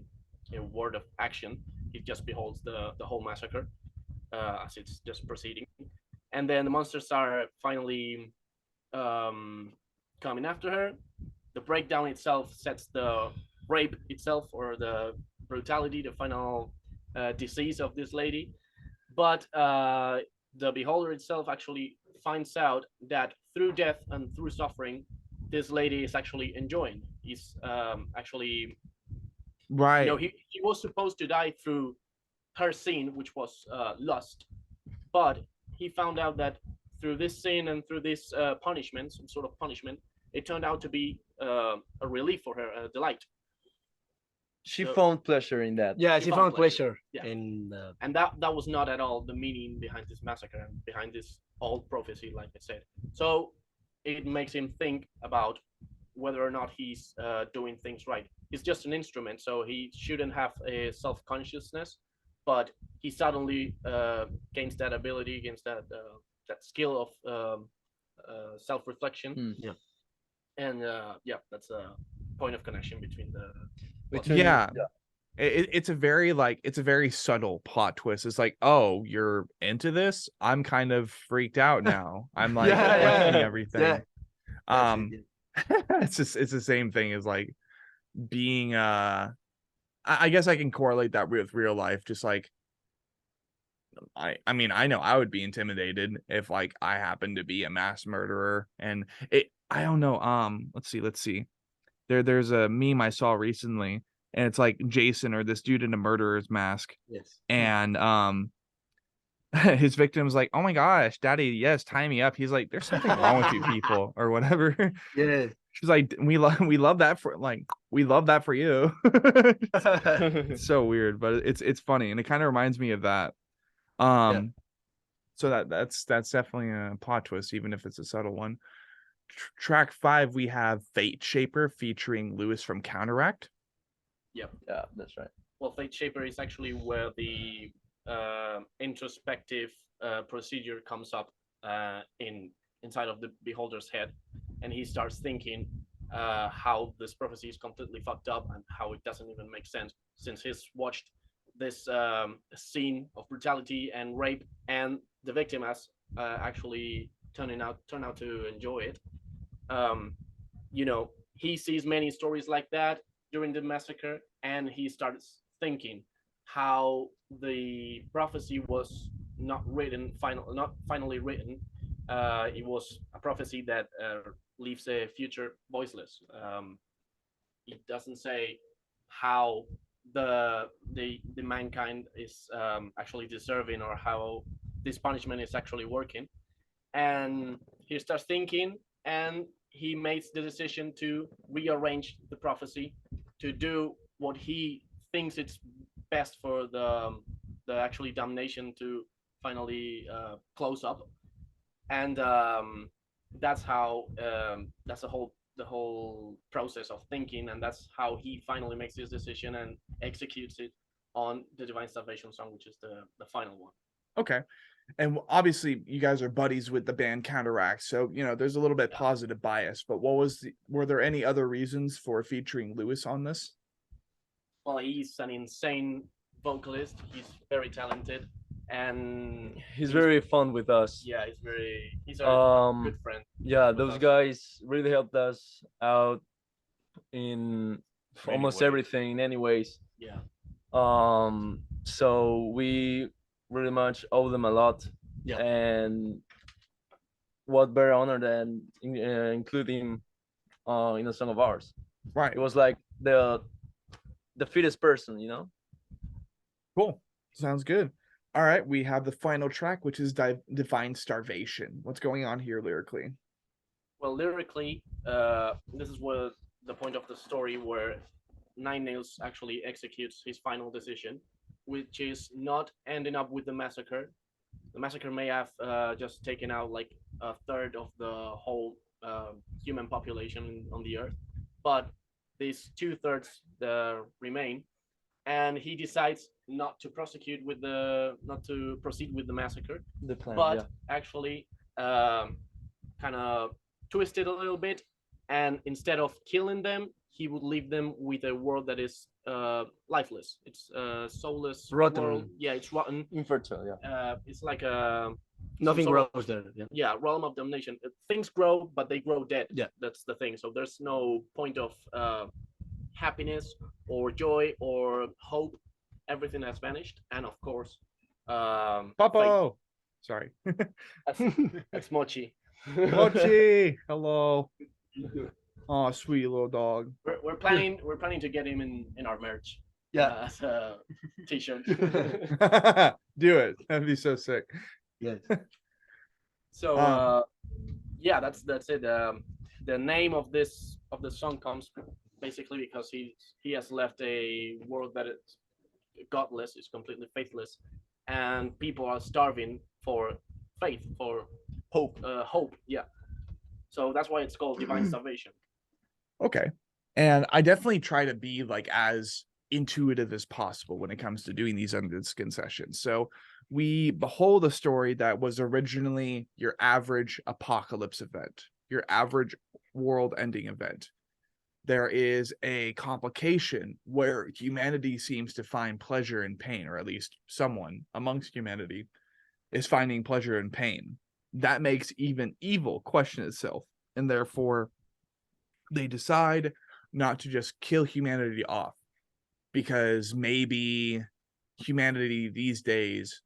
word of action. He just beholds the whole massacre as it's just proceeding. And then the monsters are finally coming after her. The breakdown itself sets the rape itself, or the brutality, the final disease of this lady. But the beholder itself actually finds out that through death and through suffering, this lady is actually enjoying. He's actually, Right. he was supposed to die through her sin, which was lust, but he found out that through this sin and through this punishment, some sort of punishment, it turned out to be a relief for her, a delight. She So- found pleasure in that. Yeah, He she found found pleasure Yeah. in And that was not at all the meaning behind this massacre and behind this old prophecy, like I said. So it makes him think about whether or not he's doing things right. He's just an instrument, so he shouldn't have a self-consciousness, but he suddenly gains that ability, gains that skill of self-reflection. Yeah. And that's a point of connection between the Yeah. It's a very subtle plot twist. It's like, oh, you're into this? I'm kind of freaked out now. I'm like questioning everything. Yeah. It's the same thing as like being I guess I can correlate that with real life. Just like I mean, I know I would be intimidated if like I happened to be a mass murderer, and I don't know. Let's see. There's a meme I saw recently, and it's like Jason or this dude in a murderer's mask, Yes. and his victim's like, "Oh my gosh, daddy, yes, tie me up." He's like, "There's something wrong with you people," or whatever. Yeah. She's like, we love that for you. It's so weird, but it's funny, and it kind of reminds me of that. So that's definitely a plot twist, even if it's a subtle one. Track 5, we have Fate Shaper featuring Lewis from Counteract. Yeah, that's right. Well, Fate Shaper is actually where the introspective procedure comes up inside of the beholder's head, and he starts thinking how this prophecy is completely fucked up and how it doesn't even make sense, since he's watched this scene of brutality and rape, and the victim has actually turned out to enjoy it. He sees many stories like that during the massacre, and he starts thinking how the prophecy was not finally written. It was a prophecy that leaves a future voiceless. It doesn't say how the mankind is actually deserving, or how this punishment is actually working. And he starts thinking, and he makes the decision to rearrange the prophecy to do what he thinks it's best for the actually damnation to finally close up. And that's how that's the whole process of thinking, and that's how he finally makes his decision and executes it on the Divine Salvation song, which is the final one. Okay. And obviously you guys are buddies with the band Counteract, so there's a little bit positive bias, but were there any other reasons for featuring Lewis on this? Well, he's an insane vocalist. He's very talented, and He's very fun with us. yeah, he's a good friend. Yeah, with those us. guys really helped us out in Many almost ways. everything in any ways. Yeah, So we really much owe them a lot. Yeah. And what better honor than including in a song of ours. Right. It was like the fittest person, you know. Cool. Sounds good. All right. We have the final track, which is Divine Starvation. What's going on here lyrically? well, lyrically, this is where the point of the story where Nine Nails actually executes his final decision, which is not ending up with the massacre. The massacre may have just taken out like a third of the whole human population on the earth, but these 2/3 remain, and he decides not to not to proceed with the massacre, The plan, but actually kind of twist it a little bit, and instead of killing them, he would leave them with a world that is lifeless. It's soulless Rotten. world. Yeah, it's rotten. infertile. Yeah. It's like a Nothing sort of- grows there. Yeah. yeah, realm of damnation. Things grow, but they grow dead. Yeah. That's the thing. So there's no point of happiness or joy or hope. Everything has vanished, and of course, Popo. Sorry. that's Mochi. Mochi. Hello. Oh, sweet little dog. We're planning to get him in our merch. Yeah. As a t-shirt. Do it. That'd be so sick. Yes. So yeah, that's it. The name of the song comes basically because he has left a world that is godless, is completely faithless, and people are starving for faith, for Hope. hope. Yeah. So that's why it's called Divine Starvation. Okay. And I definitely try to be like as intuitive as possible when it comes to doing these under the skin sessions. So we behold a story that was originally your average apocalypse event, your average world ending event. There is a complication where humanity seems to find pleasure in pain, or at least someone amongst humanity is finding pleasure in pain. That makes even evil question itself, and therefore they decide not to just kill humanity off, because maybe humanity these days,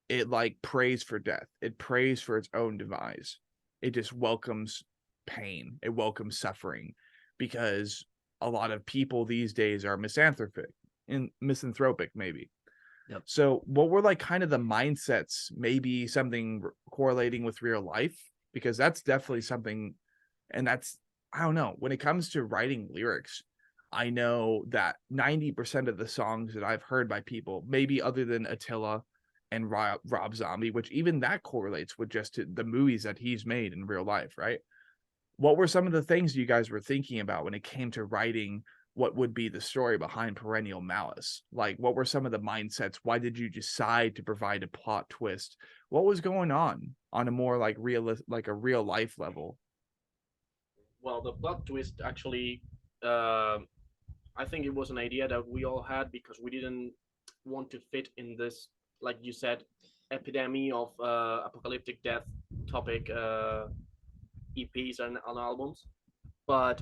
it like prays for death. It prays for its own demise. It just welcomes pain. It welcomes suffering, because a lot of people these days are misanthropic maybe. Yep. So what were like kind of the mindsets, maybe something correlating with real life, because that's definitely something, and that's, I don't know, when it comes to writing lyrics, I know that 90% of the songs that I've heard by people, maybe other than Attila and Rob Zombie, which even that correlates with just the movies that he's made in real life, right? What were some of the things you guys were thinking about when it came to writing what would be the story behind Perennial Malice? Like, what were some of the mindsets? Why did you decide to provide a plot twist? What was going on a more like a real life level? Well, the plot twist actually, I think it was an idea that we all had because we didn't want to fit in this, like you said, epidemic of apocalyptic death topic EPs and albums. But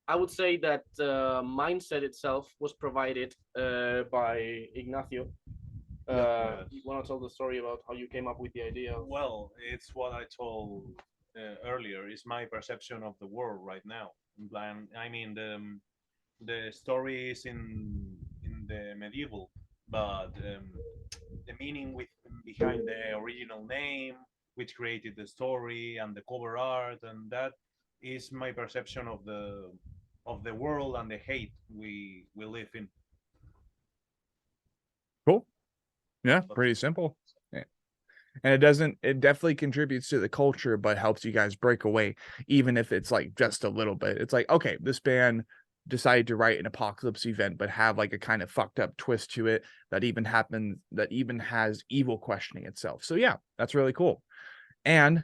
I would say that the mindset itself was provided by Ignacio. You want to tell the story about how you came up with the idea? Well, it's what I told earlier. It's my perception of the world right now. I mean, the story is in the medieval, but the meaning behind the original name, which created the story and the cover art, and that is my perception of the world and the hate we live in. Cool. Yeah, pretty simple. Yeah. And it definitely contributes to the culture, but helps you guys break away, even if it's like just a little bit. It's like, okay, this band decided to write an apocalypse event, but have like a kind of fucked up twist to it that even has evil questioning itself. So yeah, that's really cool. And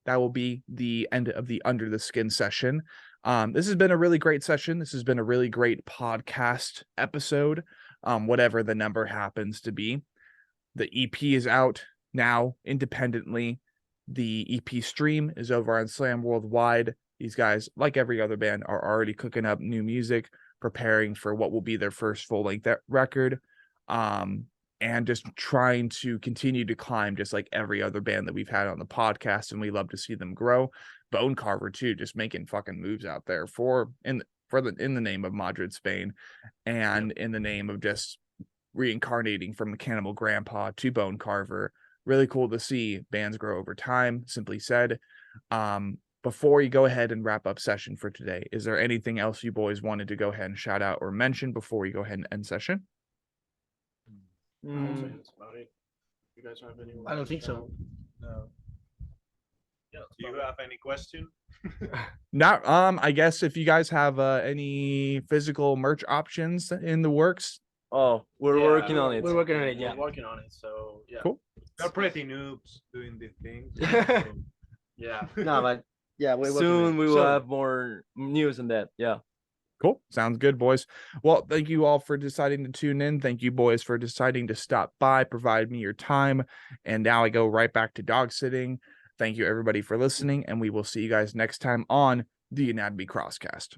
that will be the end of the Under the Skin session. This has been a really great session. This has been a really great podcast episode. whatever the number happens to be. The EP is out now independently. The EP stream is over on Slam Worldwide. These guys, like every other band, are already cooking up new music, preparing for what will be their first full-length record, and just trying to continue to climb, just like every other band that we've had on the podcast, and we love to see them grow. Bone Carver too, just making fucking moves out there in the name of Madrid Spain, and in the name of just reincarnating from Mechanical Grandpa to Bone Carver. Really cool to see bands grow over time, simply said. Before you go ahead and wrap up session for today, is there anything else you boys wanted to go ahead and shout out or mention before you go ahead and end session? I don't think that's about it. You guys have any? I don't think so. No. Yeah. Do you have any question? Not I guess if you guys have any physical merch options in the works. Oh, we're Yeah, working on it. We're working on it. Yeah. We're working on it. So yeah. Cool. They're pretty noobs doing these things. Yeah. No, but yeah, we're working on Soon it. we will So- have more news on that. Yeah. Cool. Sounds good, boys. Well, thank you all for deciding to tune in. Thank you, boys, for deciding to stop by, provide me your time. And now I go right back to dog sitting. Thank you, everybody, for listening, and we will see you guys next time on the Anatomy Crosscast.